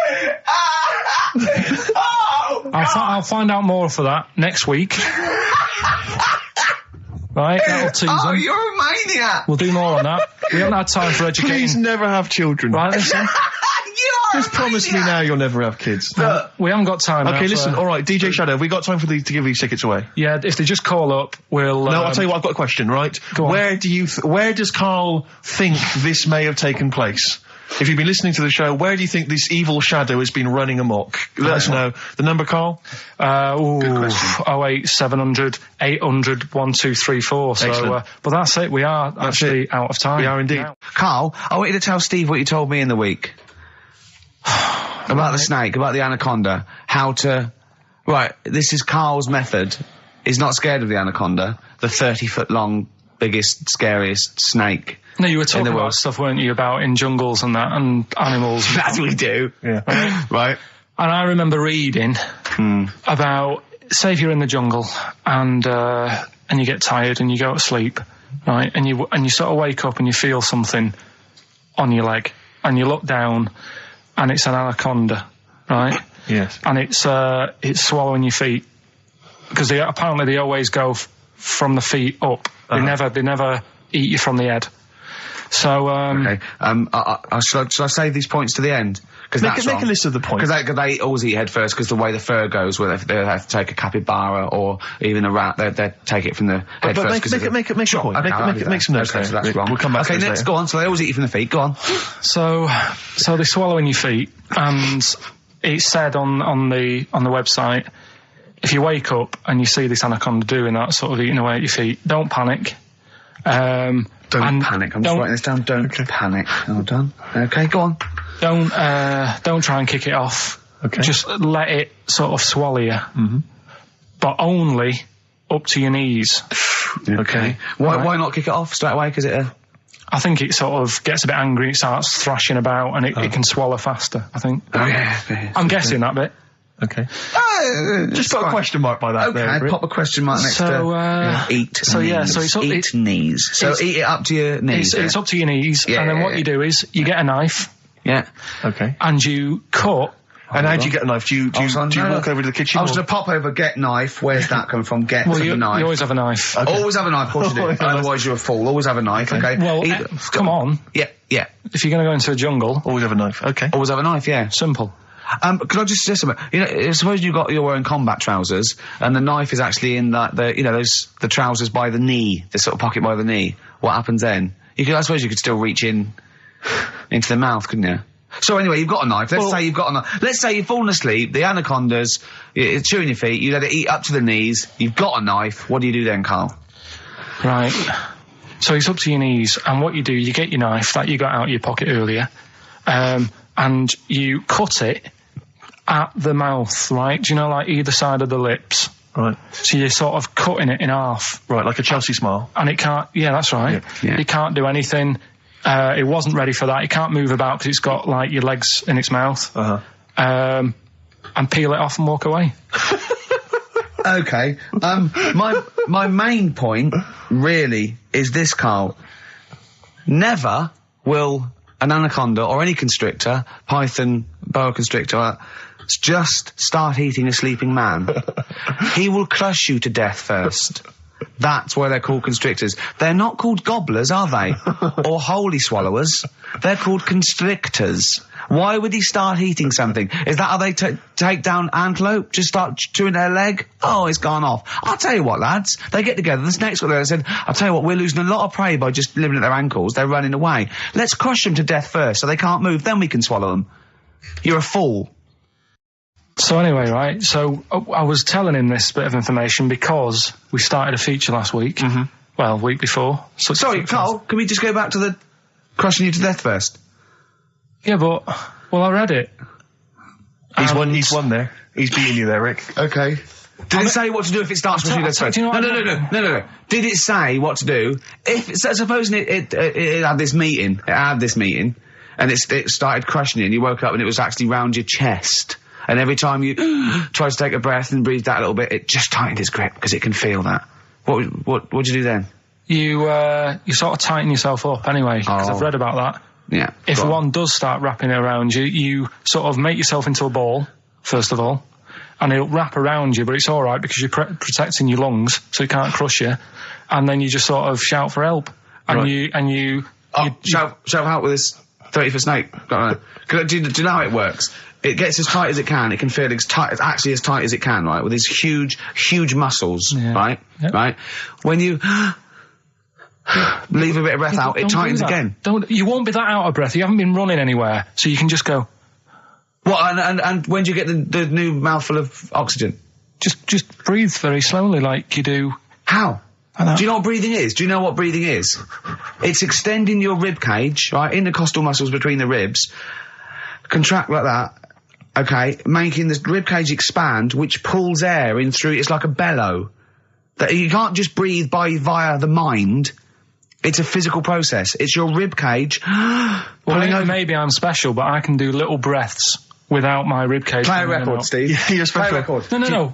Speaker 1: Oh,
Speaker 3: I'll find out more for that next week. Right, that'll tease them.
Speaker 1: you're a maniac.
Speaker 3: We'll do more on that. We haven't had time for educating.
Speaker 2: Please never have children.
Speaker 3: Right, listen.
Speaker 1: You are
Speaker 2: Just promise me now you'll never have kids.
Speaker 3: We haven't got time.
Speaker 2: Okay,
Speaker 3: now,
Speaker 2: listen,
Speaker 3: so-
Speaker 2: all right, DJ Shadow, have we got time to give these tickets away?
Speaker 3: Yeah, if they just call up, we'll.
Speaker 2: No, I'll tell you what, I've got a question, right?
Speaker 3: Go on.
Speaker 2: Where does Karl think this may have taken place? If you've been listening to the show, where do you think this evil shadow has been running amok? Let us know. The number, Karl?
Speaker 1: Good question.
Speaker 3: 08700 800 1234. So,
Speaker 2: Excellent.
Speaker 3: but that's it. We are actually out of time.
Speaker 2: We are indeed.
Speaker 3: Now.
Speaker 1: Carl, I want you to tell Steve what you told me in the week. About the snake, about the anaconda, how to... Right, this is Carl's method. He's not scared of the anaconda, the 30-foot long, biggest, scariest snake.
Speaker 3: No, you were talking
Speaker 1: the
Speaker 3: about
Speaker 1: world.
Speaker 3: stuff, weren't you, about in jungles and that, and animals.
Speaker 1: That's what we do.
Speaker 2: Yeah.
Speaker 1: Right.
Speaker 3: And I remember reading about, say if you're in the jungle and you get tired and you go to sleep, right, and you sort of wake up and you feel something on your leg, and you look down and it's an anaconda, right?
Speaker 2: Yes.
Speaker 3: And it's swallowing your feet, because apparently they always go from the feet up. They never eat you from the head. So
Speaker 1: Okay. Should I save these points to the end? Because
Speaker 2: Make a list of the points.
Speaker 1: Because they always eat head first, because the way the fur goes, where they have to take a capybara or even a rat, they take it from the head
Speaker 2: But
Speaker 1: first.
Speaker 2: make a point.
Speaker 1: Okay,
Speaker 2: Make some notes
Speaker 1: okay,
Speaker 2: there.
Speaker 1: so that's
Speaker 2: Rick.
Speaker 1: wrong.
Speaker 2: We'll come back to
Speaker 1: Okay,
Speaker 2: this
Speaker 1: next,
Speaker 2: later.
Speaker 1: go on. So they always eat you from the feet. Go on.
Speaker 3: So they're swallowing your feet, and it said on the website, if you wake up and you see this anaconda doing that, sort of eating away at your feet, don't panic.
Speaker 1: Don't panic. I'm just writing this down. Don't panic. Hold on. Okay, go on.
Speaker 3: Don't try and kick it off.
Speaker 2: Okay.
Speaker 3: Just let it sort of swallow you. Mm-hmm. But only up to your knees.
Speaker 1: Okay. Why not kick it off straight away? Because
Speaker 3: I think it sort of gets a bit angry, it starts thrashing about, and it can swallow faster, I think. I'm guessing that bit.
Speaker 2: Okay. Just put a question mark by that.
Speaker 1: Okay,
Speaker 2: there, Rick.
Speaker 1: pop a question mark next
Speaker 3: So,
Speaker 1: to eat.
Speaker 3: so
Speaker 1: knees.
Speaker 3: yeah, so it's up-
Speaker 1: eat knees. So eat it up to your knees.
Speaker 3: It's up to your knees,
Speaker 1: Yeah,
Speaker 3: and then
Speaker 1: yeah,
Speaker 3: what
Speaker 1: yeah.
Speaker 3: you do is you get a knife
Speaker 1: Yeah.
Speaker 2: Okay.
Speaker 3: and you cut.
Speaker 2: And how do you get a knife? Do you walk over to the kitchen?
Speaker 1: I was
Speaker 2: or-
Speaker 1: going to pop over, get knife. Where's that coming from? Get
Speaker 3: Well,
Speaker 1: the
Speaker 3: you
Speaker 1: knife.
Speaker 3: always have a knife.
Speaker 1: Always have a knife, of course you do.
Speaker 2: Always have a knife.
Speaker 1: Otherwise you're a fool. Always have a knife, okay?
Speaker 3: Well, come on.
Speaker 1: Yeah.
Speaker 3: If you're going to go into a jungle,
Speaker 2: Always have a knife. Okay.
Speaker 1: Always have a knife, yeah.
Speaker 3: simple.
Speaker 1: Could I just suggest something? You know, suppose you're wearing combat trousers, and the knife is actually in the trousers by the knee, the sort of pocket by the knee. What happens then? I suppose you could still reach in into the mouth, couldn't you? So anyway, you've got a knife. Let's say you've got a knife. Let's say you've fallen asleep. The anaconda's it's chewing your feet. You let it eat up to the knees. You've got a knife. What do you do then, Carl?
Speaker 3: Right. So it's up to your knees, and what you do, you get your knife that you got out of your pocket earlier, and you cut it at the mouth, right? Do you know, like either side of the lips?
Speaker 2: Right.
Speaker 3: So you're sort of cutting it in half.
Speaker 2: Right, like a Chelsea smile.
Speaker 3: And it can't, yeah, that's right.
Speaker 1: Yeah.
Speaker 3: It can't do anything. It wasn't ready for that. It can't move about because it's got, like, your legs in its mouth.
Speaker 2: Uh-huh.
Speaker 3: And peel it off and walk away.
Speaker 1: Okay. My main point really is this, Carl.
Speaker 9: Never will an anaconda or any constrictor, python, boa constrictor, just start eating a sleeping man. He will crush you to death first. That's why they're called constrictors. They're not called gobblers, are they? Or holy swallowers. They're called constrictors. Why would he start eating something? Is that how they take down antelope? Just start chewing their leg? Oh, it's gone off. I'll tell you what, lads. They get together. This next one there said, I'll tell you what, we're losing a lot of prey by just living at their ankles. They're running away. Let's crush them to death first so they can't move. Then we can swallow them. You're a fool.
Speaker 3: So anyway, right, so I was telling him this bit of information because we started a feature last week. Mm-hmm. Well, week before.
Speaker 9: Sorry, Carl, can we just go back to the crushing you to death first?
Speaker 3: Yeah, but, well, I read it.
Speaker 2: He's won there. He's beating you there, Rick.
Speaker 9: Okay. Did it say what to do if it starts with you death first? No. Did it say what to do? Supposing it had this meeting, and it started crushing you, and you woke up and it was actually round your chest. And every time you tried to take a breath and breathed out a little bit, it just tightened his grip because it can feel that. What'd you do then?
Speaker 3: You sort of tighten yourself up anyway, because I've read about that.
Speaker 9: Yeah.
Speaker 3: If one does start wrapping it around you, you sort of make yourself into a ball, first of all, and it'll wrap around you, but it's alright because you're protecting your lungs, so it can't crush you. And then you just sort of shout for help. And you
Speaker 9: shout for help with this 30-foot snake. Do you know how it works? It gets as tight as it can. It can feel as tight as it can, right? With these huge muscles, right? Yep. Right? When you leave a bit of breath out, it tightens again.
Speaker 3: You won't be that out of breath. You haven't been running anywhere, so you can just go.
Speaker 9: What? And when do you get the new mouthful of oxygen?
Speaker 3: Just breathe very slowly, like you do.
Speaker 9: How? Do you know what breathing is? Do you know what breathing is? It's extending your rib cage, right? Intercostal muscles between the ribs. Contract like that. Okay, making the rib cage expand, which pulls air in through. It's like a bellow. That you can't just breathe via the mind. It's a physical process. It's your rib cage.
Speaker 3: Well, maybe I'm special, but I can do little breaths without my rib cage.
Speaker 9: Play a record, Steve.
Speaker 2: You're special.
Speaker 9: Play a record.
Speaker 3: No.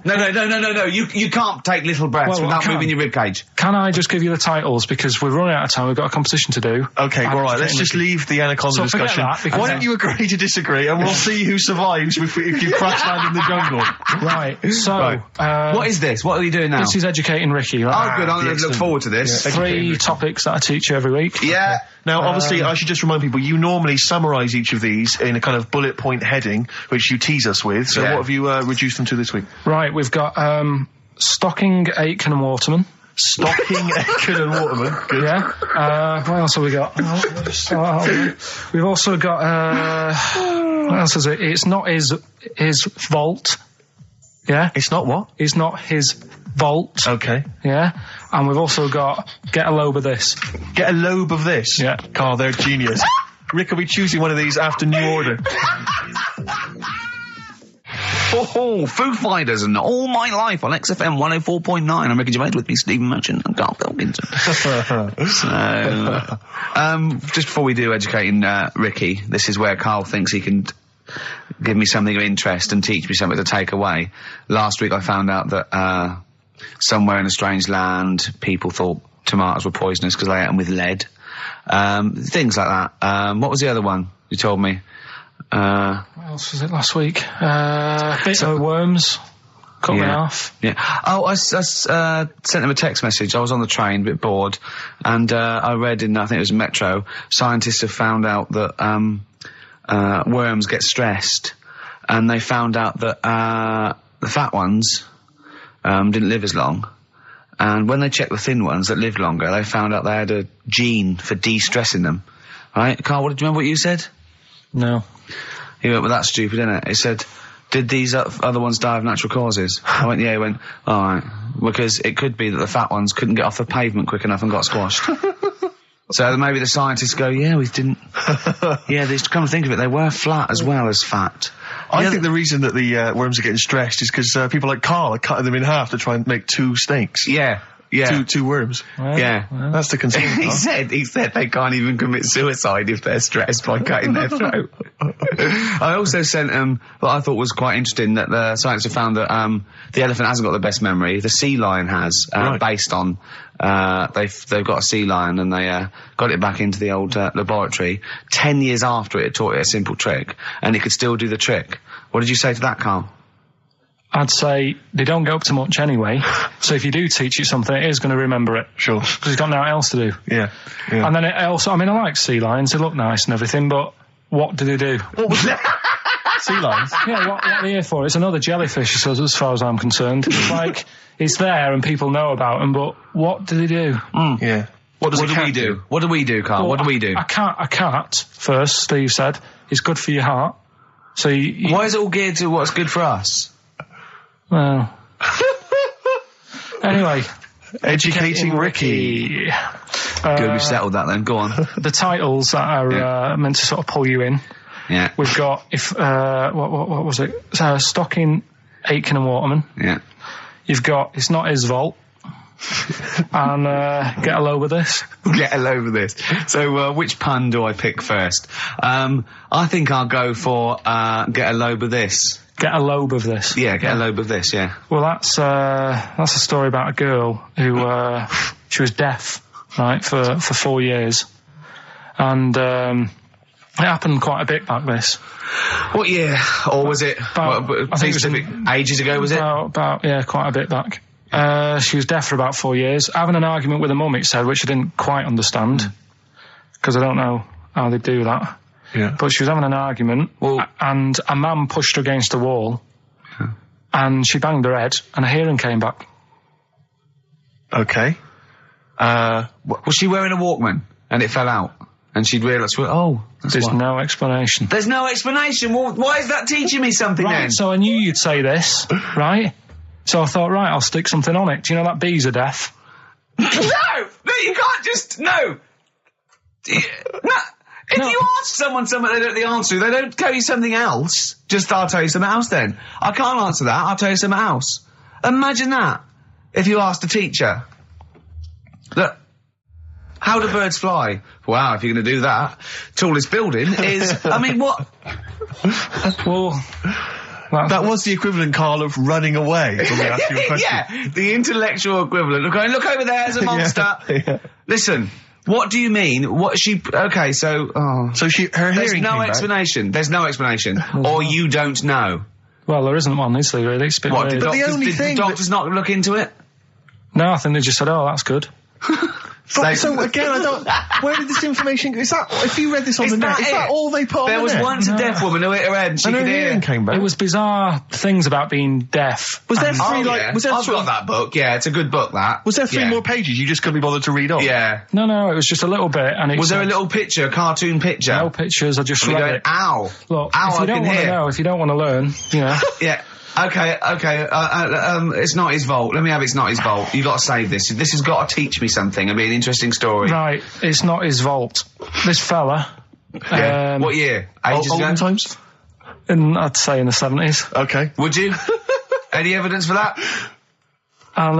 Speaker 9: You can't take little breaths without moving your rib cage.
Speaker 3: Can I just give you the titles because we're running out of time? We've got a competition to do.
Speaker 2: Okay, all right. Let's just leave the anaconda discussion. Why don't you agree to disagree, and we'll see who survives if you crash land in the jungle.
Speaker 3: Right. So,
Speaker 9: what is this? What are you doing now?
Speaker 3: This is educating Ricky. Right?
Speaker 9: Oh, good. I'm going to look forward to this.
Speaker 3: Yeah. 3 topics that I teach you every week.
Speaker 9: Yeah.
Speaker 2: Now, obviously, I should just remind people, you normally summarise each of these in a kind of bullet point heading, which you tease us with. So what have you reduced them to this week?
Speaker 3: Right, we've got Stocking, Aitken and Waterman.
Speaker 2: Stocking, Aitken and Waterman. Good.
Speaker 3: Yeah. What else have we got? We've also got, what else is it? It's not his vault. Yeah?
Speaker 2: It's not what?
Speaker 3: It's not his vault.
Speaker 2: Okay.
Speaker 3: Yeah? And we've also got Get a Lobe of This.
Speaker 2: Get a Lobe of This?
Speaker 3: Yeah.
Speaker 2: Carl, they're genius. Rick will be choosing one of these after New Order.
Speaker 9: Foo Fighters and All My Life on XFM 104.9. I'm Ricky Gervais, with me, Stephen Merchant and Karl Pilkington. Just before we do educating Ricky, this is where Karl thinks he can give me something of interest and teach me something to take away. Last week I found out that somewhere in a strange land people thought tomatoes were poisonous because they ate them with lead. Things like that. What was the other one you told me?
Speaker 3: What else was it last week? Bit of worms. Cut me off.
Speaker 9: Yeah. Oh, I sent him a text message. I was on the train, a bit bored, and I read in, I think it was Metro, scientists have found out that worms get stressed, and they found out that the fat ones didn't live as long. And when they checked the thin ones that lived longer, they found out they had a gene for de-stressing them. Right? Carl, do you remember what you said?
Speaker 3: No.
Speaker 9: He went, well, that's stupid, isn't it? He said, did these other ones die of natural causes? I went, yeah. He went, all right. Because it could be that the fat ones couldn't get off the pavement quick enough and got squashed. So maybe the scientists go, yeah, we didn't. Yeah, they come to think of it, they were flat as well as fat.
Speaker 2: I think the reason that the worms are getting stressed is because people like Karl are cutting them in half to try and make 2 steaks.
Speaker 9: Yeah. Yeah.
Speaker 2: Two worms.
Speaker 9: Yeah.
Speaker 2: That's the concern.
Speaker 9: he said they can't even commit suicide if they're stressed by cutting their throat. I also sent what I thought was quite interesting, that the scientists have found that the elephant hasn't got the best memory. The sea lion has, based on they've got a sea lion, and they got it back into the old laboratory 10 years after it had taught it a simple trick, and it could still do the trick. What did you say to that, Carl?
Speaker 3: I'd say they don't get up to much anyway, so if you do teach it something, it is going to remember it.
Speaker 2: Sure.
Speaker 3: Because it's got nothing else to do.
Speaker 2: Yeah.
Speaker 3: And then it also, I mean, I like sea lions, they look nice and everything, but what do they do?
Speaker 2: What was that? Sea lions?
Speaker 3: Yeah, what are they here for? It's another jellyfish, as far as I'm concerned. It's like, it's there and people know about them, but what do they do?
Speaker 2: Yeah. What do we do?
Speaker 9: What do we do, Carl?
Speaker 3: Well,
Speaker 9: what do we do?
Speaker 3: A cat, first, Steve said, is good for your heart. So
Speaker 9: why is it all geared to what's good for us?
Speaker 3: Well. Anyway.
Speaker 2: Educating Ricky.
Speaker 9: Good, we've settled that then. Go on.
Speaker 3: The titles that are meant to sort of pull you in.
Speaker 9: Yeah.
Speaker 3: We've got, what was it? Stocking, Aitken and Waterman.
Speaker 9: Yeah.
Speaker 3: You've got It's Not His Vault. And Get a Load with This.
Speaker 9: Get a load with this. So, which pun do I pick first? I think I'll go for Get a Load with This.
Speaker 3: Get a lobe of this.
Speaker 9: Yeah, get a lobe of this, yeah.
Speaker 3: Well, that's a story about a girl who, she was deaf, right, for 4 years. And, it happened quite a bit back this.
Speaker 9: What year? Or was it,
Speaker 3: I think it was
Speaker 9: ages ago, was it?
Speaker 3: About, yeah, quite a bit back. She was deaf for about 4 years, having an argument with her mum, it said, which I didn't quite understand, because I don't know how they do that.
Speaker 2: Yeah.
Speaker 3: But she was having an argument, and a man pushed her against the wall, and she banged her head, and her hearing came back.
Speaker 2: Okay.
Speaker 9: Was she wearing a Walkman, and it fell out? And she'd realised,
Speaker 3: there's no explanation.
Speaker 9: There's no explanation? Well, why is that teaching me something then?
Speaker 3: So I knew you'd say this, right? So I thought, right, I'll stick something on it. Do you know that bees are deaf?
Speaker 9: No, you can't just, no. If you ask someone something they don't know the answer to, they don't tell you something else. Just, I'll tell you something else then. I can't answer that, I'll tell you something else. Imagine that, if you asked a teacher. Look, how do birds fly? Wow, if you're going to do that, tallest building is, I mean, what?
Speaker 3: Well,
Speaker 2: that was the equivalent, Carl, of running away when we asked you a question.
Speaker 9: Yeah, the intellectual equivalent of going, look over there, there's a monster.
Speaker 2: Yeah.
Speaker 9: Listen. What do you mean? What she? Okay, so
Speaker 2: her hearing.
Speaker 9: There's no explanation. Back. There's no explanation, or you don't know.
Speaker 3: Well, there isn't one, is there? Really, it's a bit weird.
Speaker 2: But the only thing
Speaker 9: did doctors not look into it?
Speaker 3: No, I think they just said, "Oh, that's good."
Speaker 2: So again, I don't. Where did this information? Is that if you read this on the net? Is that all they put on the net?
Speaker 9: There was once a deaf woman who hit her head and she could hear.
Speaker 2: Came back.
Speaker 3: It was bizarre things about being deaf.
Speaker 2: Was there three
Speaker 9: Was there I've got that book. Yeah, it's a good book. That
Speaker 2: was there three more pages. You just couldn't be bothered to read on.
Speaker 9: Yeah.
Speaker 3: No, it was just a little bit. And
Speaker 9: was there a little picture, a cartoon picture?
Speaker 3: No pictures. I just read it.
Speaker 9: Ow!
Speaker 3: Look,
Speaker 9: ow!
Speaker 3: If you don't want to know, if you don't want to learn, you know.
Speaker 9: Yeah. Okay. It's not his vault. Let me have It's Not His Vault. You got to save this. This has got to teach me something. It'll be an interesting story.
Speaker 3: Right. It's not his vault. This fella.
Speaker 9: Yeah. What year? Ages ago?
Speaker 2: Olden times?
Speaker 3: I'd say in the 70s.
Speaker 2: Okay.
Speaker 9: Would you? Any evidence for that?
Speaker 3: And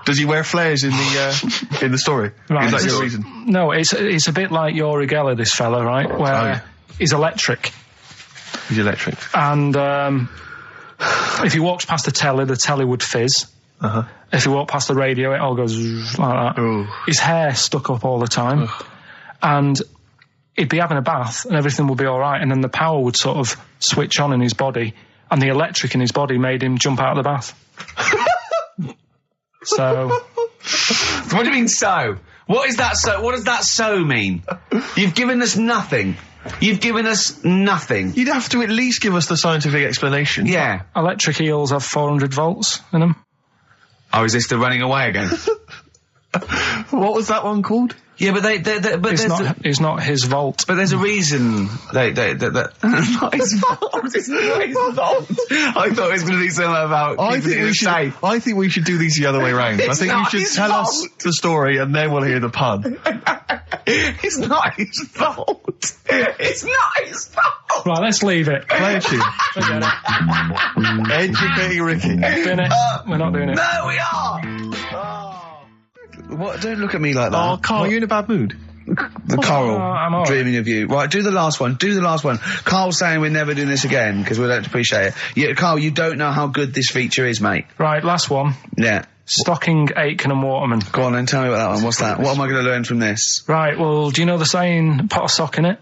Speaker 2: does he wear flares in the story?
Speaker 3: Right.
Speaker 2: Is that your reason?
Speaker 3: No, it's a bit like Yuri Geller, this fella, right? Where he's electric.
Speaker 2: He's electric.
Speaker 3: And if he walks past the telly would fizz. If he walked past the radio, it all goes like that.
Speaker 2: Ooh.
Speaker 3: His hair stuck up all the time. And he'd be having a bath and everything would be all right, and then the power would sort of switch on in his body, and the electric in his body made him jump out of the bath. So...
Speaker 9: What do you mean, so? What is that so? What does that so mean? You've given us nothing. You've given us nothing.
Speaker 2: You'd have to at least give us the scientific explanation.
Speaker 9: Yeah.
Speaker 3: Electric eels have 400 volts in them.
Speaker 9: Oh, is this the running away again?
Speaker 2: What was that one called?
Speaker 9: Yeah, but
Speaker 3: it's not his vault.
Speaker 9: But there's a reason not his fault. It's not his fault. I thought it was going to be something about.
Speaker 2: I think we should do these the other way round. I think you should tell us the story and then we'll hear the pun.
Speaker 9: It's not his fault. It's not his fault.
Speaker 3: Right, let's leave it.
Speaker 2: Play a tune. Educating Ricky.
Speaker 3: We're not doing it.
Speaker 9: No, we are.
Speaker 1: What? Don't look at me like that.
Speaker 2: Oh, Carl, you in a bad mood?
Speaker 1: The coral,
Speaker 3: I'm all right.
Speaker 1: dreaming of you. Right, do the last one. Carl's saying we're never doing this again because we don't appreciate it. Yeah, Carl, you don't know how good this feature is, mate.
Speaker 3: Right, last one.
Speaker 1: Yeah.
Speaker 3: Stocking, Aitken and Waterman.
Speaker 1: Go on then, tell me about that one. What's that? What am I going to learn from this?
Speaker 3: Right, well, do you know the saying, pot a sock in it?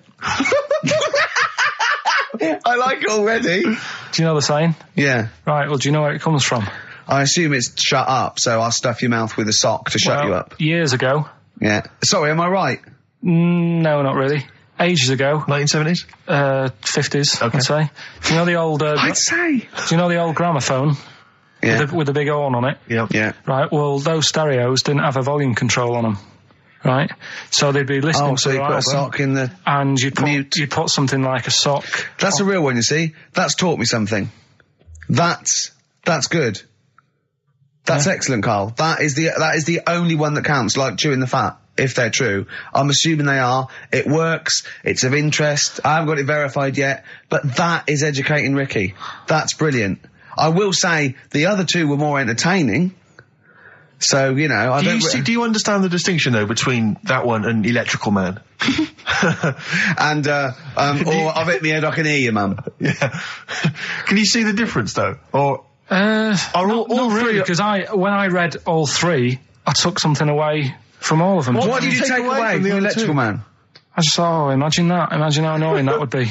Speaker 1: I like it already.
Speaker 3: Do you know the saying?
Speaker 1: Yeah.
Speaker 3: Right, well, do you know where it comes from?
Speaker 1: I assume it's shut up, so I'll stuff your mouth with a sock to shut you up.
Speaker 3: Years ago.
Speaker 1: Yeah. Sorry, am I right?
Speaker 3: No, not really. Ages ago.
Speaker 2: 1970s?
Speaker 3: 50s,
Speaker 2: Okay.
Speaker 3: I'd say. Do you know the old...
Speaker 1: I'd say.
Speaker 3: Do you know the old gramophone?
Speaker 1: Yeah.
Speaker 3: With the big horn on it?
Speaker 2: Yeah.
Speaker 1: Yeah.
Speaker 3: Right, well, those stereos didn't have a volume control on them. Right? So they'd be listening
Speaker 1: Oh,
Speaker 3: to
Speaker 1: so you
Speaker 3: the
Speaker 1: put a
Speaker 3: album,
Speaker 1: sock in the...
Speaker 3: and you'd
Speaker 1: mute.
Speaker 3: put something like a sock.
Speaker 1: That's a real one, you see. That's taught me something. That's good. That's excellent, Carl. That is the only one that counts, like chewing the fat, if they're true. I'm assuming they are. It works. It's of interest. I haven't got it verified yet, but that is educating Ricky. That's brilliant. I will say the other two were more entertaining. So, you know, I don't...
Speaker 2: Do you understand the distinction, though, between that one and Electrical Man?
Speaker 1: And, or I've hit me head, I can hear you, Mum.
Speaker 2: Yeah. Can you see the difference, though? Or...
Speaker 3: Not really, because when I read all three, I took something away from all of them.
Speaker 1: What did you take away from the
Speaker 2: other
Speaker 1: Electrical
Speaker 2: two?
Speaker 1: Man?
Speaker 3: I just thought, imagine that. Imagine how annoying that would be.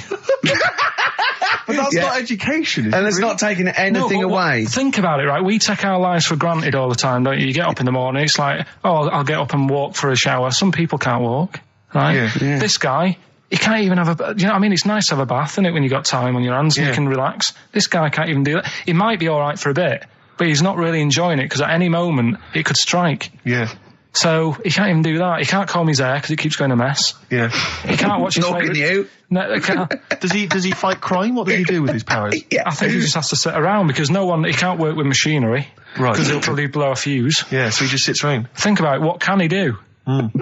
Speaker 2: But that's
Speaker 1: Yeah.
Speaker 2: not education, is
Speaker 1: And
Speaker 2: it,
Speaker 1: it's
Speaker 2: really?
Speaker 1: not taking anything
Speaker 3: No, but
Speaker 1: away.
Speaker 3: Think about it, right? We take our lives for granted all the time, don't you? You get up in the morning, it's like, oh, I'll get up and walk for a shower. Some people can't walk, right?
Speaker 2: Yeah.
Speaker 3: This guy, he can't even have a... Do you know what I mean? It's nice to have a bath, isn't it, when you've got time on your hands and
Speaker 2: Yeah.
Speaker 3: you can relax. This guy can't even do that. He might be all right for a bit, but he's not really enjoying it because at any moment it could strike.
Speaker 2: Yeah.
Speaker 3: So he can't even do that. He can't comb his hair because it keeps going a mess.
Speaker 2: Yeah.
Speaker 3: He can't watch his
Speaker 1: Nor can
Speaker 3: favourite...
Speaker 1: you.
Speaker 3: No, he can't.
Speaker 2: Does he fight crime? What does he do with his powers?
Speaker 3: I think he just has to sit around because he can't work with machinery.
Speaker 2: Right.
Speaker 3: Because he'll probably blow a fuse.
Speaker 2: Yeah, so he just sits around.
Speaker 3: Think about it, what can he do?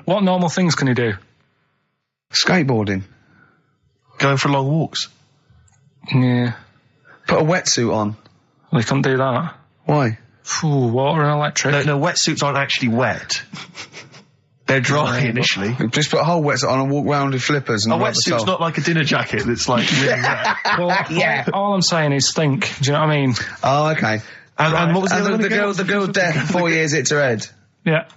Speaker 3: What normal things can he do?
Speaker 1: Skateboarding.
Speaker 2: Going for long walks.
Speaker 3: Yeah.
Speaker 1: Put a wetsuit on.
Speaker 3: Well, he couldn't do that.
Speaker 1: Why?
Speaker 3: Ooh, water and electric.
Speaker 2: No, wetsuits aren't actually wet. They're dry initially.
Speaker 1: Just put a whole wetsuit on and walk round with flippers and
Speaker 2: A
Speaker 1: rub the
Speaker 2: wetsuit's
Speaker 1: sole.
Speaker 2: not like a dinner jacket that's like really wet.
Speaker 3: Well,
Speaker 1: Yeah.
Speaker 3: all I'm saying is think. Do you know what I mean?
Speaker 1: Oh, okay.
Speaker 2: And what was the other
Speaker 1: And
Speaker 2: one
Speaker 1: the
Speaker 2: again?
Speaker 1: girl's deaf for 4 years, hits her head.
Speaker 3: Yeah.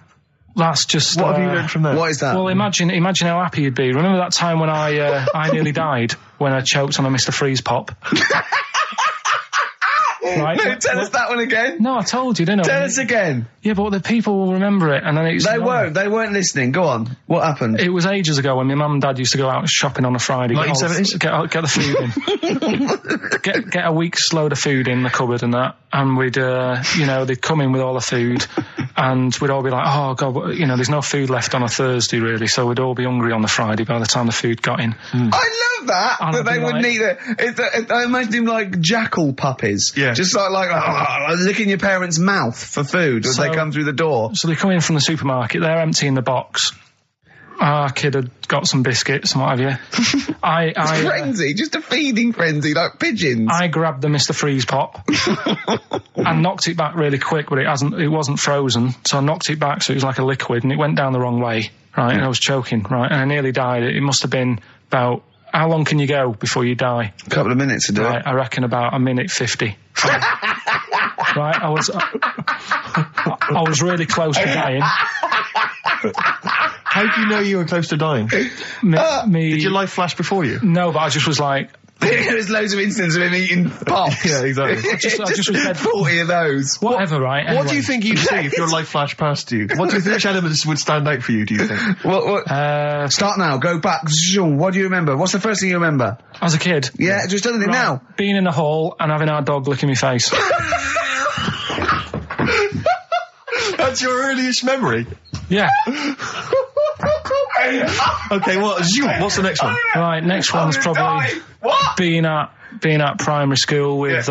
Speaker 3: That's just...
Speaker 2: What have you learned from that?
Speaker 1: What is that?
Speaker 3: Well, imagine how happy you'd be. Remember that time when I nearly died when I choked on a Mr. Freeze pop? Right?
Speaker 1: No, tell us that one again.
Speaker 3: No, I told you, didn't I?
Speaker 1: Tell us again.
Speaker 3: Yeah, but the people will remember it, and then it's...
Speaker 1: They weren't listening. Go on. What happened?
Speaker 3: It was ages ago when my mum and dad used to go out shopping on a Friday.
Speaker 2: 1970s?
Speaker 3: Get the food in. get a week's load of food in the cupboard and that, and we'd, they'd come in with all the food, and we'd all be like, oh, God, there's no food left on a Thursday, really, so we'd all be hungry on the Friday by the time the food got in.
Speaker 1: I love that.
Speaker 3: And
Speaker 1: That
Speaker 3: I'd
Speaker 1: they
Speaker 3: be
Speaker 1: wouldn't
Speaker 3: like-
Speaker 1: eat it. I imagine him like jackal puppies.
Speaker 2: Yeah.
Speaker 1: Just like licking your parents' mouth for food as they
Speaker 3: So-
Speaker 1: come through the door.
Speaker 3: So they come in from the supermarket, they're emptying the box. Our kid had got some biscuits and what have you.
Speaker 1: Frenzy, just a feeding frenzy, like pigeons.
Speaker 3: I grabbed the Mr. Freeze pop and knocked it back really quick, but it wasn't frozen, so I knocked it back so it was like a liquid, and it went down the wrong way, right, and I was choking, right, and I nearly died. It must have been about, how long can you go before you die?
Speaker 1: A couple of minutes to do
Speaker 3: Right,
Speaker 1: it.
Speaker 3: I reckon about a minute 50. Right, I was really close to dying.
Speaker 2: How do you know you were close to dying? Did your life flash before you?
Speaker 3: No, but I just was like...
Speaker 1: There's loads of instances of him eating pops.
Speaker 2: Yeah, exactly.
Speaker 3: I just was dead.
Speaker 1: 40 of those.
Speaker 3: Whatever, right?
Speaker 2: What do
Speaker 3: anyway.
Speaker 2: you think you'd see if your life flashed past you? What do you think, which elements would stand out for you, do you think?
Speaker 1: What? Start now, go back. What do you remember? What's the first thing you remember?
Speaker 3: As a kid.
Speaker 1: Yeah, just tell me
Speaker 3: Right,
Speaker 1: now.
Speaker 3: being in the hall and having our dog licking my face.
Speaker 2: That's your earliest memory?
Speaker 3: Yeah.
Speaker 2: Okay, what's the next one?
Speaker 3: Right, next one's probably being at primary school with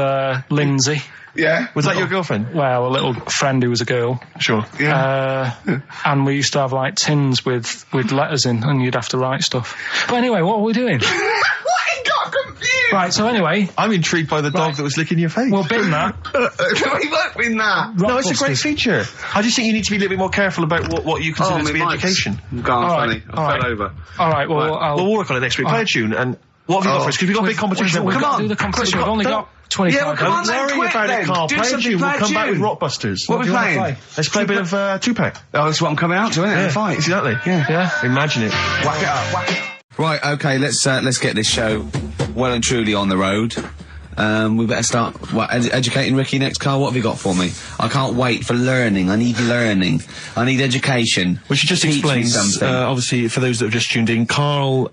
Speaker 3: Lindsay.
Speaker 1: Yeah.
Speaker 2: Was that your girlfriend?
Speaker 3: Well, a little friend who was a girl.
Speaker 2: Sure.
Speaker 3: And we used to have like tins with letters in, and you'd have to write stuff. But anyway, what were we doing?
Speaker 1: What? He got confused.
Speaker 3: Right, so anyway...
Speaker 2: I'm intrigued by the dog that was licking your face.
Speaker 3: Well, bin that.
Speaker 9: We won't win that.
Speaker 2: No, it's a great feature. I just think you need to be a little bit more careful about what you consider to be education.
Speaker 9: Go on,
Speaker 3: All
Speaker 9: funny.
Speaker 3: right,
Speaker 9: I fell over.
Speaker 3: All right, well,
Speaker 2: We'll work on it next week. Play a tune, and what have you got for us? Because we've got a big competition.
Speaker 3: We've
Speaker 2: Come
Speaker 3: got to
Speaker 2: on.
Speaker 3: do the competition. We've only got 25
Speaker 9: Yeah, well, come on,
Speaker 2: Don't
Speaker 9: then,
Speaker 2: worry
Speaker 9: quick,
Speaker 2: about
Speaker 9: then.
Speaker 2: it, Carl.
Speaker 9: Do
Speaker 2: Play a
Speaker 9: something,
Speaker 2: tune.
Speaker 9: play
Speaker 2: We'll
Speaker 9: a
Speaker 2: come back with
Speaker 9: tune.
Speaker 2: Rockbusters.
Speaker 9: What are we
Speaker 2: do you wanna
Speaker 9: playing?
Speaker 2: play? Let's play a bit of Tupac.
Speaker 9: Oh, that's what I'm coming out to, isn't it?
Speaker 2: Yeah,
Speaker 9: The fight.
Speaker 2: exactly.
Speaker 9: Yeah.
Speaker 2: Imagine it.
Speaker 9: Whack it up, whack it up.
Speaker 1: Right, okay, let's get this show well and truly on the road. We better start educating Ricky next, Carl. What have you got for me? I can't wait for learning. I need learning. I need education.
Speaker 2: We should just
Speaker 1: Teach
Speaker 2: explain
Speaker 1: me something.
Speaker 2: obviously, for those that have just tuned in, Carl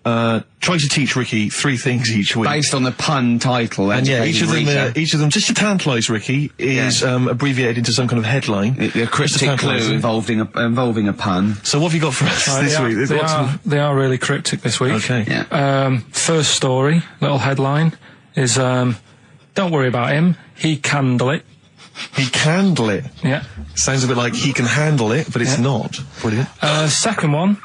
Speaker 2: tries to teach Ricky 3 things each week.
Speaker 1: Based on the pun title,
Speaker 2: And yeah, each
Speaker 1: educating
Speaker 2: of them, just to tantalise Ricky, is abbreviated into some kind of headline.
Speaker 1: a cryptic clue involving a pun.
Speaker 2: So what have you got for us this week?
Speaker 3: They are really cryptic this week.
Speaker 2: Okay.
Speaker 1: Yeah.
Speaker 3: First story, little headline, is don't worry about him, he candle it.
Speaker 2: He candle it.
Speaker 3: Yeah.
Speaker 2: Sounds a bit like he can handle it, but it's not. Brilliant.
Speaker 3: Second one.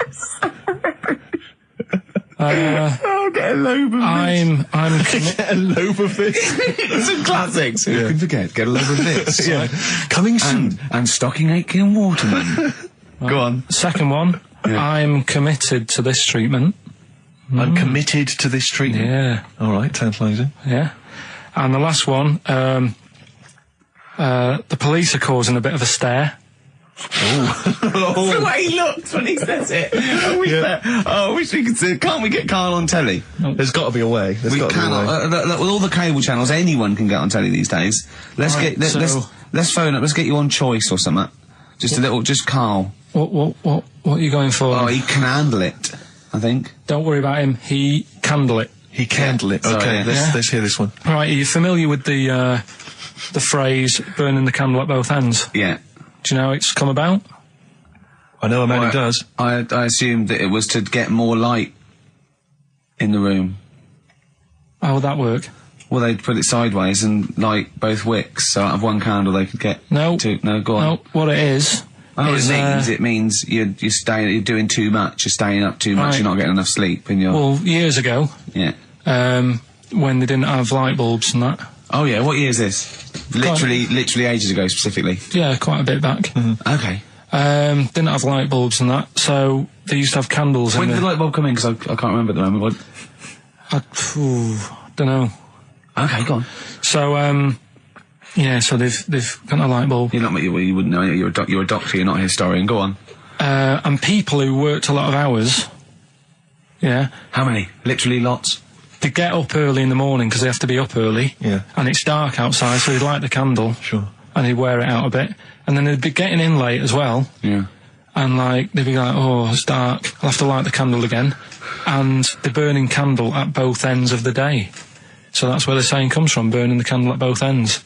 Speaker 1: Get a lobe of
Speaker 3: I'm
Speaker 2: Get a lobe of this.
Speaker 1: Some classics. Who can forget? Get a lobe of this.
Speaker 2: Yeah. Coming soon.
Speaker 1: And Stocking Aitken Waterman. Go on.
Speaker 3: Second one. I'm committed to this treatment.
Speaker 2: I'm committed to this treatment.
Speaker 3: Yeah.
Speaker 2: All right, tantalising.
Speaker 3: Yeah. And the last one, the police are causing a bit of a stare.
Speaker 1: The way he looks when he says it. I wish we could see. Can't we get Carl on telly?
Speaker 2: There's got to be a way.
Speaker 1: We cannot. With all the cable channels, anyone can get on telly these days. Let's let's phone up. Let's get you on Choice or something. Just Carl.
Speaker 3: What are you going for?
Speaker 1: Oh, he can handle it, I think.
Speaker 3: Don't worry about him, he candle it.
Speaker 2: He candle it. Okay,
Speaker 1: Sorry,
Speaker 2: let's hear this one.
Speaker 3: Right, are you familiar with the phrase burning the candle at both ends?
Speaker 1: Yeah.
Speaker 3: Do you know how it's come about?
Speaker 2: I know a man who does.
Speaker 1: I assumed that it was to get more light in the room.
Speaker 3: How would that work?
Speaker 1: Well, they'd put it sideways and light both wicks, so out of one candle they could get two. No, go on.
Speaker 3: No, what it is...
Speaker 1: It means you're doing too much, you're staying up too much, you're not getting enough sleep, and you're...
Speaker 3: Well, years ago, when they didn't have light bulbs and that.
Speaker 1: Oh yeah, what year is this? Literally ages ago, specifically.
Speaker 3: Yeah, quite a bit back.
Speaker 2: Mm-hmm.
Speaker 1: Okay.
Speaker 3: Didn't have light bulbs and that, so they used to have candles.
Speaker 1: When did the light bulb come in? Because I can't remember at the moment.
Speaker 3: Don't know.
Speaker 1: Okay, go on.
Speaker 3: So, so they've got a light bulb.
Speaker 1: You're not, you wouldn't know. You're a doctor. You're not a historian. Go on.
Speaker 3: And people who worked a lot of hours. Yeah.
Speaker 1: How many? Literally lots.
Speaker 3: They get up early in the morning because they have to be up early.
Speaker 2: Yeah.
Speaker 3: And it's dark outside, so they'd light the candle.
Speaker 2: Sure.
Speaker 3: And they'd wear it out a bit. And then they'd be getting in late as well.
Speaker 1: Yeah.
Speaker 3: And they'd be like, oh, it's dark. I'll have to light the candle again. And they're burning candle at both ends of the day. So that's where the saying comes from, burning the candle at both ends.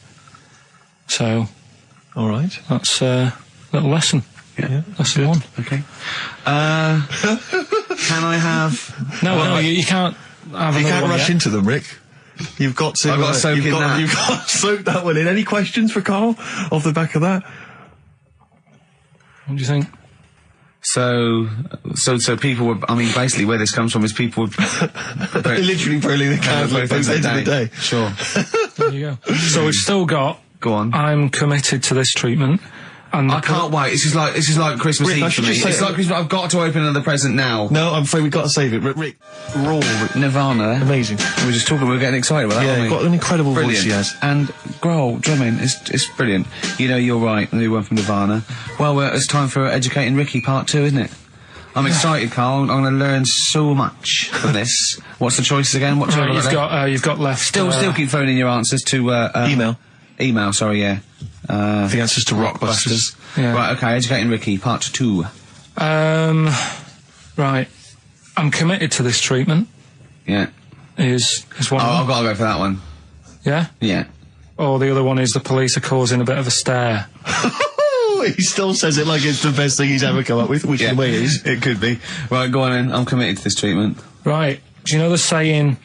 Speaker 3: So.
Speaker 2: All right.
Speaker 3: That's a little lesson.
Speaker 1: Yeah.
Speaker 3: Lesson one.
Speaker 1: Okay. Can I have...
Speaker 3: No, you can't have
Speaker 2: You
Speaker 3: another
Speaker 2: can't
Speaker 3: one
Speaker 2: rush
Speaker 3: yet.
Speaker 2: into them, Rick. You've got to...
Speaker 1: I've got to soak in that.
Speaker 2: You've got to soak that one in. Any questions for Carl off the back of that?
Speaker 3: What do you think?
Speaker 1: So people were... I mean, basically where this comes from is people were...
Speaker 2: Literally burning the candle at both ends of the day.
Speaker 1: Sure.
Speaker 3: There you go. So we've still got...
Speaker 1: Go on.
Speaker 3: I'm committed to this treatment. And
Speaker 1: I can't wait. This is like Christmas
Speaker 2: Rick, I
Speaker 1: Eve for
Speaker 2: should
Speaker 1: me.
Speaker 2: just say-
Speaker 1: It's like Christmas. I've got to open another present now.
Speaker 2: No, I'm afraid we've got to save it. Rick, raw.
Speaker 1: Nirvana.
Speaker 2: Amazing.
Speaker 1: We were just talking. We were getting excited about that.
Speaker 2: Yeah,
Speaker 1: weren't we?
Speaker 2: got an incredible
Speaker 1: Brilliant.
Speaker 2: voice he has.
Speaker 1: And Grohl drumming it's brilliant. You know, you're right. The one from Nirvana. Well, it's time for Educating Ricky Part 2, isn't it? I'm excited, Carl. I'm going to learn so much from this. What's the choices again? What
Speaker 3: Right, you've got left.
Speaker 1: Still keep phoning your answers to
Speaker 2: Email.
Speaker 1: Email. Sorry, yeah.
Speaker 2: The answers to Rockbusters.
Speaker 3: Yeah.
Speaker 1: Right, okay, Educating Ricky, Part 2.
Speaker 3: Right. I'm committed to this treatment.
Speaker 1: Yeah.
Speaker 3: Is one.
Speaker 1: Oh, I've got to go for that one.
Speaker 3: Yeah?
Speaker 1: Yeah.
Speaker 3: Or the other one is the police are causing a bit of a stare.
Speaker 2: He still says it like it's the best thing he's ever come up with, which in a way it is.
Speaker 1: It could be. Right, go on then. I'm committed to this treatment.
Speaker 3: Right. Do you know the saying...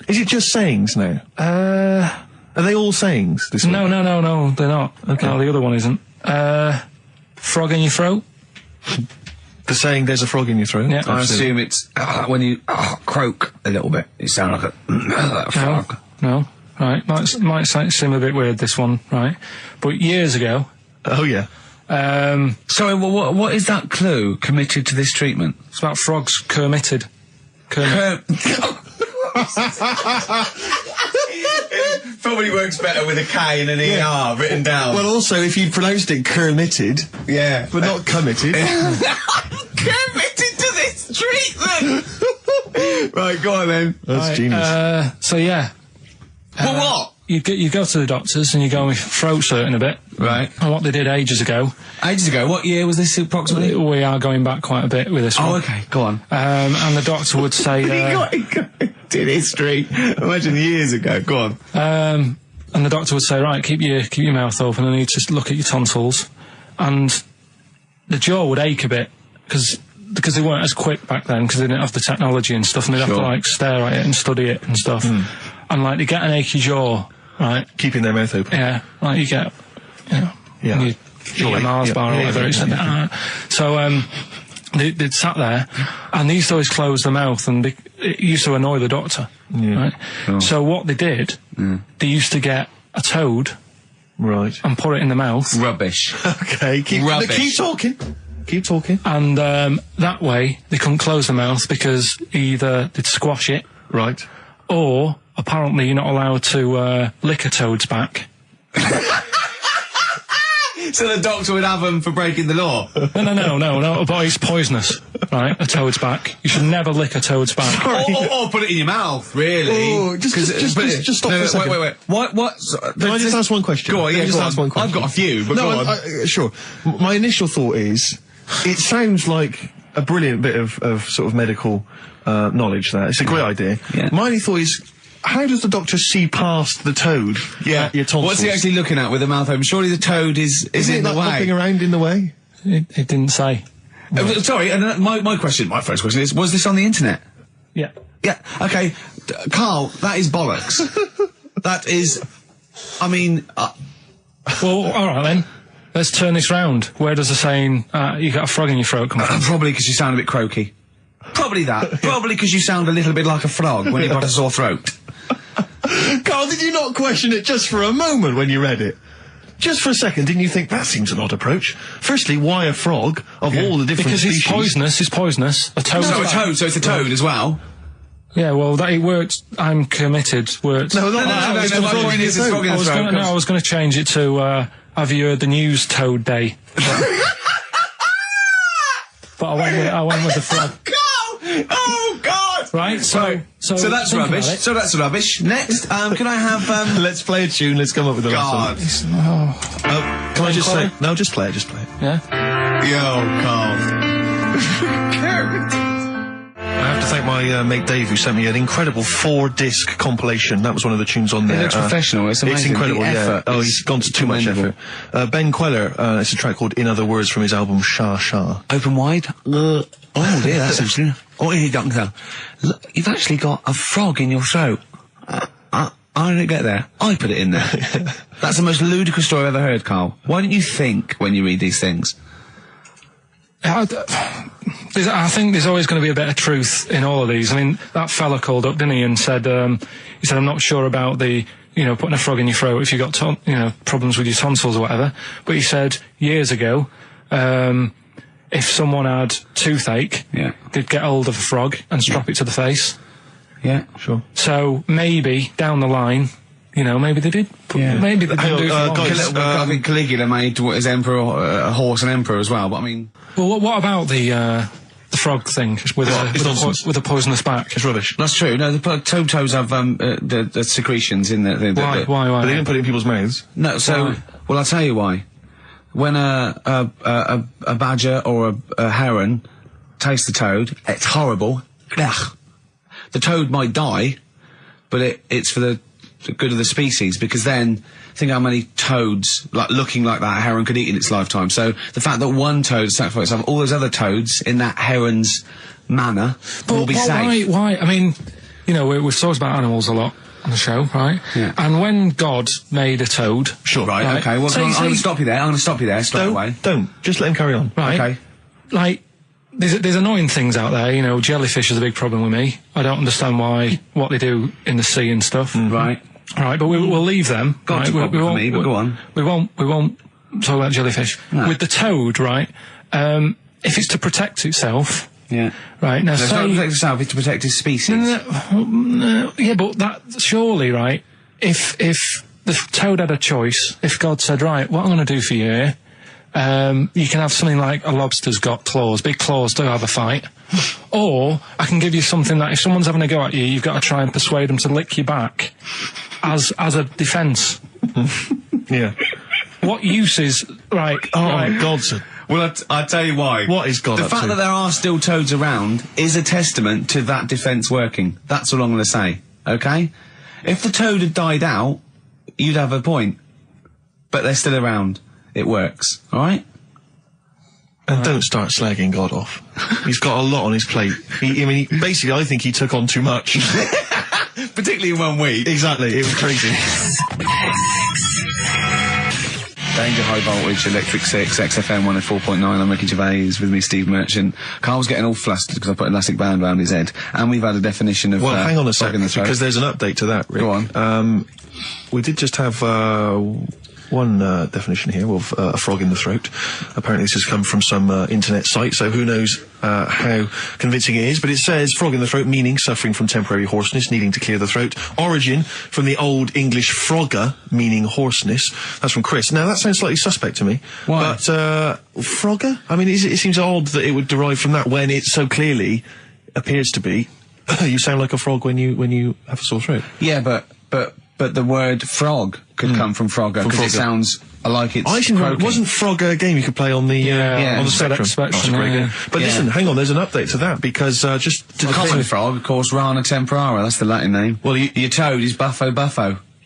Speaker 2: Is it just sayings now? Are they all sayings this week?
Speaker 3: No, they're not.
Speaker 2: Okay.
Speaker 3: No, the other one isn't. Frog in your throat?
Speaker 2: The saying, "There's a frog in your throat."
Speaker 3: Yeah.
Speaker 9: I assume it's when you croak a little bit. You sound like a frog.
Speaker 3: No. Right. Might seem a bit weird, this one, right? But years ago.
Speaker 2: Oh yeah.
Speaker 9: Sorry, what is that clue? Committed to this treatment?
Speaker 3: It's about frogs committed.
Speaker 9: Probably works better with a K and an ER written down.
Speaker 2: Well, also, if you'd pronounced it committed,
Speaker 9: yeah,
Speaker 2: but not committed.
Speaker 9: Committed to this treatment. Right, go on then.
Speaker 2: That's genius.
Speaker 3: So yeah.
Speaker 9: Well, what?
Speaker 3: You go to the doctors and you go with throat hurting a bit.
Speaker 9: Right.
Speaker 3: And what they did ages ago.
Speaker 9: Ages ago? What year was this approximately?
Speaker 3: We are going back quite a bit with this one.
Speaker 9: Oh, okay, go on.
Speaker 3: And the doctor would say...
Speaker 9: did history. Imagine years ago. Go on.
Speaker 3: And the doctor would say, right, keep your mouth open and you just look at your tonsils. And the jaw would ache a bit because they weren't as quick back then because they didn't have the technology and stuff and they'd have to, like, stare at it and study it and stuff. And, like, they get an achy jaw, right?
Speaker 2: Keeping their mouth open.
Speaker 3: Yeah, like you get, you eat a Mars bar or whatever. So, they'd sat there, and they used to always close their mouth, and it used to annoy the doctor, right? So what they did, they used to get a toad,
Speaker 2: right,
Speaker 3: and put it in the mouth.
Speaker 9: Rubbish.
Speaker 2: Okay, keep talking. Keep talking.
Speaker 3: And that way, they couldn't close their mouth because either they'd squash it,
Speaker 2: right,
Speaker 3: or apparently you're not allowed to lick a toad's back.
Speaker 9: So the doctor would have them for breaking the law?
Speaker 3: No, but it's poisonous, right? A toad's back. You should never lick a toad's back.
Speaker 9: Or put it in your mouth, really.
Speaker 2: Oh, just stop for a second.
Speaker 9: Wait. What?
Speaker 2: Can I just ask one question?
Speaker 9: Go on, yeah,
Speaker 2: ask one question.
Speaker 9: I've got a few, but go on.
Speaker 2: Sure. My initial thought is, it sounds like a brilliant bit of sort of medical knowledge there. It's a great idea.
Speaker 9: Yeah.
Speaker 2: My only thought is, how does the doctor see past the toad?
Speaker 9: Yeah.
Speaker 2: Your tonsils?
Speaker 9: What's he actually looking at with the mouth open? Surely the toad is in the way.
Speaker 2: Hopping around in the way?
Speaker 3: It didn't say.
Speaker 9: Sorry, and my first question is, was this on the internet?
Speaker 3: Yeah.
Speaker 9: Yeah, okay. Carl, that is bollocks. That is, I mean...
Speaker 3: Well, alright then. Let's turn this round. Where does the saying, you got a frog in your throat come from?
Speaker 9: Probably because you sound a bit croaky. Probably that. Probably because you sound a little bit like a frog when you've got a sore throat.
Speaker 2: Carl, did you not question it just for a moment when you read it? Just for a second, didn't you think that seems an odd approach? Firstly, why a frog of all the different
Speaker 3: because
Speaker 2: species?
Speaker 3: It's poisonous. A toad.
Speaker 9: So it's a toad as well.
Speaker 3: Yeah, well, it worked. I'm committed. Worked.
Speaker 9: No,
Speaker 3: I was going to change it to. Have you heard the news Toad Day? But I went with the frog.
Speaker 9: Oh God!
Speaker 3: Right, so
Speaker 9: that's rubbish. So that's rubbish. Next, can I have?
Speaker 2: Let's play a tune. Let's come up with a last one. Can I just say? No, just play it. Just play it.
Speaker 3: Yeah.
Speaker 9: Yo, Carl.
Speaker 2: I have to thank my mate Dave, who sent me an incredible 4-disc compilation. That was one of the tunes on there.
Speaker 9: It looks professional. It's amazing.
Speaker 2: It's incredible.
Speaker 9: The effort
Speaker 2: Oh, he's gone to too much effort. Ben Queller. It's a track called "In Other Words" from his album Sha Sha.
Speaker 9: Open wide. Oh dear, that's interesting. Oh, here, doctor. Look, you've actually got a frog in your throat. I didn't get there. I put it in there. That's the most ludicrous story I've ever heard, Carl. Why don't you think when you read these things?
Speaker 3: I think there's always going to be a bit of truth in all of these. I mean, that fella called up, didn't he, and said, I'm not sure about the, putting a frog in your throat if you've got, problems with your tonsils or whatever. But he said years ago, if someone had toothache, they'd get hold of a frog and strap it to the face.
Speaker 9: Yeah, sure.
Speaker 3: So maybe down the line, maybe they did. Maybe they didn't do it for long.
Speaker 9: I think Caligula made his emperor a horse and emperor as well. But I mean,
Speaker 3: well, what about the frog thing with a poisonous back?
Speaker 2: It's rubbish.
Speaker 9: That's true. No, the toads have the secretions in the
Speaker 3: Why?
Speaker 2: But they didn't put it in people's mouths.
Speaker 9: No. So, well, I'll tell you why. When a badger or a heron tastes the toad, it's horrible. Ugh. The toad might die, but it's for the good of the species, because then think how many toads looking like that heron could eat in its lifetime. So the fact that one toad sacrificed all those other toads in that heron's manner will be safe.
Speaker 3: Why? I mean, we've talked about animals a lot on the show, right? Yeah. And when God made a toad...
Speaker 2: Sure.
Speaker 9: Right, okay. Well, I'm going to stop you there. I'm going to stop you there straight away.
Speaker 2: Don't. Just let him carry on.
Speaker 3: Right.
Speaker 9: Okay.
Speaker 3: Like, there's annoying things out there. You know, jellyfish is a big problem with me. I don't understand what they do in the sea and stuff.
Speaker 1: Right.
Speaker 3: Right, but we'll leave them.
Speaker 1: Got
Speaker 3: right?
Speaker 1: a problem for me, but go on.
Speaker 3: We won't talk about jellyfish.
Speaker 1: No.
Speaker 3: With the toad, right? If it's to protect itself.
Speaker 1: Yeah.
Speaker 3: Right, now
Speaker 1: So it's not to protect itself, it's to protect its species.
Speaker 3: No, yeah, but that, surely, right, if the toad had a choice, if God said, right, what I'm going to do for you here, you can have something like a lobster's got claws, big claws to have a fight, or I can give you something that if someone's having a go at you, you've got to try and persuade them to lick you back as a defence.
Speaker 2: Yeah.
Speaker 3: What use is, right,
Speaker 2: Oh, God's
Speaker 1: Well, I'll tell you why.
Speaker 2: What is God
Speaker 1: The
Speaker 2: up
Speaker 1: fact
Speaker 2: to?
Speaker 1: that there are still toads around is a testament to that defence working. That's all I'm going to say, okay? If the toad had died out, you'd have a point. But they're still around. It works, alright?
Speaker 2: And don't start slagging God off. He's got a lot on his plate. Basically, I think he took on too much.
Speaker 1: Particularly in 1 week.
Speaker 2: Exactly, it was crazy.
Speaker 1: Danger High Voltage, Electric 6, XFM 104.9, I'm Ricky Gervais, with me Steve Merchant. Carl's getting all flustered because I put an elastic band around his head. And we've had a definition of...
Speaker 2: Well, hang on a sec,
Speaker 1: frog in the throat.
Speaker 2: because there's an update to that, Rick.
Speaker 1: Go on.
Speaker 2: We did just have one definition here of a frog in the throat. Apparently this has come from some internet site, so who knows how convincing it is, but it says frog in the throat, meaning suffering from temporary hoarseness, needing to clear the throat. Origin from the Old English frogger, meaning hoarseness. That's from Chris. Now that sounds slightly suspect to me.
Speaker 1: Why?
Speaker 2: But frogger? I mean, it seems odd that it would derive from that when it so clearly appears to be you sound like a frog when you have a sore throat.
Speaker 1: Yeah, but the word frog could come from Frogger, because it sounds like it's croaking.
Speaker 2: Wasn't Frogger a game you could play on the on the Spectrum?
Speaker 3: Spectrum,
Speaker 2: That's a great
Speaker 3: yeah.
Speaker 2: game. But listen, hang on, there's an update to that, because just to
Speaker 1: The common frog, of course, Rana temporara, that's the Latin name. Well, your toad is Buffo.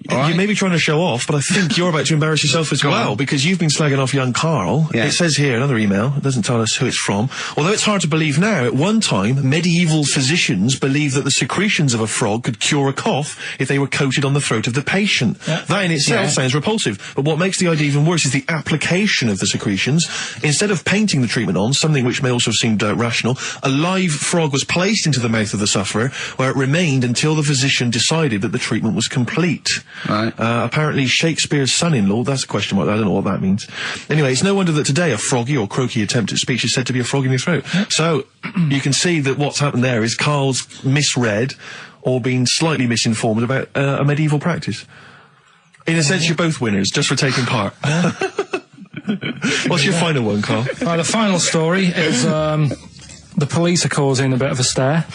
Speaker 1: All
Speaker 2: You may be trying to show off, but I think you're about to embarrass yourself as well,
Speaker 1: on.
Speaker 2: because you've been slagging off young Karl.
Speaker 1: Yeah.
Speaker 2: It says here, another email, it doesn't tell us who it's from. Although it's hard to believe now, at one time, medieval physicians believed that the secretions of a frog could cure a cough if they were coated on the throat of the patient.
Speaker 3: Yeah.
Speaker 2: That in itself sounds repulsive, but what makes the idea even worse is the application of the secretions. Instead of painting the treatment on, something which may also have seemed rational, a live frog was placed into the mouth of the sufferer, where it remained until the physician decided that the treatment was complete.
Speaker 1: Right.
Speaker 2: Apparently Shakespeare's son-in-law, that's a question mark, I don't know what that means. Anyway, it's no wonder that today a froggy or croaky attempt at speech is said to be a frog in your throat. So, you can see that what's happened there is Karl's misread or been slightly misinformed about a medieval practice. In a sense, you're both winners, just for taking part. What's your final one, Karl?
Speaker 3: Right, the final story is the police are causing a bit of a stir.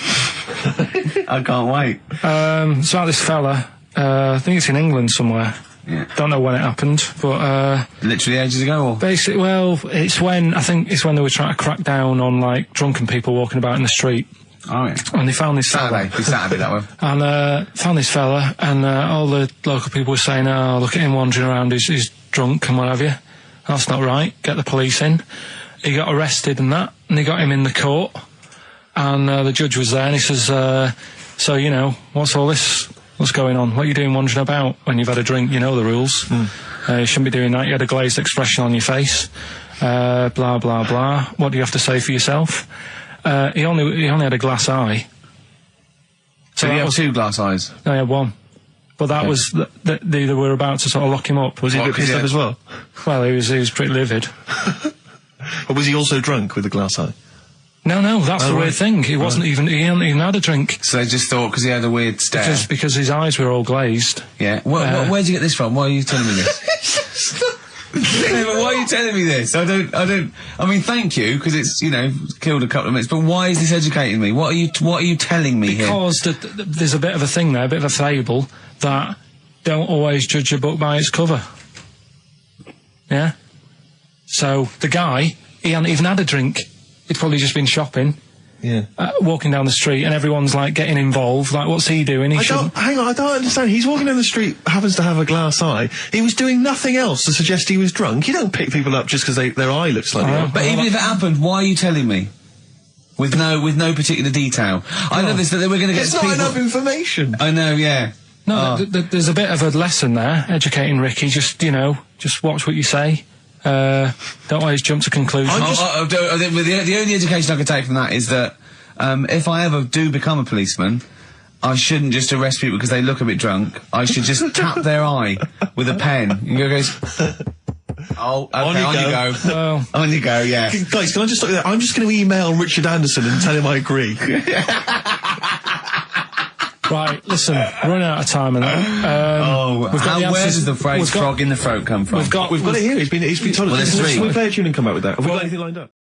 Speaker 1: I can't wait.
Speaker 3: It's about this fella. I think it's in England somewhere.
Speaker 1: Yeah.
Speaker 3: Don't know when it happened, but
Speaker 1: Literally ages ago, or?
Speaker 3: basically, well, I think it's when they were trying to crack down on like drunken people walking about in the street,
Speaker 1: Oh, yeah.
Speaker 3: and they found this
Speaker 1: Saturday.
Speaker 3: fella.
Speaker 1: It's Saturday, that one.
Speaker 3: And found this fella, and all the local people were saying, "Oh, look at him wandering around. He's drunk and what have you." That's not right. Get the police in. He got arrested and that, and they got him in the court. And the judge was there, and he says, "So you know, what's all this? What's going on? What are you doing wandering about when you've had a drink? You know the rules. You shouldn't be doing that. You had a glazed expression on your face. Blah blah blah. What do you have to say for yourself?" He only had a glass eye.
Speaker 1: So you have two glass eyes?
Speaker 3: No, he had one. But that was they were about to sort of lock him up.
Speaker 2: Was he a bit pissed up as well?
Speaker 3: Well, he was pretty livid.
Speaker 2: Or was he also drunk with a glass eye?
Speaker 3: No, that's the weird thing. He wasn't even. He hadn't even had a drink.
Speaker 1: So they just thought, because he had a weird stare.
Speaker 3: Because his eyes were all glazed.
Speaker 1: Yeah. Where'd you get this from? Why are you telling me this? Yeah, but why are you telling me this? I mean, thank you, because it's, killed a couple of minutes, but why is this educating me? What are you telling me here?
Speaker 3: Because there's a bit of a thing there, a bit of a fable, that don't always judge a book by its cover. Yeah? So, the guy, he hadn't even had a drink. He'd probably just been shopping.
Speaker 2: Yeah.
Speaker 3: Walking down the street, and everyone's like getting involved. Like, what's he doing?
Speaker 2: I don't understand. He's walking down the street, happens to have a glass eye. He was doing nothing else to suggest he was drunk. You don't pick people up just because their eye looks slightly off.
Speaker 1: But even if it happened, why are you telling me? With no particular detail. I know this, that we're going to get
Speaker 2: It's
Speaker 1: people...
Speaker 2: not enough information.
Speaker 1: I know, yeah.
Speaker 3: No, there's a bit of a lesson there, educating Ricky. Just watch what you say. Don't always jump to conclusions.
Speaker 9: The only education I can take from that is that if I ever do become a policeman, I shouldn't just arrest people because they look a bit drunk. I should just tap their eye with a pen. And goes, oh, okay, on you go.
Speaker 3: Oh.
Speaker 9: On you go, yeah.
Speaker 2: Guys, can I just stop you there? I'm just going to email Richard Anderson and tell him I agree.
Speaker 3: Right, listen, we're running out of time on that.
Speaker 9: Where does the phrase frog in the throat come from?
Speaker 2: We've got it here. He's been told us.
Speaker 9: Well, there's three.
Speaker 2: We've played a tune and come out with that. Have we got anything lined up?